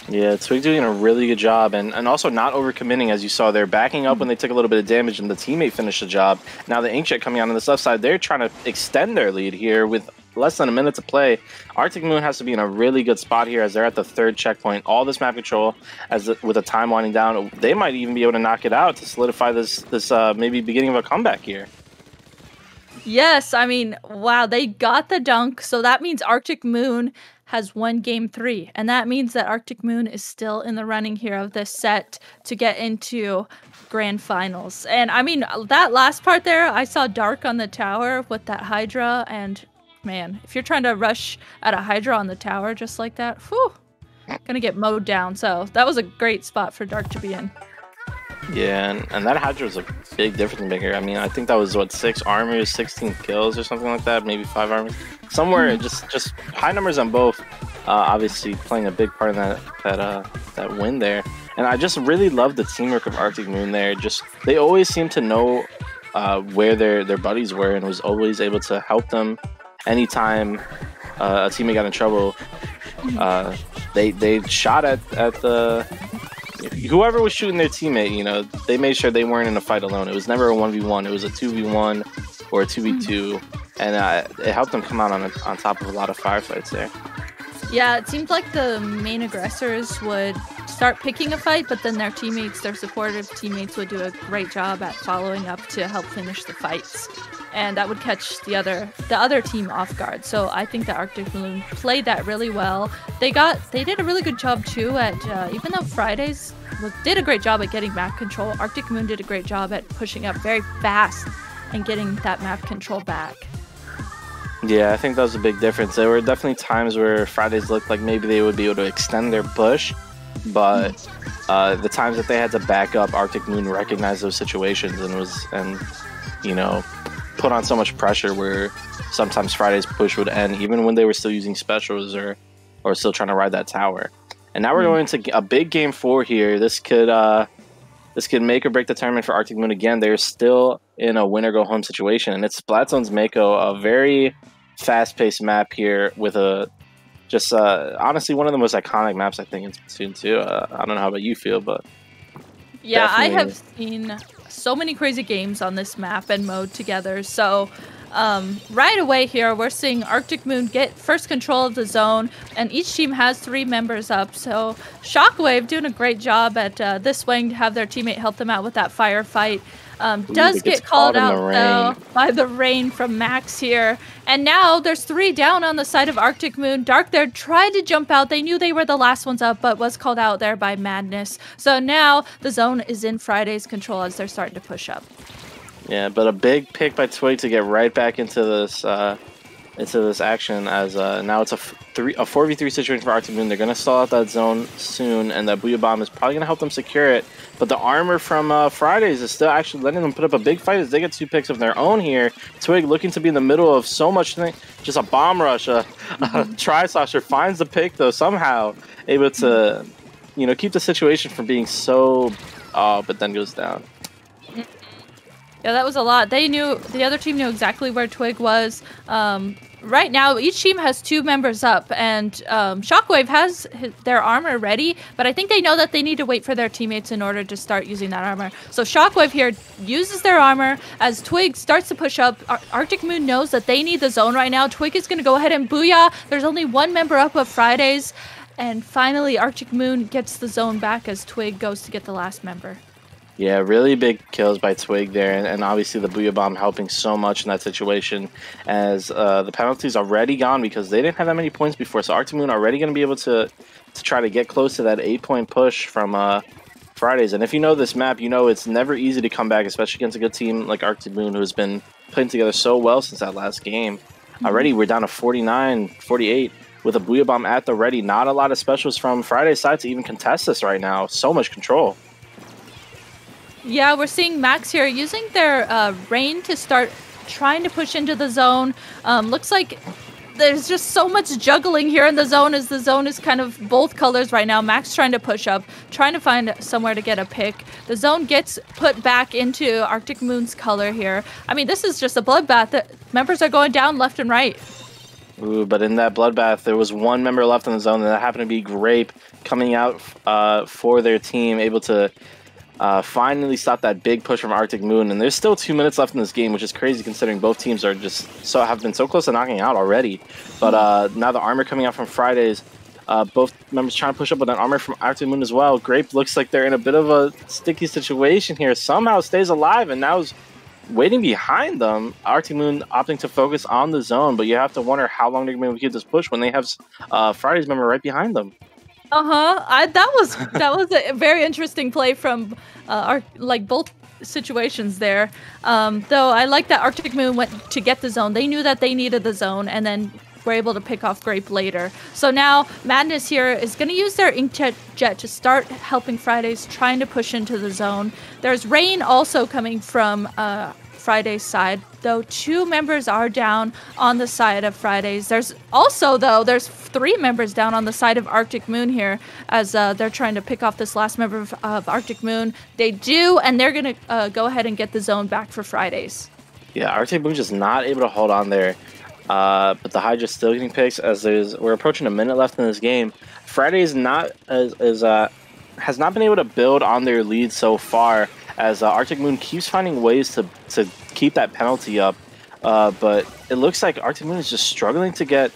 Yeah, Twig doing a really good job, and also not overcommitting, as you saw there, backing up when they took a little bit of damage and the teammate finished the job. Now the Inkjet coming out on this left side, they're trying to extend their lead here with less than a minute to play. Arctic Moon has to be in a really good spot here as they're at the 3rd checkpoint. All this map control with the time winding down. They might even be able to knock it out to solidify this maybe beginning of a comeback here. Yes, I mean, wow, they got the dunk, so that means Arctic Moon has won game 3, and that means that Arctic Moon is still in the running here of this set to get into grand finals. And I mean, that last part there, I saw Dark on the tower with that Hydra, and man, if you're trying to rush at a Hydra on the tower just like that, whew, gonna get mowed down. So that was a great spot for Dark to be in. Yeah, and that Hydra was a big difference maker. I mean, I think that was, what, 6 armors, 16 kills or something like that, maybe 5 armors. Somewhere, just high numbers on both, obviously playing a big part in that win there. And I just really love the teamwork of Arctic Moon there. They always seem to know where their buddies were and was always able to help them anytime a teammate got in trouble. They shot at the... Whoever was shooting their teammate, you know, they made sure they weren't in a fight alone. It was never a 1v1. It was a 2v1 or a 2v2. And it helped them come out on top of a lot of firefights there. Yeah, it seemed like the main aggressors would start picking a fight, but then their teammates, their supportive teammates, would do a great job at following up to help finish the fights. And that would catch the other team off guard. So I think that Arctic Moon played that really well. They did a really good job too at even though Fridays did a great job at getting map control, Arctic Moon did a great job at pushing up very fast and getting that map control back. Yeah, I think that was a big difference. There were definitely times where Fridays looked like maybe they would be able to extend their push, but the times that they had to back up, Arctic Moon recognized those situations and you know, put on so much pressure where sometimes Friday's push would end even when they were still using specials or still trying to ride that tower. And now we're going to a big game 4 here. This could make or break the tournament for Arctic Moon again. They're still in a win or go home situation, and it's Splatoon's Mako, a very fast-paced map here with honestly one of the most iconic maps I think in Splatoon 2. I don't know how about you feel, but yeah, definitely. I have seen so many crazy games on this map and mode together. So right away here, we're seeing Arctic Moon get first control of the zone, and each team has 3 members up. So Shockwave doing a great job at this wing to have their teammate help them out with that firefight. Does get called out though by the rain from Max here. And now there's 3 down on the side of Arctic Moon. Dark there tried to jump out. They knew they were the last ones up, but was called out there by Madness. So now the zone is in Friday's control as they're starting to push up. Yeah, but a big pick by Twig to get right back into this action as now it's a 4v3 situation for Arctic Moon. They're going to stall out that zone soon, and that Booyah Bomb is probably going to help them secure it. But the armor from Fridays is still actually letting them put up a big fight as they get 2 picks of their own here. Twig looking to be in the middle of so much just a bomb rush. Tri-Slasher finds the pick though, somehow able to, you know, keep the situation from being so, but then goes down. Yeah, that was a lot. The other team knew exactly where Twig was. Right now, each team has 2 members up, and Shockwave has their armor ready, but I think they know that they need to wait for their teammates in order to start using that armor. So Shockwave here uses their armor as Twig starts to push up. Arctic Moon knows that they need the zone right now. Twig is going to go ahead and booyah. There's only 1 member up of Fridays, and finally Arctic Moon gets the zone back as Twig goes to get the last member. Yeah, really big kills by Twig there, and obviously the Booyah Bomb helping so much in that situation as the penalty's already gone because they didn't have that many points before. So Arctic Moon already going to be able to try to get close to that 8-point push from Fridays. And if you know this map, you know it's never easy to come back, especially against a good team like Arctic Moon who has been playing together so well since that last game. Already we're down to 49-48 with a Booyah Bomb at the ready. Not a lot of specials from Friday's side to even contest this right now. So much control. Yeah, we're seeing Max here using their rain to start trying to push into the zone. Looks like there's just so much juggling here in the zone as the zone is kind of both colors right now. Max trying to push up, trying to find somewhere to get a pick. The zone gets put back into Arctic Moon's color here. I mean, this is just a bloodbath. The members are going down left and right. Ooh, but in that bloodbath, there was 1 member left in the zone, and that happened to be Grape coming out for their team, able to finally stopped that big push from Arctic Moon, and there's still 2 minutes left in this game, which is crazy considering both teams are just have been so close to knocking out already. But now the armor coming out from Fridays, both members trying to push up with an armor from Arctic Moon as well. Grape looks like they're in a bit of a sticky situation here. Somehow stays alive and now is waiting behind them. Arctic Moon opting to focus on the zone, but you have to wonder how long they're going to be able to keep this push when they have Friday's member right behind them. That was a very interesting play from both situations there. Though I like that Arctic Moon went to get the zone. They knew that they needed the zone, and then were able to pick off Grape later. So now Madness here is going to use their Inkjet to start helping Fridays trying to push into the zone. There's Rain also coming from Friday's side, though 2 members are down on the side of Fridays. There's also, though, there's 3 members down on the side of Arctic Moon here as they're trying to pick off this last member of Arctic Moon. They do, and they're going to go ahead and get the zone back for Fridays. Yeah, Arctic Moon just not able to hold on there. But the Hydra's still getting picks as we're approaching a minute left in this game. Friday's not has not been able to build on their lead so far, as Arctic Moon keeps finding ways to keep that penalty up. But it looks like Arctic Moon is just struggling to get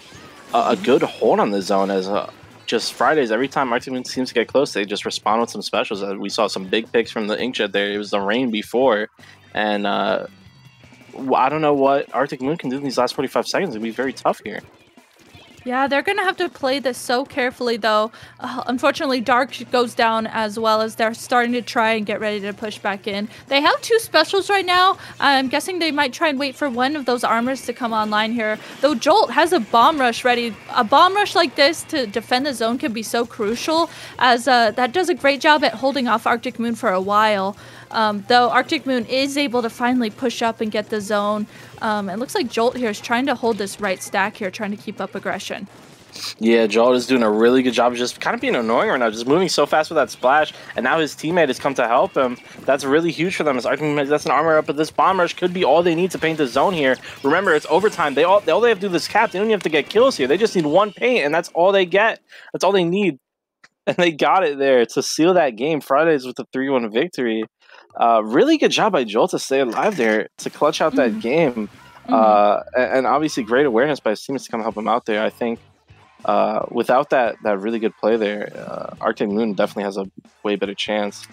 a good hold on the zone, as just Fridays, every time Arctic Moon seems to get close, they just respond with some specials. We saw some big picks from the Inkjet there. It was the Rain before, and I don't know what Arctic Moon can do in these last 45 seconds. It'll be very tough here. Yeah, they're going to have to play this so carefully, though. Unfortunately, Dark goes down as well as they're starting to try and get ready to push back in. They have 2 specials right now. I'm guessing they might try and wait for one of those armors to come online here. Though Jolt has a bomb rush ready. A bomb rush like this to defend the zone can be so crucial, as that does a great job at holding off Arctic Moon for a while. Though Arctic Moon is able to finally push up and get the zone. It looks like Jolt here is trying to hold this right stack here, trying to keep up aggression. Yeah, Jolt is doing a really good job of just kind of being annoying right now, just moving so fast with that splash, and now his teammate has come to help him. That's really huge for them, as Arctic Moon gets an armor up, but this bomb rush could be all they need to paint the zone here. Remember, it's overtime. All they have to do is cap. They don't even have to get kills here. They just need 1 paint, and that's all they get. That's all they need. And they got it there to seal that game. Fridays with a 3-1 victory. Really good job by Jolt to stay alive there, to clutch out that game. And obviously great awareness by his teammates to come help him out there. I think without that really good play there, Arctic Moon definitely has a way better chance.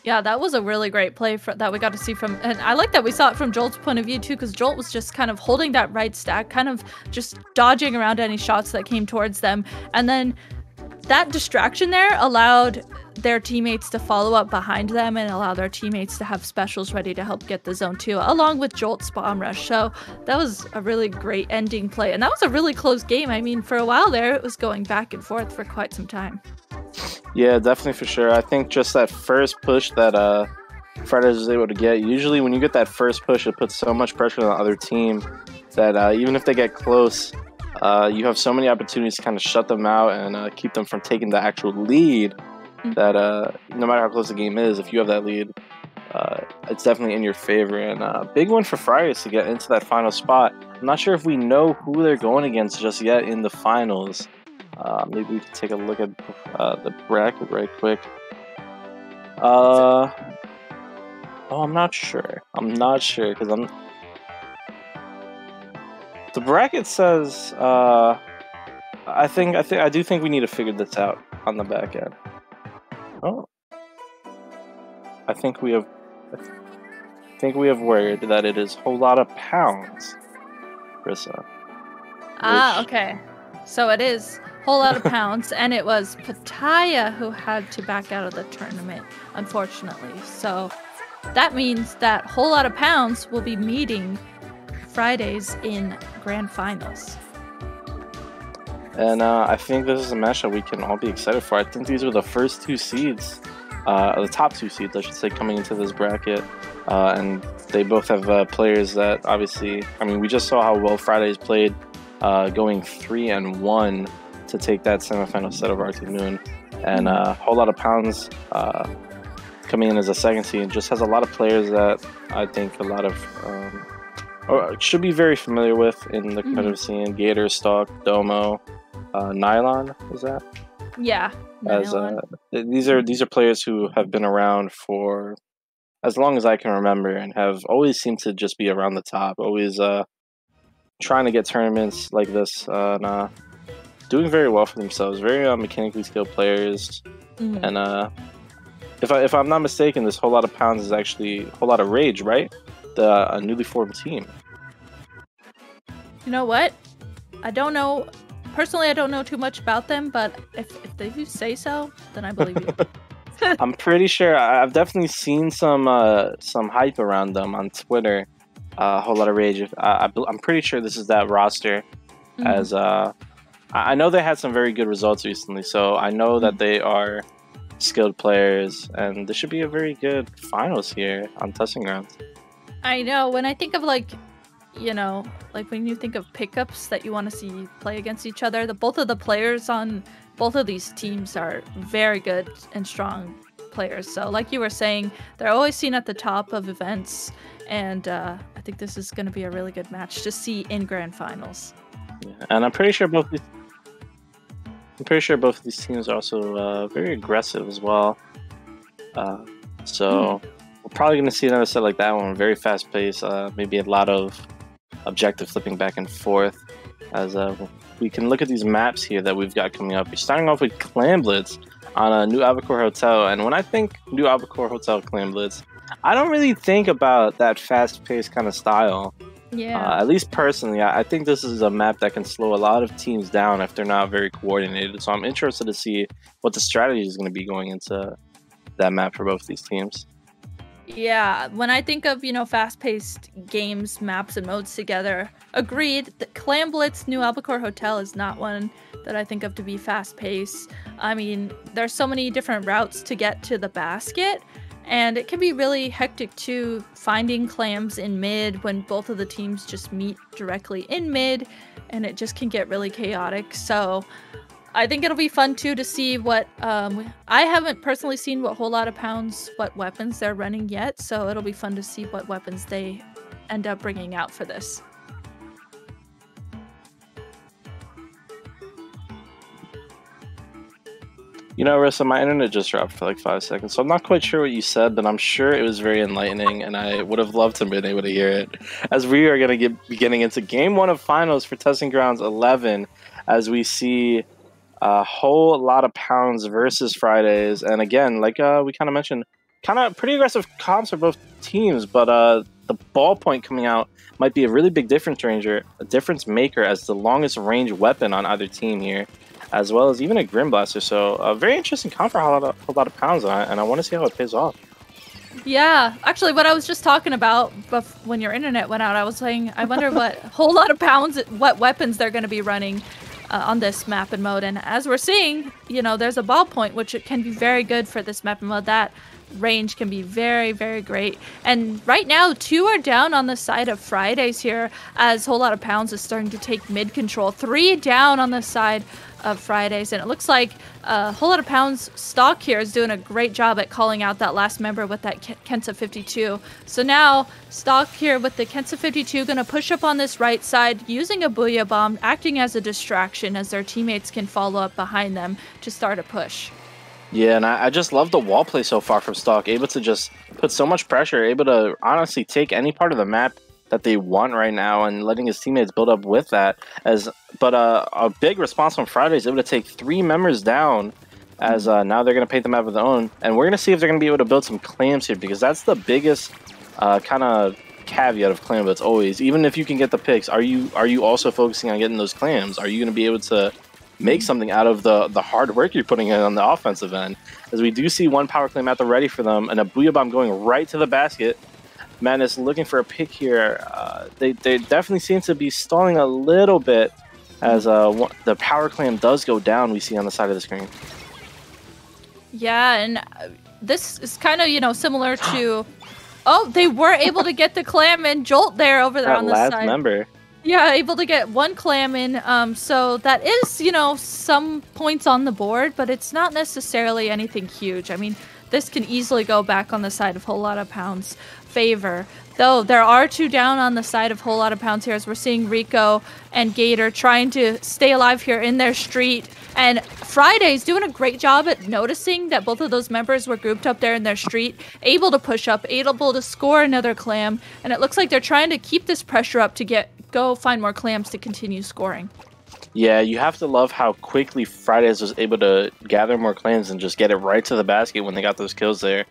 Yeah, that was a really great play that we got to see from, and I like that we saw it from Jolt's point of view too, because Jolt was just kind of holding that right stack, kind of just dodging around any shots that came towards them, and then that distraction there allowed their teammates to follow up behind them and allow their teammates to have specials ready to help get the zone too, along with Jolt's bomb rush. So that was a really great ending play, and that was a really close game. I mean, for a while there, it was going back and forth for quite some time. Yeah, definitely, for sure. I think just that first push that Fridays was able to get, usually when you get that first push, it puts so much pressure on the other team that even if they get close, you have so many opportunities to kind of shut them out and keep them from taking the actual lead, that no matter how close the game is, if you have that lead, it's definitely in your favor. And big one for Fridays to get into that final spot. I'm not sure if we know who they're going against just yet in the finals. Maybe we can take a look at the bracket right quick. I'm not sure. Because the bracket says I do think we need to figure this out on the back end. Oh, I think we have word that it is a whole lot of pounds, Rissa. Okay. So it is whole lot of pounds, and it was Pattaya who had to back out of the tournament, unfortunately. So that means that whole lot of pounds will be meeting Fridays in grand finals. And I think this is a match that we can all be excited for. I think these were the first 2 seeds, the top 2 seeds, I should say, coming into this bracket. And they both have players that obviously, I mean, we just saw how well Fridays played, going 3-1 to take that semifinal set of Arctic Moon. And a whole lot of pounds coming in as a second seed. Just has a lot of players that I think a lot of should be very familiar with in the competitive scene. Gator, Stalk, Domo, Nylon, is that? Yeah. As these are players who have been around for as long as I can remember and have always seemed to just be around the top, always trying to get tournaments like this and doing very well for themselves. Very mechanically skilled players, and if I'm not mistaken, this Whole Lot of Pounds is actually Whole Lot of Rage, right? A newly formed team. You know what? I don't know. Personally, I don't know too much about them, but if they say so, then I believe you. I'm pretty sure I've definitely seen some hype around them on Twitter. A Whole Lot of Rage. I'm pretty sure this is that roster. As I know they had some very good results recently, so I know that they are skilled players, and this should be a very good finals here on Testing Grounds. I know. When I think of when you think of pickups that you want to see play against each other, both of the players on both of these teams are very good and strong players. So like you were saying, they're always seen at the top of events, and I think this is going to be a really good match to see in grand finals. Yeah, and I'm pretty sure both of these teams are also very aggressive as well. So we're probably going to see another set like that one, very fast paced, maybe a lot of objective flipping back and forth. As we can look at these maps here that we've got coming up. We're starting off with Clan Blitz on a New Albacore Hotel, and when I think New Albacore Hotel Clan Blitz, I don't really think about that fast-paced kind of style. Yeah. At least personally, I think this is a map that can slow a lot of teams down if they're not very coordinated. So I'm interested to see what the strategy is going to be going into that map for both these teams. Yeah, when I think of, fast-paced games, maps, and modes together, agreed, that Clan Blitz New Albacore Hotel is not one that I think of to be fast-paced. I mean, there's so many different routes to get to the basket, and it can be really hectic too, finding clams in mid when both of the teams just meet directly in mid, and it just can get really chaotic. So I think it'll be fun too to see what I haven't personally seen what Whole Lot of Pounds, what weapons they're running yet, so it'll be fun to see what weapons they end up bringing out for this. You know, Rissa, my internet just dropped for like 5 seconds, so I'm not quite sure what you said, but I'm sure it was very enlightening, and I would have loved to have been able to hear it. As we are going to be getting into Game 1 of Finals for Testing Grounds 11, as we see a Whole Lot of Pounds versus Fridays, and again, like we kind of mentioned, kind of pretty aggressive comps for both teams, but the ballpoint coming out might be a really big difference maker as the longest range weapon on either team here, as well as even a Grim Blaster. So a very interesting comp for a whole lot of pounds on it, and I want to see how it pays off. Yeah, actually what I was just talking about when your internet went out, I was saying I wonder what Whole Lot of Pounds, what weapons they're going to be running on this map and mode. And as we're seeing, there's a ballpoint, which it can be very good for this map and mode. That range can be very, very great. And right now, 2 are down on the side of Fridays here, as Whole Lot of Pounds is starting to take mid control. 3 down on the side of Fridays, and it looks like a Whole Lot of Pounds stock here is doing a great job at calling out that last member with that Kensa 52. So now stock here with the Kensa 52 gonna push up on this right side using a Booyah Bomb, acting as a distraction as their teammates can follow up behind them to start a push. Yeah, and I just love the wall play so far from stock, able to just put so much pressure, able to honestly take any part of the map that they want right now and letting his teammates build up with that. But a big response from Friday is able to take 3 members down, as now they're going to paint the map of their own. And we're going to see if they're going to be able to build some clams here, because that's the biggest kind of caveat of clam blitz always. Even if you can get the picks, are you also focusing on getting those clams? Are you going to be able to make something out of the hard work you're putting in on the offensive end? As we do see one power clam at the ready for them, and a Booyah Bomb going right to the basket. Madness looking for a pick here. They definitely seem to be stalling a little bit, as the power clam does go down, we see on the side of the screen. Yeah, and this is kind of, similar to... Oh, they were able to get the clam and jolt there over there on the side. Last member. Yeah, able to get 1 clam in. So that is, some points on the board, but it's not necessarily anything huge. I mean, this can easily go back on the side of Whole Lotta Pound's favor. Though there are 2 down on the side of Whole Lotta Pounds here, as we're seeing Rico and Gator trying to stay alive here in their street. And Friday's doing a great job at noticing that both of those members were grouped up there in their street, able to push up, able to score another clam. And it looks like they're trying to keep this pressure up to go find more clams to continue scoring. Yeah, you have to love how quickly Fridays was able to gather more clams and just get it right to the basket when they got those kills there.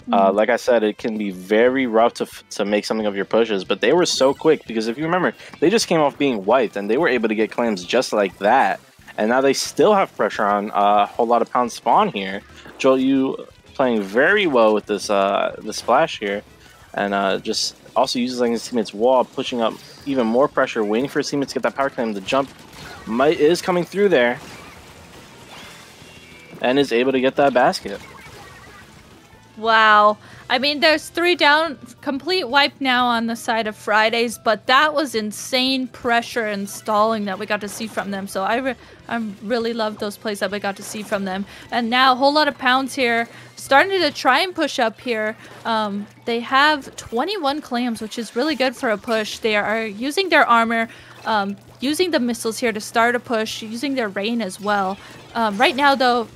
Like I said, it can be very rough to make something of your pushes, but they were so quick because if you remember, they just came off being wiped and they were able to get clams just like that. And now they still have pressure on a Whole Lotta Pound spawn here. Joel, you playing very well with this the splash here, and just also using his teammate's wall, pushing up even more pressure, waiting for his teammate to get that power clam. The jump is coming through there, and is able to get that basket. Wow. I mean, there's 3 down, complete wipe now on the side of Fridays, but that was insane pressure and stalling that we got to see from them. So I really love those plays that we got to see from them. And now a Whole Lotta Pounds here, starting to try and push up here. They have 21 clams, which is really good for a push. They are using their armor, using the missiles here to start a push, using their rain as well. Right now, though,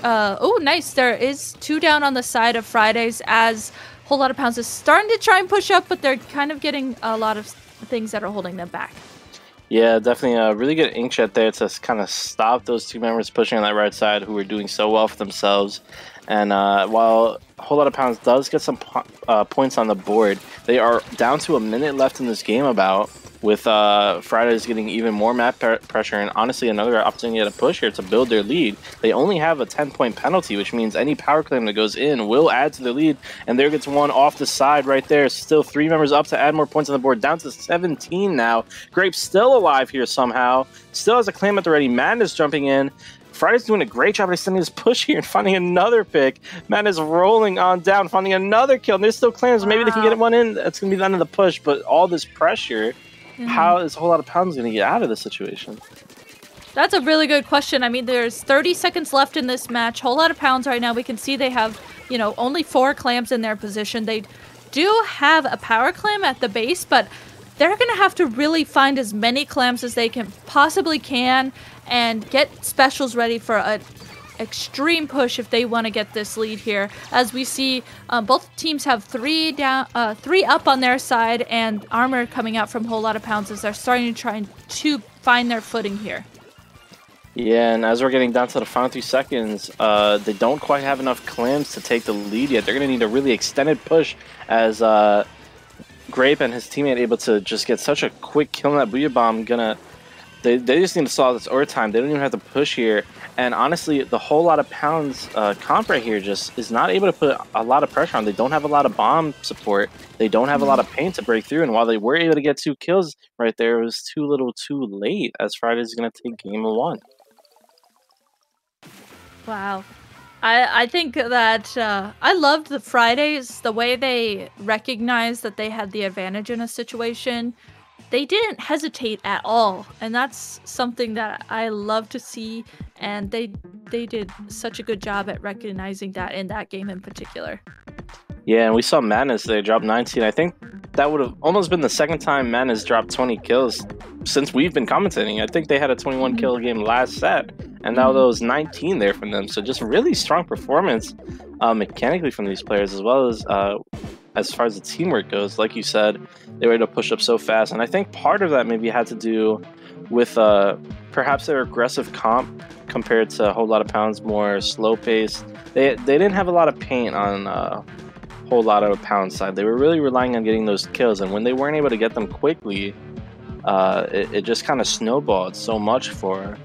oh, nice. There is 2 down on the side of Fridays as Whole Lotta Pounds is starting to try and push up, but they're kind of getting a lot of things that are holding them back. Yeah, definitely a really good inkjet there to kind of stop those 2 members pushing on that right side who were doing so well for themselves. And while a Whole Lotta Pounds does get some points on the board, they are down to a minute left in this game about, with Fridays getting even more map pressure and honestly another opportunity to push here to build their lead. They only have a 10-point penalty, which means any power claim that goes in will add to their lead, and there gets one off the side right there. Still 3 members up to add more points on the board, down to 17 now. Grape's still alive here somehow, still has a claim at the ready. Madness jumping in. Friday's doing a great job of extending his push here and finding another pick. Madness rolling on down, finding another kill. And there's still claims. Maybe they can get one in. That's going to be the end of the push, but all this pressure, how is a Whole Lotta Pounds going to get out of this situation? That's a really good question. I mean, there's 30 seconds left in this match. Whole Lotta Pounds right now, we can see they have, you know, only 4 clams in their position. They do have a power clam at the base, but they're going to have to really find as many clams as they can possibly can and get specials ready for an extreme push if they want to get this lead here. As we see, both teams have 3 up on their side, and armor coming out from Whole Lotta Pounds as they're starting to try to find their footing here. Yeah, and as we're getting down to the final 3 seconds, they don't quite have enough clams to take the lead yet. They're going to need a really extended push as Grape and his teammate able to just get such a quick kill on that Booyah Bomb. They just need to solve this overtime. They don't even have to push here. And honestly, the Whole Lotta Pounds comp right here just is not able to put a lot of pressure on. They don't have a lot of bomb support. They don't have a lot of paint to break through. And while they were able to get 2 kills right there, it was too little too late as Friday's going to take game 1. Wow. I think that I loved the Fridays, the way they recognized that they had the advantage in a situation. They didn't hesitate at all, and that's something that I love to see, and they did such a good job at recognizing that in that game in particular. Yeah, and we saw Madness, they dropped 19. I think that would have almost been the second time Madness dropped 20 kills since we've been commentating. I think they had a 21 kill game last set, and now there was 19 there from them. So just really strong performance mechanically from these players, as far as the teamwork goes. Like you said, they were able to push up so fast, and I think part of that maybe had to do with perhaps their aggressive comp compared to a Whole Lotta Pounds, more slow pace. They didn't have a lot of paint on Whole Lotta Pounds side. They were really relying on getting those kills, and when they weren't able to get them quickly, it just kind of snowballed so much for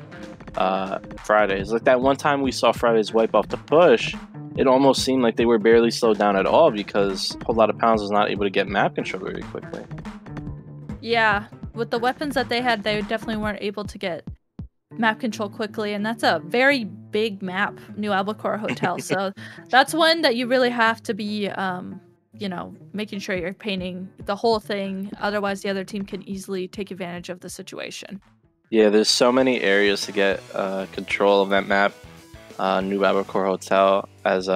Fridays. Like that one time we saw Fridays wipe off the push, it almost seemed like they were barely slowed down at all because a Whole Lotta Pounds was not able to get map control very quickly. Yeah, with the weapons that they had, they definitely weren't able to get map control quickly, and that's a very big map, New Albacore Hotel. So that's one that you really have to be, you know, making sure you're painting the whole thing. Otherwise, the other team can easily take advantage of the situation. Yeah, there's so many areas to get control of that map. New Albacore Hotel, as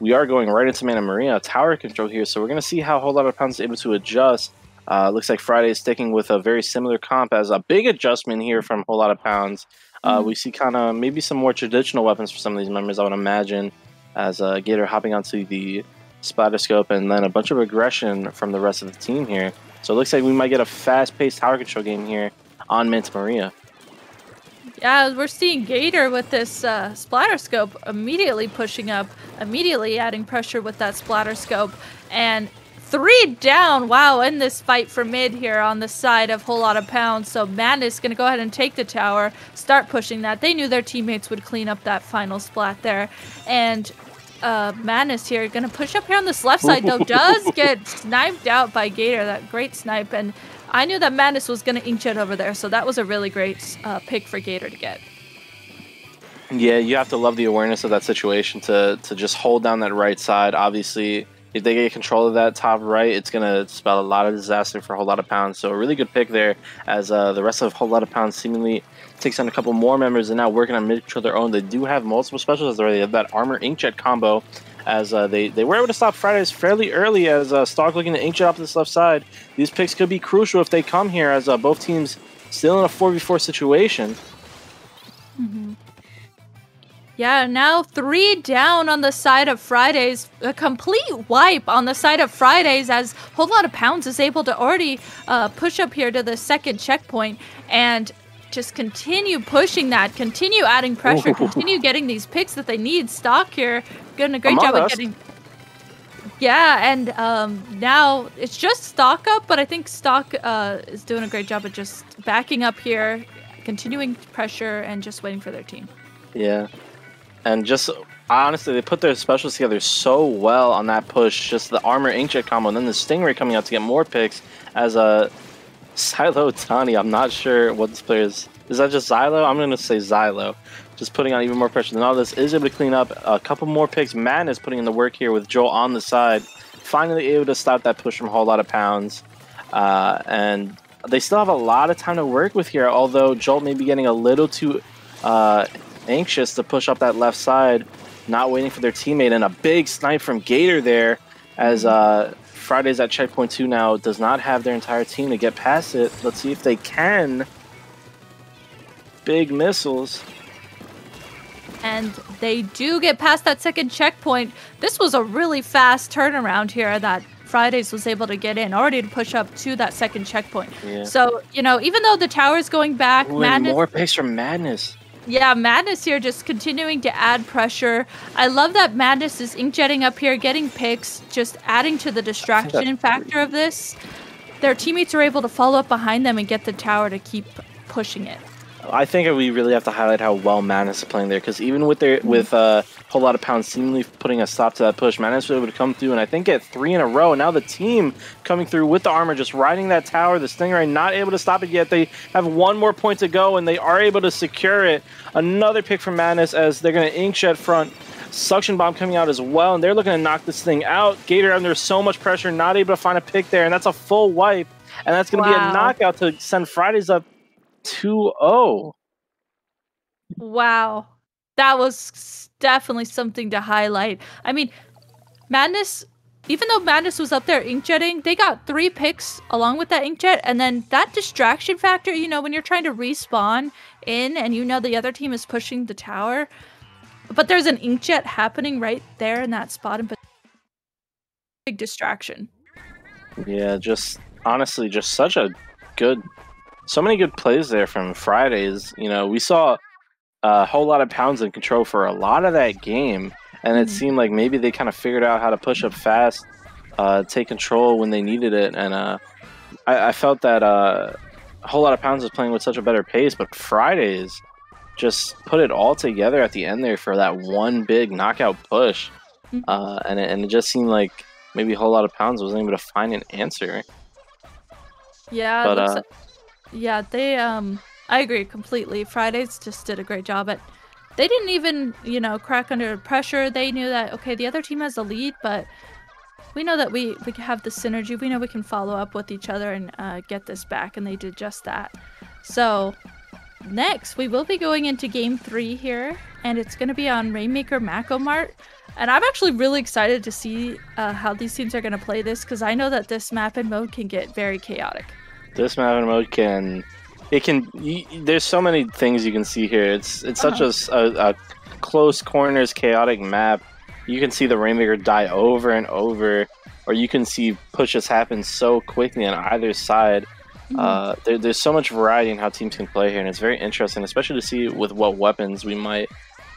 we are going right into Mana Maria tower control here, so we're going to see how Whole Lotta Pounds is able to adjust. Looks like Friday is sticking with a very similar comp as a big adjustment here from Whole Lotta Pounds. We see kind of maybe some more traditional weapons for some of these members, I would imagine, as Gator hopping onto the Splatter Scope, and then a bunch of aggression from the rest of the team here. So it looks like we might get a fast-paced tower control game here on Memento Maria. Yeah, we're seeing Gator with this Splatter Scope immediately pushing up, immediately adding pressure with that Splatter Scope, and 3 down, wow, in this fight for mid here on the side of Whole Lotta Pounds. So Madness going to go ahead and take the tower, start pushing that. They knew their teammates would clean up that final splat there. And Madness here going to push up here on this left side, though, does get sniped out by Gator, that great snipe. And I knew that Madness was going to inkjet over there, so that was a really great pick for Gator to get. Yeah, you have to love the awareness of that situation to just hold down that right side. Obviously, if they get control of that top right, it's going to spell a lot of disaster for a Whole Lotta Pounds. So a really good pick there, as the rest of Whole Lotta Pounds seemingly takes on a couple more members and now working on mid-control their own. They do have multiple specialists already. They have that armor inkjet combo, as they were able to stop Fridays fairly early, as Stark looking to inkjet off this left side. These picks could be crucial if they come here, as both teams still in a 4v4 situation. Yeah, now 3 down on the side of Fridays. A complete wipe on the side of Fridays, as Whole Lotta Pounds is able to already push up here to the second checkpoint and just continue pushing that, continue adding pressure, continue getting these picks that they need. Stock here doing a great job of getting... Yeah, and now it's just Stock up, but I think Stock is doing a great job of just backing up here, continuing pressure, and just waiting for their team. Yeah. And just, honestly, they put their specials together so well on that push. Just the armor inkjet combo, and then the Stingray coming out to get more picks. As Xylo Tani, I'm not sure what this player is. Is that just Xylo? I'm going to say Xylo. Just putting on even more pressure than all this. Is able to clean up a couple more picks. Madness putting in the work here with Joel on the side. Finally able to stop that push from a Whole Lotta Pounds. And they still have a lot of time to work with here, although Joel may be getting a little too... anxious to push up that left side, not waiting for their teammate, and a big snipe from Gator there, as Fridays at checkpoint 2 now does not have their entire team to get past it. Let's see if they can. Big missiles. And they do get past that second checkpoint. This was a really fast turnaround here that Fridays was able to get in, already to push up to that second checkpoint. Yeah. So, you know, even though the tower is going back, Madness... more picks from Madness. Yeah, Madness here just continuing to add pressure. I love that Madness is inkjetting up here, getting picks, just adding to the distraction factor of this. Their teammates are able to follow up behind them and get the tower to keep pushing it. I think we really have to highlight how well Madness is playing there, because even with their Whole Lotta Pounds seemingly putting a stop to that push, Madness was able to come through and I think get 3 in a row. And now the team coming through with the armor, just riding that tower. The Stingray not able to stop it yet. They have 1 more point to go and they are able to secure it. Another pick from Madness, as they're going to inkjet front. Suction Bomb coming out as well, and they're looking to knock this thing out. Gator under so much pressure, not able to find a pick there, and that's a full wipe. And that's going to be a knockout to send Fridays up 2-0. Wow. That was definitely something to highlight. I mean, Madness, even though Madness was up there inkjetting, they got 3 picks along with that inkjet, and then that distraction factor, you know, when you're trying to respawn in and you know the other team is pushing the tower, but there's an inkjet happening right there in that spot, and big distraction. Yeah, just honestly, just such a good... So many good plays there from Fridays. You know, we saw a Whole Lotta Pounds in control for a lot of that game, and it seemed like maybe they kind of figured out how to push up fast, take control when they needed it, and I felt that a Whole Lotta Pounds was playing with such a better pace, but Fridays just put it all together at the end there for that one big knockout push, and it just seemed like maybe Whole Lotta Pounds wasn't able to find an answer. Yeah, but yeah, they I agree completely. Fridays just did a great job at... They didn't even, you know, crack under pressure. They knew that, okay, the other team has the lead, but we know that we have the synergy. We know we can follow up with each other and get this back, and they did just that. So, next, we will be going into Game 3 here, and it's going to be on Rainmaker Mako Mart. And I'm actually really excited to see how these teams are going to play this, because I know that this map and mode can get very chaotic. This map and mode there's so many things you can see here. It's such a close corners, chaotic map. You can see the Rainmaker die over and over, or you can see pushes happen so quickly on either side. There's so much variety in how teams can play here, and it's very interesting, especially to see with what weapons we might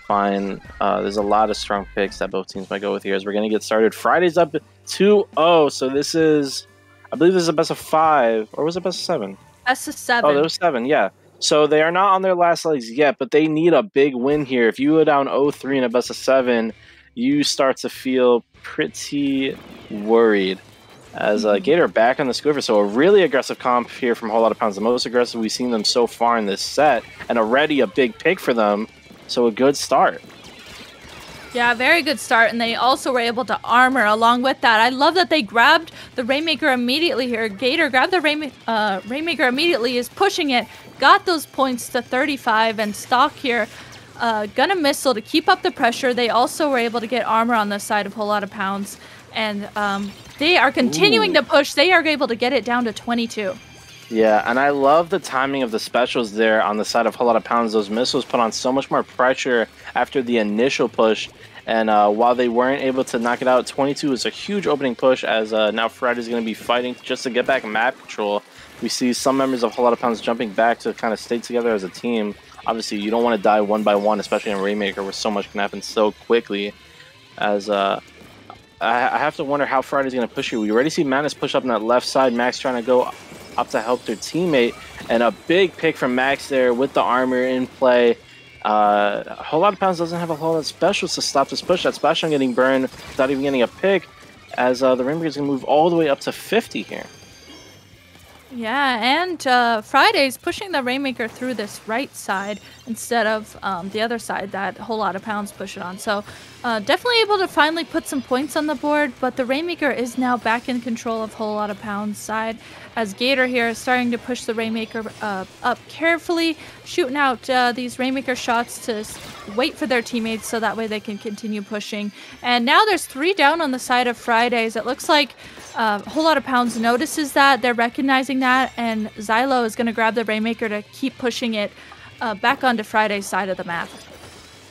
find. There's a lot of strong picks that both teams might go with here as we're going to get started. Friday's up 2-0, so this is, I believe this is a best of 5, or was it best of 7? Best of 7. Oh, there was 7, yeah. So they are not on their last legs yet, but they need a big win here. If you go down 0-3 in a best of 7, you start to feel pretty worried. As Gator back on the Squiffer, so a really aggressive comp here from Whole Lotta Pounds, the most aggressive we've seen them so far in this set, and already a big pick for them, so a good start. Yeah, very good start, and they also were able to armor along with that. I love that they grabbed the Rainmaker immediately here. Gator grabbed the Rainmaker immediately, is pushing it, got those points to 35, and Stock here gonna missile to keep up the pressure. They also were able to get armor on the side of Whole Lotta Pounds, and they are continuing to push. They are able to get it down to 22. Yeah, and I love the timing of the specials there on the side of Whole Lotta Pounds. Those missiles put on so much more pressure after the initial push, and while they weren't able to knock it out, 22 is a huge opening push, as now Friday's going to be fighting just to get back map control. We see some members of Whole Lotta Pounds jumping back to kind of stay together as a team. Obviously, you don't want to die one by one, especially in Rainmaker, where so much can happen so quickly. As I have to wonder how Friday's going to push you. We already see Manus push up on that left side. Max trying to go up to help their teammate. And a big pick from Max there with the armor in play. A Whole Lotta Pounds doesn't have a whole lot of specials to stop this push. That Splatoon getting burned without even getting a pick. As the Rainmaker's going to move all the way up to 50 here. Yeah, and Friday's pushing the Rainmaker through this right side instead of the other side that Whole Lotta Pounds push it on. So definitely able to finally put some points on the board, but the Rainmaker is now back in control of Whole Lotta Pounds' side, as Gator here is starting to push the Rainmaker up carefully, shooting out these Rainmaker shots to wait for their teammates so that way they can continue pushing. And now there's 3 down on the side of Fridays. It looks like Whole Lotta Pounds notices that, they're recognizing that, and Xylo is going to grab the Rainmaker to keep pushing it back onto Friday's side of the map.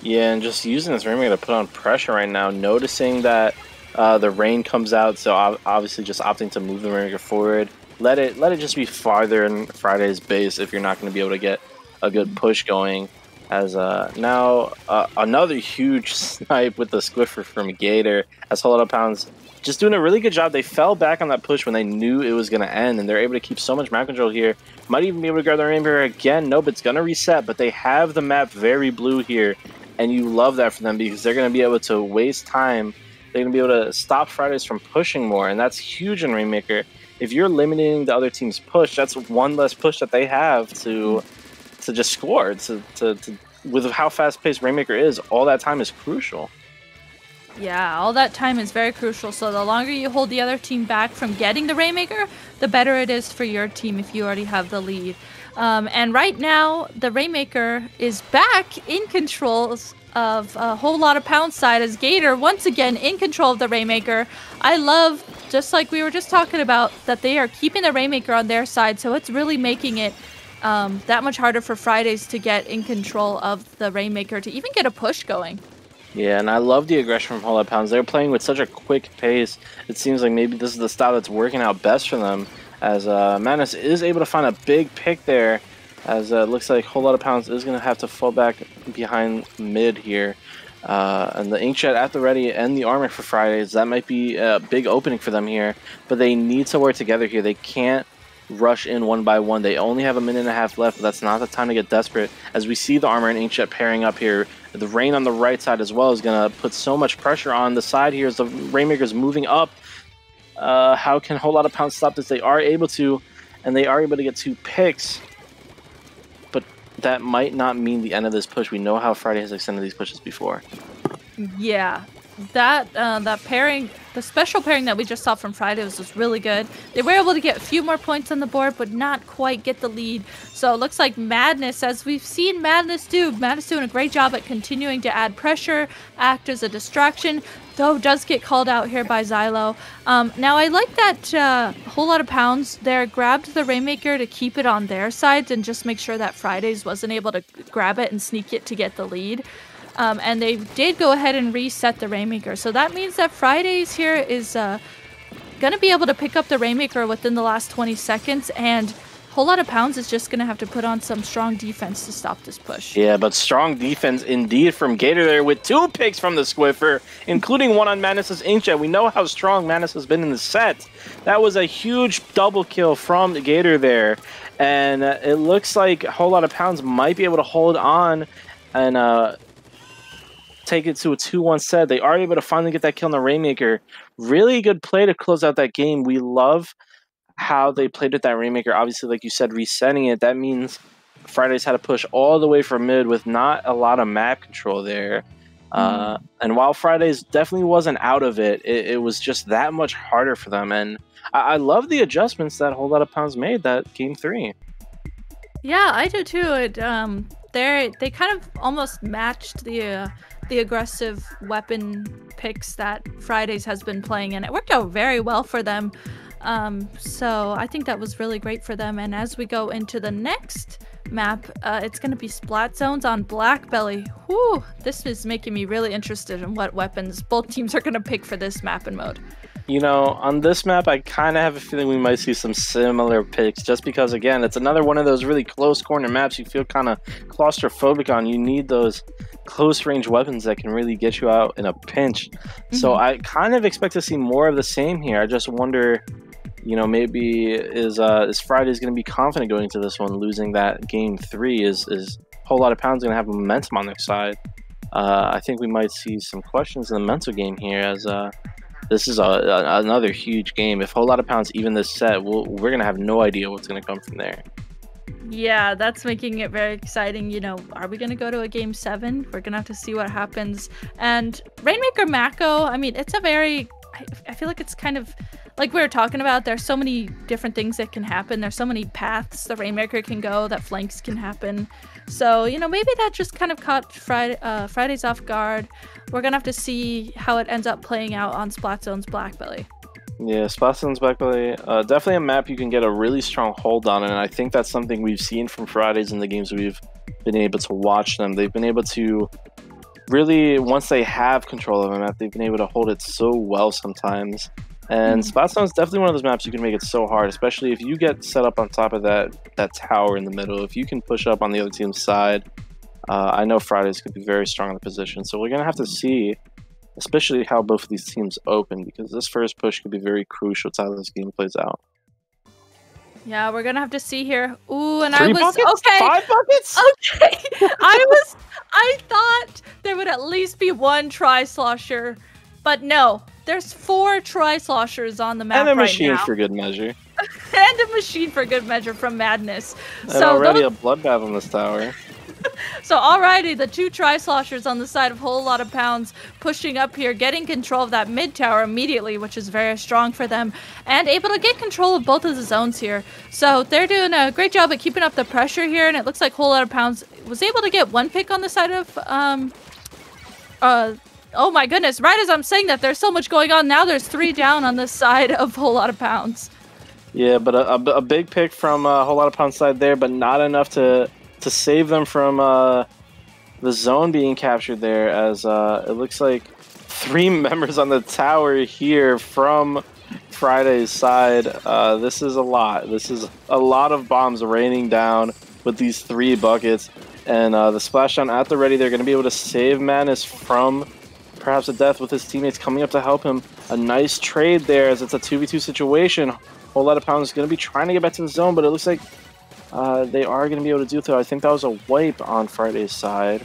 Yeah, and just using this Rainmaker to put on pressure right now, noticing that the rain comes out, so obviously just opting to move the Rainmaker forward. Let it just be farther in Friday's base if you're not going to be able to get a good push going. As now another huge snipe with the Squiffer from Gator, as Whole Lotta Pounds just doing a really good job. They fell back on that push when they knew it was going to end, and they're able to keep so much map control here. Might even be able to grab the Rainmaker again. Nope, it's going to reset, but they have the map very blue here, and you love that for them because they're going to be able to waste time. They're going to be able to stop Fridays from pushing more, and that's huge in Rainmaker. If you're limiting the other team's push, that's one less push that they have to just score. With how fast-paced Rainmaker is, all that time is crucial. Yeah, all that time is very crucial, so the longer you hold the other team back from getting the Rainmaker, the better it is for your team if you already have the lead. And right now, the Rainmaker is back in control of a Whole Lotta Pounds side, as Gator once again in control of the Rainmaker. I love, just like we were just talking about, that they are keeping the Rainmaker on their side, so it's really making it that much harder for Fridays to get in control of the Rainmaker to even get a push going. Yeah, and I love the aggression from Whole Lotta Pounds. They're playing with such a quick pace. It seems like maybe this is the style that's working out best for them, as Manus is able to find a big pick there, as it looks like Whole Lotta Pounds is going to have to fall back behind mid here. And the Inkjet at the ready and the armor for Fridays, that might be a big opening for them here, but they need to work together here. They can't rush in one by one. They only have a minute and a half left, but that's not the time to get desperate, as we see the armor and Inkjet pairing up here. The rain on the right side as well is going to put so much pressure on the side here as the Rainmaker's moving up. How can Whole Lotta Pounds stop this? They are able to, and they are able to get 2 picks, but that might not mean the end of this push. We know how Friday has extended these pushes before. Yeah, that pairing the special pairing that we just saw from Friday was really good. They were able to get a few more points on the board, but not quite get the lead. So it looks like Madness, as we've seen Madness doing a great job at continuing to add pressure, act as a distraction, though does get called out here by Xylo. Now I like that Whole Lot of Pounds there grabbed the Rainmaker to keep it on their sides and just make sure that Fridays wasn't able to grab it and sneak it to get the lead. And they did go ahead and reset the Rainmaker. So that means that Fridays here is going to be able to pick up the Rainmaker within the last 20 seconds. And Whole Lot of Pounds is just going to have to put on some strong defense to stop this push. Yeah, but strong defense indeed from Gator there with 2 picks from the Squiffer, including one on Madness's Inkjet. We know how strong Madness has been in the set. That was a huge double kill from Gator there. And it looks like a Whole Lot of Pounds might be able to hold on and take it to a 2-1 set. They are able to finally get that kill on the Rainmaker. Really good play to close out that game. We love how they played with that Rainmaker. Obviously, like you said, resetting it. That means Fridays had to push all the way from mid with not a lot of map control there. And while Fridays definitely wasn't out of it, it was just that much harder for them. And I love the adjustments that Whole Lot of Pounds made that game 3. Yeah, I do too. They kind of almost matched the aggressive weapon picks that Fridays has been playing, and it worked out very well for them. So I think that was really great for them. And as we go into the next map, it's going to be Splat Zones on Black Belly. Whew, this is making me really interested in what weapons both teams are going to pick for this map and mode. You know, on this map, I kind of have a feeling we might see some similar picks just because, again, it's another one of those really close corner maps you feel kind of claustrophobic on. You need those close range weapons that can really get you out in a pinch. So I kind of expect to see more of the same here. I just wonder, you know, maybe is Fridays going to be confident going into this one, losing that game 3? Is Whole Lot of Pounds going to have momentum on their side? I think we might see some questions in the mental game here, as this is another huge game. If Whole Lot of Pounds even this set, we're going to have no idea what's going to come from there. Yeah, that's making it very exciting. You know, are we going to go to a game 7? We're going to have to see what happens. And Rainmaker Mako, I mean, it's a very... I feel like it's kind of like we were talking about. There's so many different things that can happen. There's so many paths the Rainmaker can go, that flanks can happen. So, you know, maybe that just kind of caught Fridays off guard. We're going to have to see how it ends up playing out on Splat Zone's Black Belly. Yeah, Splat Zone's Black Belly, definitely a map you can get a really strong hold on, and I think that's something we've seen from Fridays in the games we've been able to watch them. They've been able to really, once they have control of a map, they've been able to hold it so well sometimes. And Splat Zone is definitely one of those maps you can make it so hard, especially if you get set up on top of that tower in the middle. If you can push up on the other team's side, I know Fridays could be very strong in the position. So we're going to have to see, especially how both of these teams open, because this first push could be very crucial to how this game plays out. Yeah, we're gonna have to see here. Ooh, and 3 I was buckets? okay. 5 buckets? Okay, I thought there would at least be 1 tri-slosher, but no, there's 4 tri-sloshers on the map And a right machine now. for good measure. And a machine for good measure from Madness. And so already a bloodbath on this tower. So alrighty, the 2 tri-sloshers on the side of Whole Lot of Pounds pushing up here, getting control of that mid tower immediately, which is very strong for them, and able to get control of both of the zones here. So they're doing a great job at keeping up the pressure here, and it looks like Whole Lot of Pounds was able to get 1 pick on the side of oh my goodness, right as I'm saying that, there's so much going on. Now there's 3 down on this side of Whole Lot of Pounds. Yeah, but a big pick from Whole Lot of Pounds side there, but not enough to save them from the zone being captured there, as it looks like 3 members on the tower here from Friday's side. This is a lot. This is a lot of bombs raining down with these 3 buckets, and the splashdown at the ready. They're going to be able to save Madness from perhaps a death with his teammates coming up to help him. A nice trade there, as it's a 2v2 situation. Whole Lot of Pounds is going to be trying to get back to the zone, but it looks like they are going to be able to do it, though. I think that was a wipe on Friday's side.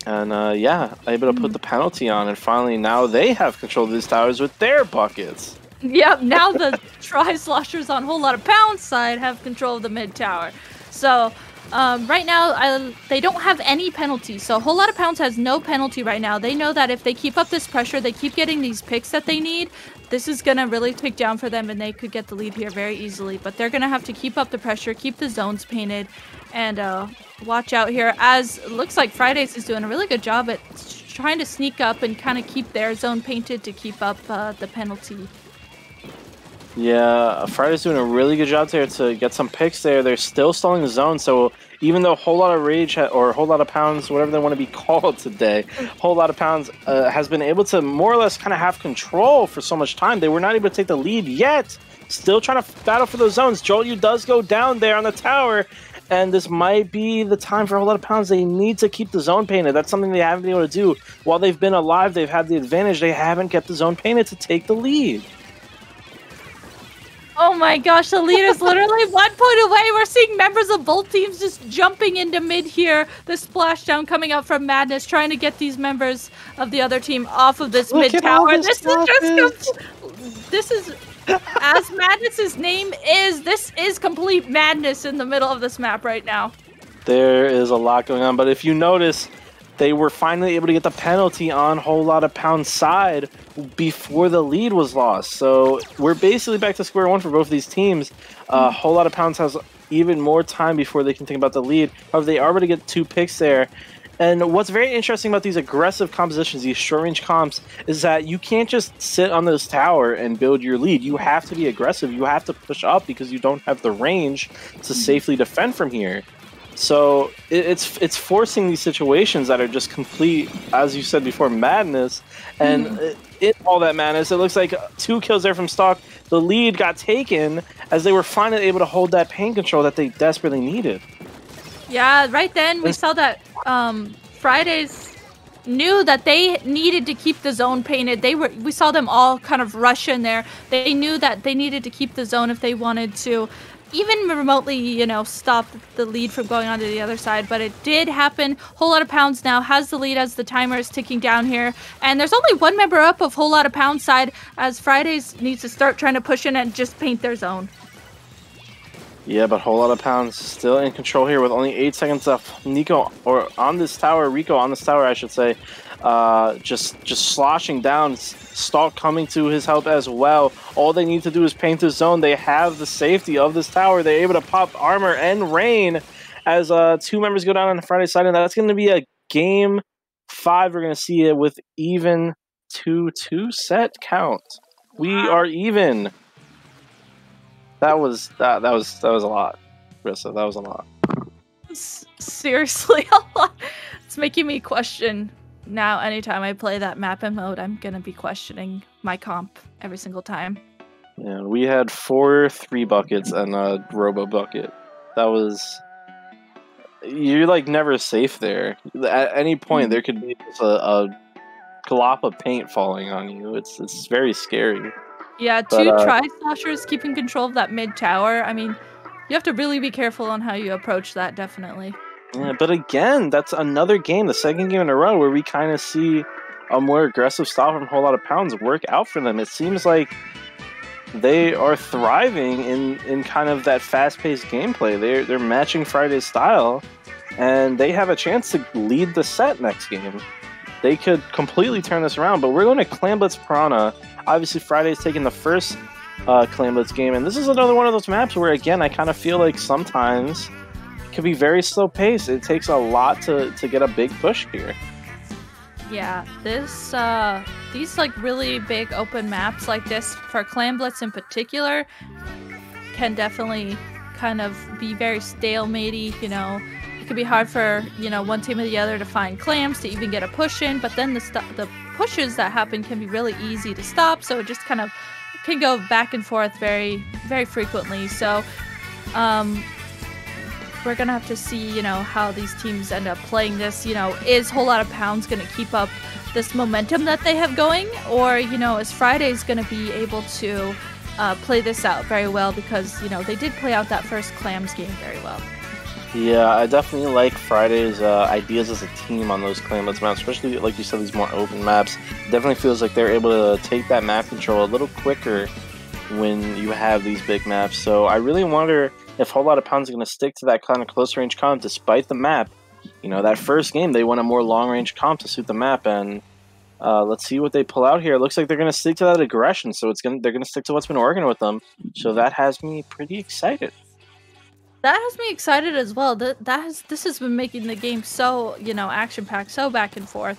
And yeah, able to put the penalty on, and finally now they have control of these towers with their buckets. Yep, now the tri-sloshers on Whole Lot of Pounds side have control of the mid tower. So Right now, they don't have any penalties, so a whole lot of Pounds has no penalty right now. They know that if they keep up this pressure, they keep getting these picks that they need, this is going to really take down for them, and they could get the lead here very easily. But they're going to have to keep up the pressure, keep the zones painted, and watch out here, as it looks like Fridays is doing a really good job at trying to sneak up and kind of keep their zone painted to keep up the penalty. Yeah, Friday's doing a really good job there to get some picks there. They're still stalling the zone, so even though a whole lot of rage or a whole lot of Pounds, whatever they want to be called today, whole lot of Pounds has been able to more or less kind of have control for so much time. They were not able to take the lead yet. Still trying to battle for those zones. Joel does go down there on the tower, and this might be the time for a whole lot of Pounds. They need to keep the zone painted. That's something they haven't been able to do. While they've been alive, they've had the advantage. They haven't kept the zone painted to take the lead. Oh my gosh, the lead is literally 1 point away. We're seeing members of both teams just jumping into mid here. The splashdown coming out from Madness, trying to get these members of the other team off of this mid tower. This is as Madness's name is, this is complete madness in the middle of this map right now. There is a lot going on, but if you notice, they were finally able to get the penalty on whole lot of Pound's side before the lead was lost. So we're basically back to square one for both of these teams. Whole lot of Pounds has even more time before they can think about the lead. However, they are able to get 2 picks there. And what's very interesting about these aggressive compositions, these short-range comps, is that you can't just sit on this tower and build your lead. You have to be aggressive. You have to push up because you don't have the range to safely defend from here. So it's forcing these situations that are just complete, as you said before, madness. And in all that madness, it looks like 2 kills there from Stalk. The lead got taken as they were finally able to hold that pain control that they desperately needed. Yeah, right then we saw that Fridays knew that they needed to keep the zone painted. We saw them all kind of rush in there. They knew that they needed to keep the zone if they wanted to even remotely, stop the lead from going on to the other side, but it did happen. Whole lot of Pounds now has the lead as the timer is ticking down here, and there's only 1 member up of whole lot of Pounds side as Fridays needs to start trying to push in and just paint their zone. Yeah, but whole lot of Pounds still in control here with only 8 seconds left. Rico on this tower, I should say, just sloshing down. Stalk coming to his help as well. All they need to do is paint the zone. They have the safety of this tower. They're able to pop armor and rain as 2 members go down on the Friday side, and that's going to be a game 5. We're going to see it with even 2-2 set count. We are even. That was a lot, Rissa. That was a lot. Seriously, a lot. It's making me question. Now, anytime I play that map and mode, I'm going to be questioning my comp every single time. Yeah, we had 4 3 buckets and a robo bucket. That was... You're, never safe there. At any point, there could be just a glop of paint falling on you. It's very scary. Yeah, 2 tri-slashers keeping control of that mid-tower. I mean, you have to really be careful on how you approach that, definitely. Yeah, but again, that's another game, the second game in a row, where we kind of see a more aggressive style from a whole lot of Pounds work out for them. It seems like they are thriving in kind of that fast-paced gameplay. They're matching Friday's style, and they have a chance to lead the set next game. They could completely turn this around, but we're going to Clan Blitz Piranha. Obviously, Friday's taking the first Clan Blitz game, and this is another one of those maps where, again, I kind of feel like sometimes can be very slow paced. It takes a lot to get a big push here. Yeah, these really big open maps like this for Clan Blitz in particular can definitely kind of be very stalematey. It can be hard for one team or the other to find clams to even get a push in, but then the pushes that happen can be really easy to stop. So it just kind of can go back and forth very, very frequently. So we're going to have to see, how these teams end up playing this. Is Whole Lot of Pounds going to keep up this momentum that they have going? Or, is Friday's going to be able to play this out very well? Because, they did play out that first Clams game very well. Yeah, I definitely like Friday's ideas as a team on those Clan Blitz maps, especially, like you said, these more open maps. It definitely feels like they're able to take that map control a little quicker when you have these big maps. So I really wonder if Whole Lotta Pounds are going to stick to that kind of close range comp despite the map. You know, that first game they went a more long range comp to suit the map, and let's see what they pull out here. It looks like they're going to stick to that aggression, so they're going to stick to what's been working with them. So that has me pretty excited. That has me excited as well. This has been making the game so, you know, action-packed, so back and forth.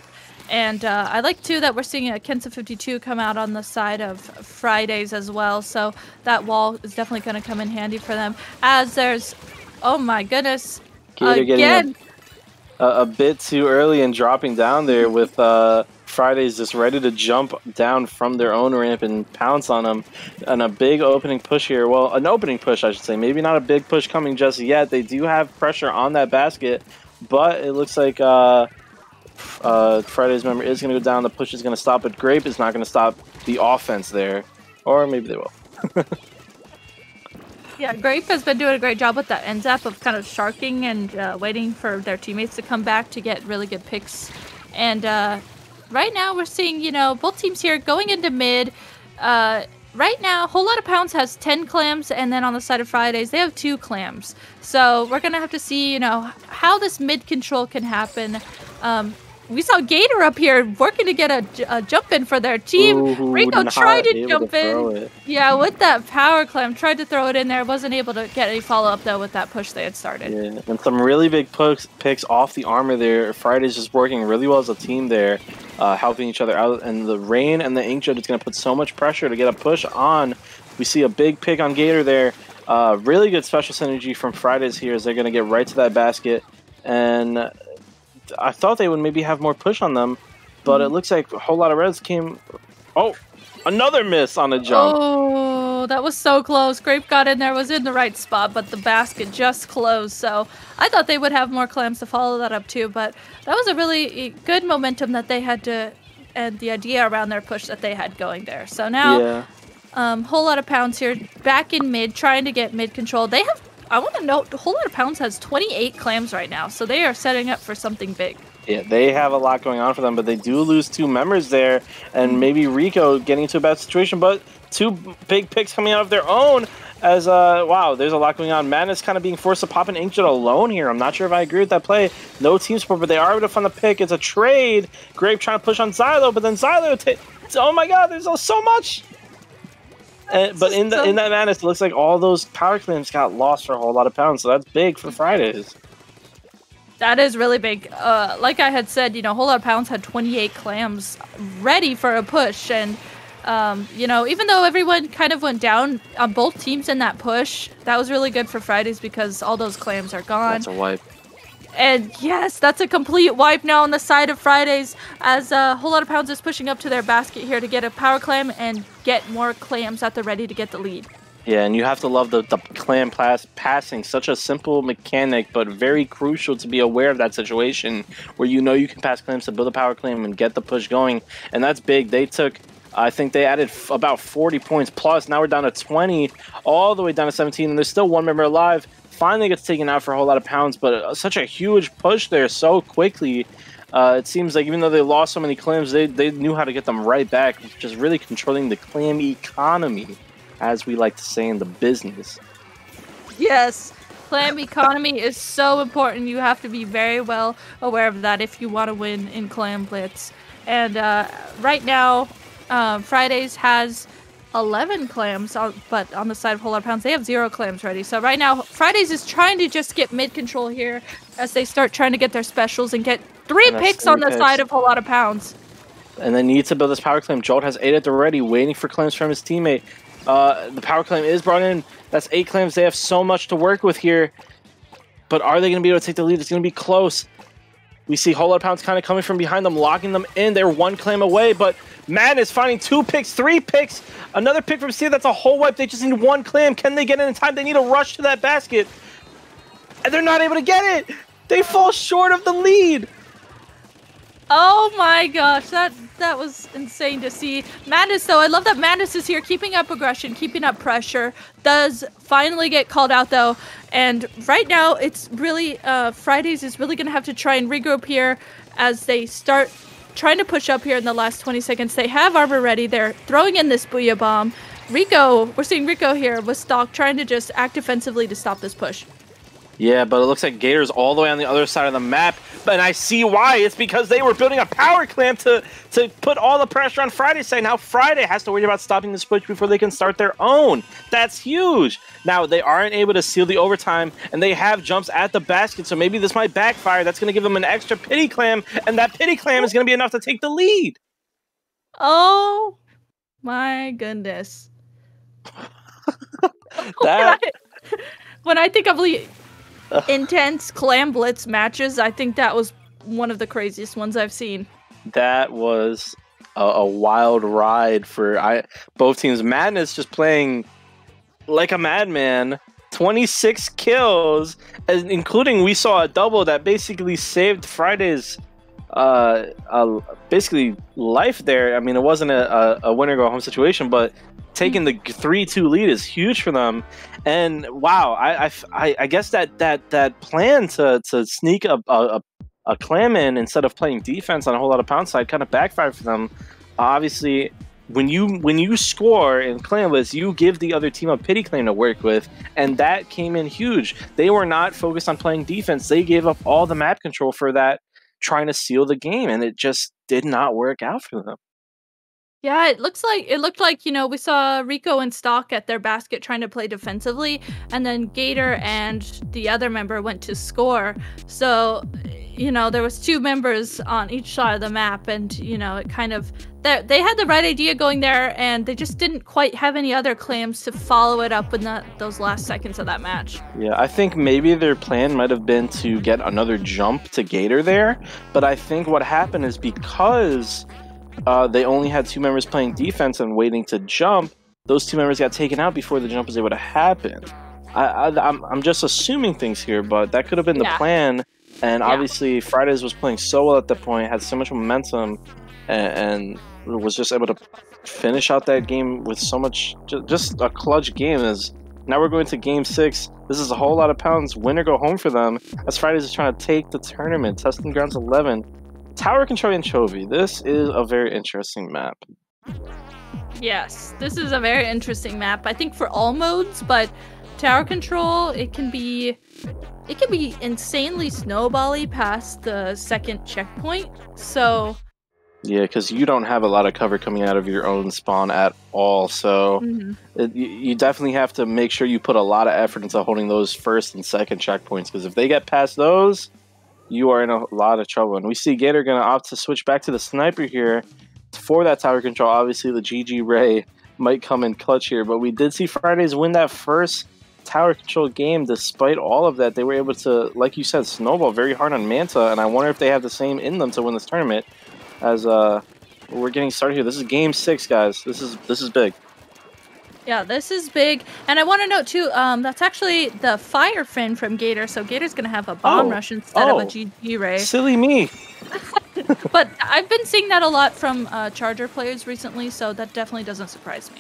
And I like, too, that we're seeing a Kensa 52 come out on the side of Fridays as well. So that wall is definitely going to come in handy for them. As there's, oh my goodness, again. A bit too early and dropping down there with Fridays just ready to jump down from their own ramp and pounce on them. And a big opening push here. Well, an opening push, I should say. Maybe not a big push coming just yet. They do have pressure on that basket, but it looks like Friday's member is going to go down. The push is going to stop, but Grape is not going to stop the offense there. Or maybe they will. Yeah, Grape has been doing a great job with that end zap of kind of sharking and waiting for their teammates to come back to get really good picks. And right now we're seeing, you know, both teams here going into mid. Right now, Whole Lotta Pounds has 10 clams, and then on the side of Fridays, they have 2 clams. So we're going to have to see, you know, how this mid control can happen. We saw Gator up here working to get a jump in for their team. Ooh, Rico tried to jump in. It. Yeah, with that power clam, tried to throw it in there. Wasn't able to get any follow-up, though, with that push they had started. Yeah, and some really big picks off the armor there. Friday's just working really well as a team there, helping each other out. And the rain and the Inkjet is going to put so much pressure to get a push on. We see a big pick on Gator there. Really good special synergy from Fridays here as they're going to get right to that basket. And I thought they would maybe have more push on them, but it looks like a whole lot of Reds came. Oh, another miss on a jump. Oh, that was so close. Grape got in there, was in the right spot, but the basket just closed. So I thought they would have more clams to follow that up too, but that was a really good momentum that they had to, and the idea around their push that they had going there. So now, Whole Lotta Pounds here, back in mid, trying to get mid control. They have, I want to note, Whole Lotta Pounds has 28 clams right now, so they are setting up for something big. Yeah, they have a lot going on for them, but they do lose 2 members there, and maybe Rico getting into a bad situation, but 2 big picks coming out of their own as, wow, there's a lot going on. Madness kind of being forced to pop an Inkjet alone here. I'm not sure if I agree with that play. No team support, but they are able to find the pick. It's a trade. Grape trying to push on Xylo, but then Xylo, oh my god, there's so much! But in that Madness, it looks like all those power claims got lost for a whole lot of pounds, so that's big for Fridays. That is really big. Like I had said, you know, Whole Lotta Pounds had 28 clams ready for a push, and you know, even though everyone kind of went down on both teams in that push, that was really good for Fridays because all those clams are gone. That's a wipe. And yes, that's a complete wipe now on the side of Fridays as a Whole Lotta Pounds is pushing up to their basket here to get a power clam and get more clams at the ready to get the lead. Yeah, and you have to love the clam passing. Such a simple mechanic, but very crucial to be aware of that situation where you know you can pass clams to build a power clam and get the push going. And that's big. They took, I think they added about 40 points plus. Now we're down to 20, all the way down to 17, and there's still 1 member alive. Finally gets taken out for a whole lot of pounds, but such a huge push there so quickly. It seems like even though they lost so many clams, they knew how to get them right back, just really controlling the clam economy, as we like to say in the business. Yes, clam economy is so important. You have to be very well aware of that if you want to win in Clam Blitz. And right now, Fridays has 11 clams, but on the side of Whole Lotta Pounds, they have 0 clams ready. So right now, Fridays is trying to just get mid-control here as they start trying to get their specials and get 3 picks on the side of Whole Lotta Pounds. And they need to build this power claim. Jolt has 8 at the ready, waiting for claims from his teammate. The power claim is brought in. That's 8 claims. They have so much to work with here. But are they going to be able to take the lead? It's going to be close. We see Whole Lotta Pounds kind of coming from behind them, locking them in. They're 1 claim away, but Madness finding 2 picks, 3 picks. Another pick from Steve. That's a whole wipe. They just need 1 claim. Can they get it in time? They need a rush to that basket. And they're not able to get it. They fall short of the lead. Oh my gosh, that was insane to see. Madness, though, I love that Madness is here, keeping up aggression, keeping up pressure. Does finally get called out, though. And right now, it's really, Fridays is really going to have to try and regroup here as they start trying to push up here in the last 20 seconds. They have armor ready. They're throwing in this Booyah Bomb. Rico, we're seeing Rico here with Stalk trying to just act defensively to stop this push. Yeah, but it looks like Gator's all the way on the other side of the map, and I see why. It's because they were building a power clamp to put all the pressure on Friday's side. Now Friday has to worry about stopping this push before they can start their own. That's huge. Now, they aren't able to seal the overtime, and they have jumps at the basket, so maybe this might backfire. That's going to give them an extra pity clam, and that pity clam is going to be enough to take the lead. Oh, my goodness. When I think of intense clam blitz matches, I think that was one of the craziest ones I've seen. That was a wild ride for both teams. Madness just playing like a madman. 26 kills, including we saw a double that basically saved Friday's basically life there. I mean, it wasn't a winner go home situation, but taking the 3-2 lead is huge for them. And wow, I guess that plan to sneak a clam in instead of playing defense on a whole lot of pound side kind of backfired for them. Obviously, when you score in clamless, you give the other team a pity claim to work with, and that came in huge. They were not focused on playing defense. They gave up all the map control for that, trying to seal the game, and it just did not work out for them. Yeah, it looked like, you know, we saw Rico and Stock at their basket trying to play defensively, and then Gator and the other member went to score. So, you know, there was two members on each side of the map, and, you know, it kind of, they had the right idea going there, and they just didn't quite have any other clams to follow it up in those last seconds of that match. Yeah, I think maybe their plan might have been to get another jump to Gator there, but I think what happened is because they only had two members playing defense and waiting to jump, those two members got taken out before the jump was able to happen. I'm just assuming things here, but that could have been the plan. And obviously, Fridays was playing so well at that point, had so much momentum, and was just able to finish out that game with so much, just a clutch game. As now we're going to Game 6. This is a whole lot of pounds. Win or go home for them, as Fridays is trying to take the tournament. Testing Grounds 11. Tower Control Anchovy. This is a very interesting map. Yes, this is a very interesting map. I think for all modes, but Tower Control, it can be insanely snowbally past the second checkpoint. So yeah, because you don't have a lot of cover coming out of your own spawn at all. So you definitely have to make sure you put a lot of effort into holding those first and second checkpoints, because if they get past those, you are in a lot of trouble. And we see Gator going to opt to switch back to the sniper here for that tower control. Obviously, the GG Ray might come in clutch here, but we did see Fridays win that first tower control game. Despite all of that, they were able to, like you said, snowball very hard on Manta, and I wonder if they have the same in them to win this tournament. As we're getting started here. This is Game 6, guys. This is big. Yeah, this is big. And I want to note, too, that's actually the fire fin from Gator, so Gator's going to have a bomb rush instead of a GG Ray. Silly me. But I've been seeing that a lot from Charger players recently, so that definitely doesn't surprise me.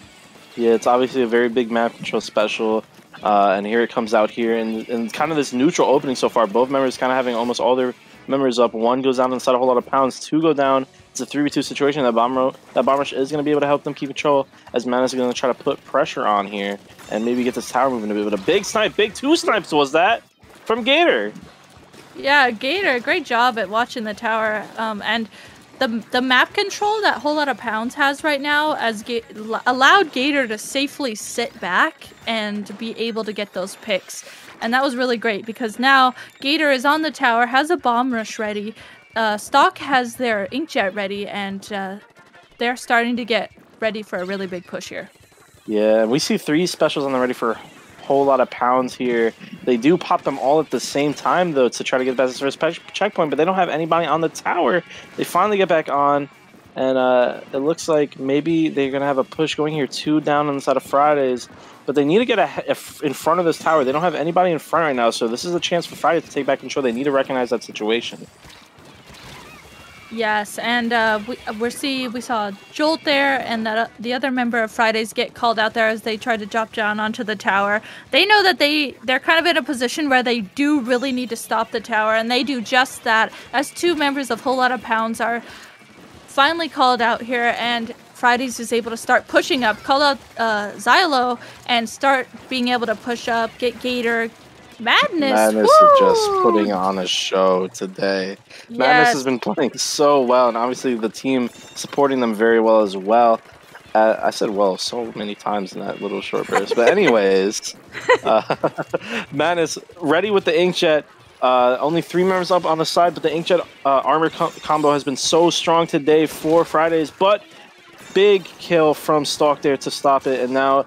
Yeah, it's obviously a very big map control special, and here it comes out here, and kind of this neutral opening so far. Both members kind of having almost all their members up. One goes down inside a whole lot of pounds. Two go down. It's a 3v2 situation. That bomb rush is going to be able to help them keep control, as Manus is going to try to put pressure on here and maybe get this tower moving a bit. But a big snipe, big two snipes was that from Gator. Yeah, Gator, great job at watching the tower. And the map control that Whole Lot of Pounds has right now allowed Gator to safely sit back and be able to get those picks. And that was really great, because now Gator is on the tower, has a bomb rush ready. Stock has their inkjet ready, and they're starting to get ready for a really big push here. Yeah, we see 3 specials on the ready for a whole lot of pounds here. They do pop them all at the same time, though, to try to get past this first checkpoint, but they don't have anybody on the tower. They finally get back on, and it looks like maybe they're going to have a push going here. 2 down on the side of Fridays, but they need to get in front of this tower. They don't have anybody in front right now, so this is a chance for Fridays to take back control. They need to recognize that situation. Yes, and we saw Jolt there, and that the other member of Fridays get called out there as they try to drop down onto the tower. They know that they're kind of in a position where they do really need to stop the tower, and they do just that, as 2 members of Whole Lot of Pounds are finally called out here. And Fridays is able to start pushing up, call out Xylo, and start being able to push up, get Gator. Madness is just putting on a show today. Yes. Madness has been playing so well, and obviously the team supporting them very well as well. I said well so many times in that little short burst. But anyways, Madness ready with the Inkjet. Only 3 members up on the side, but the Inkjet armor combo has been so strong today for Fridays. But big kill from Stalk there to stop it, and now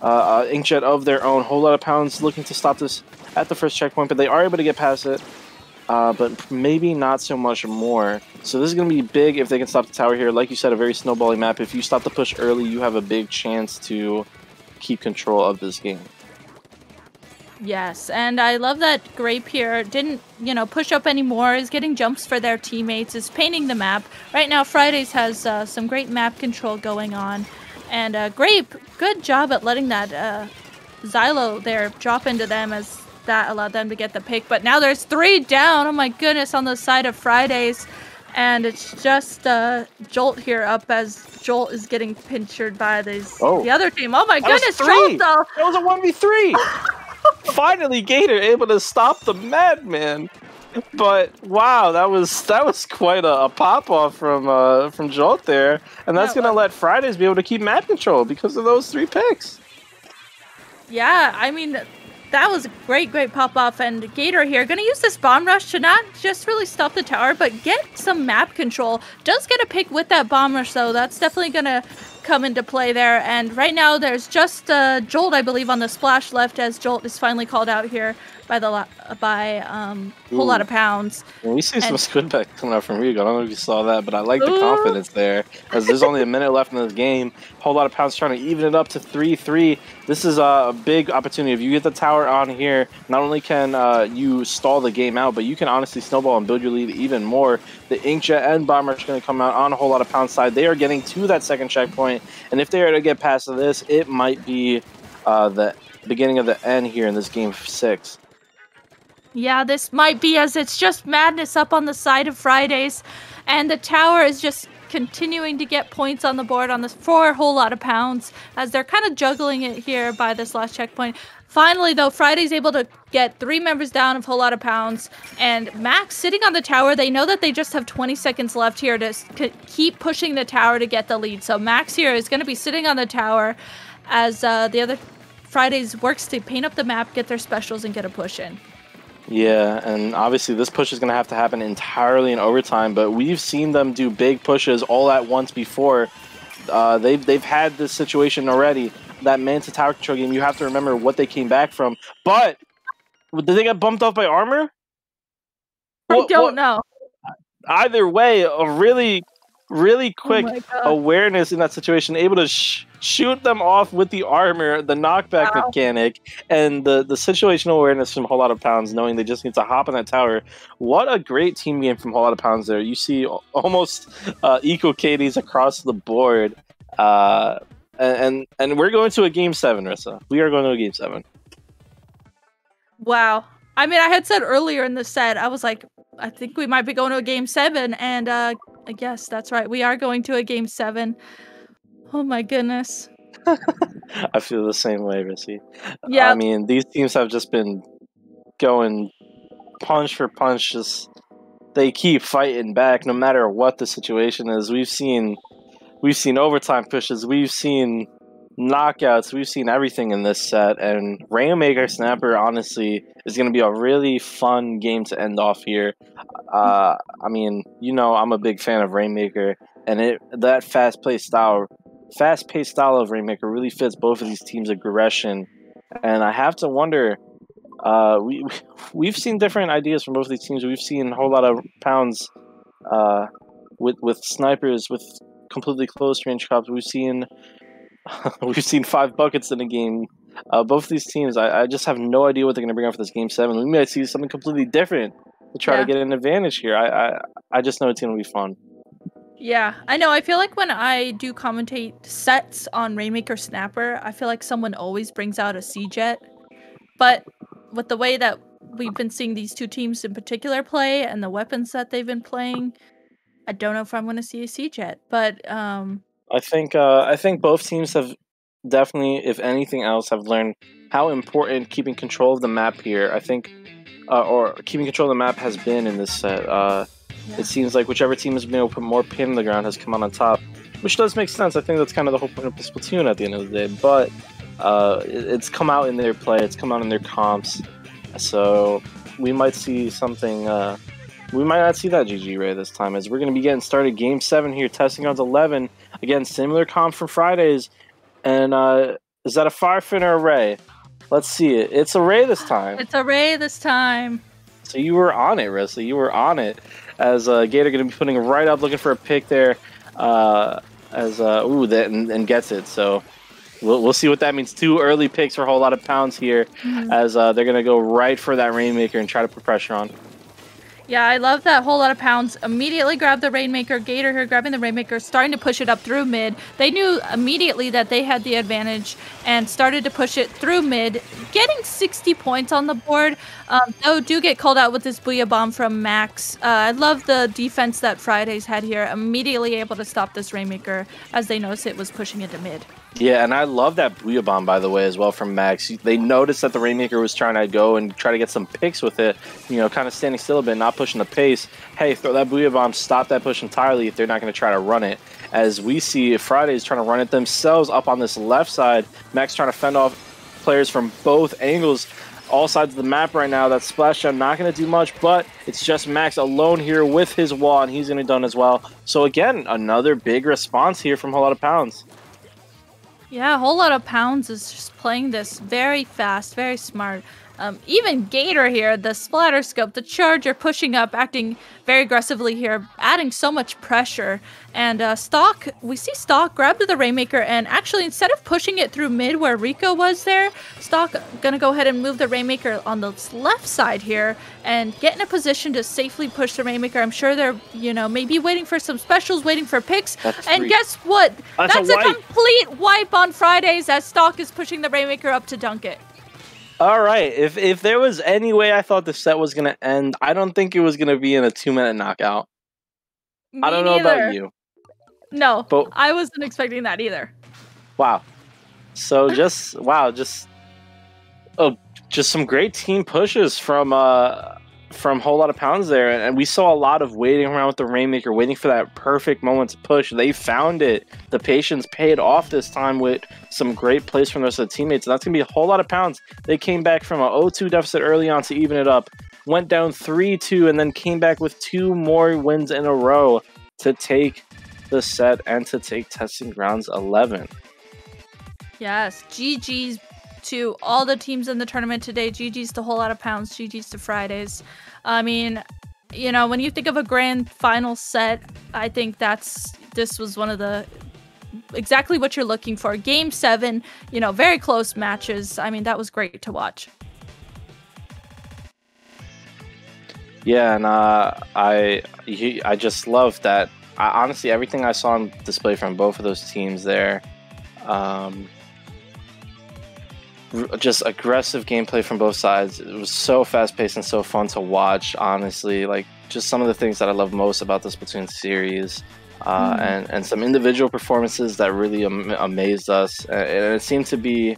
Inkjet of their own. Whole lot of pounds looking to stop this at the first checkpoint, but they are able to get past it. But maybe not so much more. So this is going to be big if they can stop the tower here. Like you said, a very snowballing map. If you stop the push early, you have a big chance to keep control of this game. Yes, and I love that Grape here didn't, push up anymore, is getting jumps for their teammates, is painting the map. Right now, Fridays has some great map control going on. And Grape, good job at letting that Xylo there drop into them, as that allowed them to get the pick. But now there's 3 down, oh my goodness, on the side of Fridays. And it's just Jolt here up, as Jolt is getting pinchered by the other team. Oh my goodness, Jolt though! That was a 1v3! Finally, Gator able to stop the Madman. But wow, that was quite a pop off from Jolt there, and that's gonna let Fridays be able to keep map control because of those 3 picks. Yeah, I mean, that was a great pop off, and Gator here gonna use this bomb rush to not just really stop the tower, but get some map control. Does get a pick with that bomb rush though. That's definitely gonna come into play there. And right now there's just Jolt, I believe, on the splash left, as Jolt is finally called out here by Whole Lot of Pounds. And we see some squid back coming out from Rigo. I don't know if you saw that, but I like the confidence there, as there's only a minute left in this game. Whole Lot of Pounds trying to even it up to 3-3. This is a big opportunity. If you get the tower on here, not only can you stall the game out, but you can honestly snowball and build your lead even more. The Inkjet and Bomber are going to come out on a Whole Lot of Pounds side. They are getting to that second checkpoint, and if they are to get past this, it might be the beginning of the end here in this game 6. Yeah, this might be, as it's just Madness up on the side of Fridays, and the tower is just continuing to get points on the board on this for a Whole Lot of Pounds, as they're kind of juggling it here by this last checkpoint. Finally, though, Friday's able to get 3 members down of Whole Lot of Pounds, and Max sitting on the tower. They know that they just have 20 seconds left here to keep pushing the tower to get the lead. So Max here is going to be sitting on the tower as the other Fridays works to paint up the map, get their specials, and get a push in. Yeah, and obviously this push is going to have to happen entirely in overtime, but we've seen them do big pushes all at once before. They've had this situation already. That Manta tower control game, you have to remember what they came back from. But did they get bumped off by armor? I don't know. Either way, a really quick awareness in that situation, able to shoot them off with the armor, the knockback mechanic, and the situational awareness from Whole Lot of Pounds, knowing they just need to hop on that tower. What a great team game from Whole Lot of Pounds there. You see almost equal KDs across the board. And we're going to a game 7, Rissa. We are going to a game 7. Wow. I mean, I had said earlier in the set, I was like, I think we might be going to a game 7, and I guess that's right. We are going to a game 7. Oh my goodness. I feel the same way, Rissy. Yeah. I mean, these teams have just been going punch for punch. Just they keep fighting back no matter what the situation is. We've seen overtime pushes. We've seen knockouts. We've seen everything in this set. And Rainmaker Snapper, honestly, is going to be a really fun game to end off here. I mean, I'm a big fan of Rainmaker, and that fast-paced style of Rainmaker really fits both of these teams' aggression. And I have to wonder, we've seen different ideas from both of these teams. We've seen a Whole Lot of Pounds with snipers, with completely close range cops. We've seen 5 buckets in a game. Both of these teams, I just have no idea what they're going to bring out for this game 7. We might see something completely different to try to get an advantage here. I just know it's going to be fun. Yeah, I know. I feel like when I do commentate sets on Rainmaker Snapper, I feel like someone always brings out a C-Jet. But with the way that we've been seeing these two teams in particular play and the weapons that they've been playing, I don't know if I'm going to see a C-Jet. But I think both teams have definitely, if anything else, have learned how important keeping control of the map here. I think, or keeping control of the map has been in this set. It seems like whichever team has been able to put more pin in the ground has come out on top, which does make sense. I think that's kind of the whole point of Splatoon at the end of the day. But it's come out in their play. It's come out in their comps. So we might see something. We might not see that GG Ray this time, as we're going to be getting started. Game 7 here, testing rounds 11. Again, similar comp from Fridays. And is that a Firefin or a Ray? Let's see it. It's a Ray this time. It's a Ray this time. So you were on it, Rissa. You were on it. As Gator going to be putting right up, looking for a pick there. And gets it. So we'll see what that means. 2 early picks for a whole lot of pounds here, as they're going to go right for that Rainmaker and try to put pressure on. Yeah, I love that whole lot of pounds. Immediately grab the Rainmaker. Gator here grabbing the Rainmaker, starting to push it up through mid. They knew immediately that they had the advantage and started to push it through mid, getting 60 points on the board. Though do get called out with this Booyah Bomb from Max. I love the defense that Fridays had here. Immediately able to stop this Rainmaker as they noticed it was pushing into mid. Yeah, and I love that Booyah Bomb, by the way, as well, from Max. They noticed that the Rainmaker was trying to go and try to get some picks with it, you know, kind of standing still a bit, not pushing the pace. Hey, throw that Booyah Bomb, stop that push entirely if they're not going to try to run it. As we see Fridays trying to run it themselves up on this left side. Max trying to fend off players from both angles, all sides of the map right now. That splash jump not going to do much, but it's just Max alone here with his wall, and he's going to be done as well. So again, another big response here from a whole lot of pounds. Yeah, a whole lot of pounds is just playing this very fast, very smart. Even Gator here, the splatter scope, the charger pushing up, acting very aggressively here, adding so much pressure. And Stock, we see Stock grab to the Rainmaker, and actually instead of pushing it through mid where Rico was there, Stock gonna go ahead and move the Rainmaker on the left side here and get in a position to safely push the Rainmaker. I'm sure they're, you know, maybe waiting for some specials, waiting for picks. And guess what? That's a complete wipe on Fridays as Stock is pushing the Rainmaker up to dunk it. All right, if there was any way I thought the set was going to end, I don't think it was going to be in a 2-minute knockout. I don't know about you. No, but I wasn't expecting that either. Wow. So just some great team pushes from whole lot of pounds there, and we saw a lot of waiting around with the Rainmaker, waiting for that perfect moment to push. They found it. The patience paid off this time with some great plays from the rest of the teammates, and that's gonna be a whole lot of pounds. They came back from a 0-2 deficit early on to even it up, went down 3-2, and then came back with 2 more wins in a row to take the set and to take testing rounds 11. Yes, GG's to all the teams in the tournament today. GG's to a whole lot of pounds. GG's to Fridays. I mean, you know, when you think of a grand final set, I think this was one of the exactly what you're looking for. Game 7, you know, very close matches. I mean, that was great to watch. Yeah, and I just love that. Honestly, everything I saw on display from both of those teams there. Just aggressive gameplay from both sides. It was so fast-paced and so fun to watch, honestly. Like, just some of the things that I love most about the Splatoon series. And some individual performances that really amazed us. And it seemed to be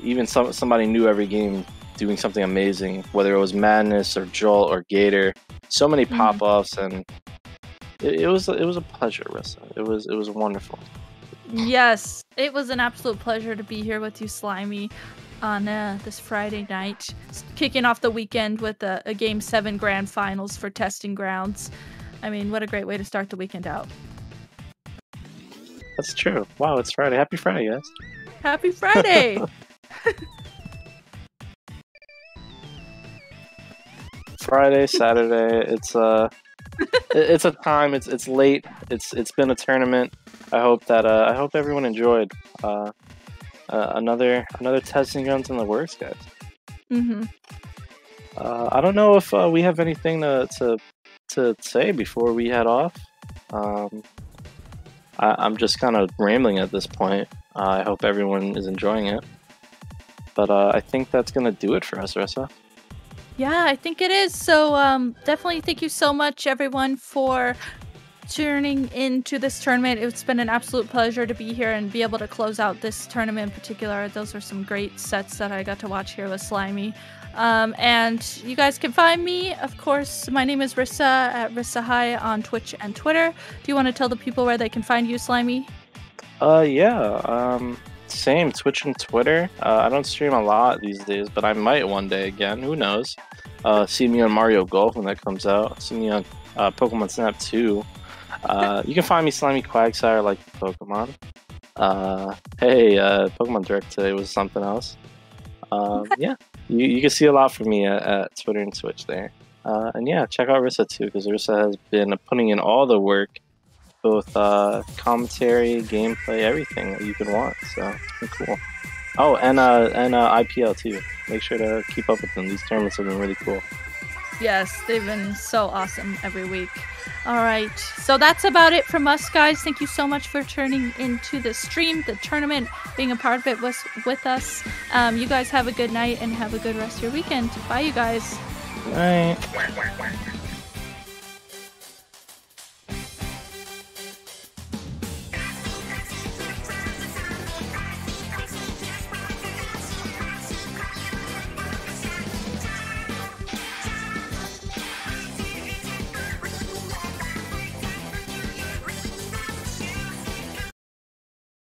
even somebody new every game doing something amazing, whether it was Madness or Joel or Gator. So many pop-ups, and it was a pleasure, Rissa. It was wonderful. Yes, it was an absolute pleasure to be here with you, Slimy, on this Friday night, kicking off the weekend with a Game 7 Grand Finals for Testing Grounds. I mean, what a great way to start the weekend out. That's true. Wow, it's Friday. Happy Friday, guys. Happy Friday! Friday, Saturday, it's a time. It's late. It's been a tournament. I hope everyone enjoyed another testing grounds in the works, guys. I don't know if we have anything to say before we head off. I'm just kind of rambling at this point. I hope everyone is enjoying it, but I think that's gonna do it for us, Rissa. Yeah, I think it is. So definitely thank you so much, everyone, for tuning into this tournament. It's been an absolute pleasure to be here and be able to close out this tournament in particular. Those were some great sets that I got to watch here with Slimy. And you guys can find me, of course. My name is Rissa at Rissa High on Twitch and Twitter. Do you want to tell the people where they can find you, Slimy? Same, Twitch and Twitter. I don't stream a lot these days, but I might one day again. Who knows? See me on Mario Golf when that comes out. See me on Pokemon Snap 2. You can find me Slimy Quagsire like Pokemon. Pokemon Direct today was something else. Yeah, you can see a lot from me at Twitter and Twitch there. And yeah, check out Rissa too, because Rissa has been putting in all the work, both commentary, gameplay, everything that you can want. So it's been cool. Oh, and IPL too. Make sure to keep up with them. These tournaments have been really cool. Yes, they've been so awesome every week. All right, so that's about it from us, guys. Thank you so much for turning into the stream, the tournament, being a part of it with us. You guys have a good night and have a good rest of your weekend. Bye, you guys. Bye.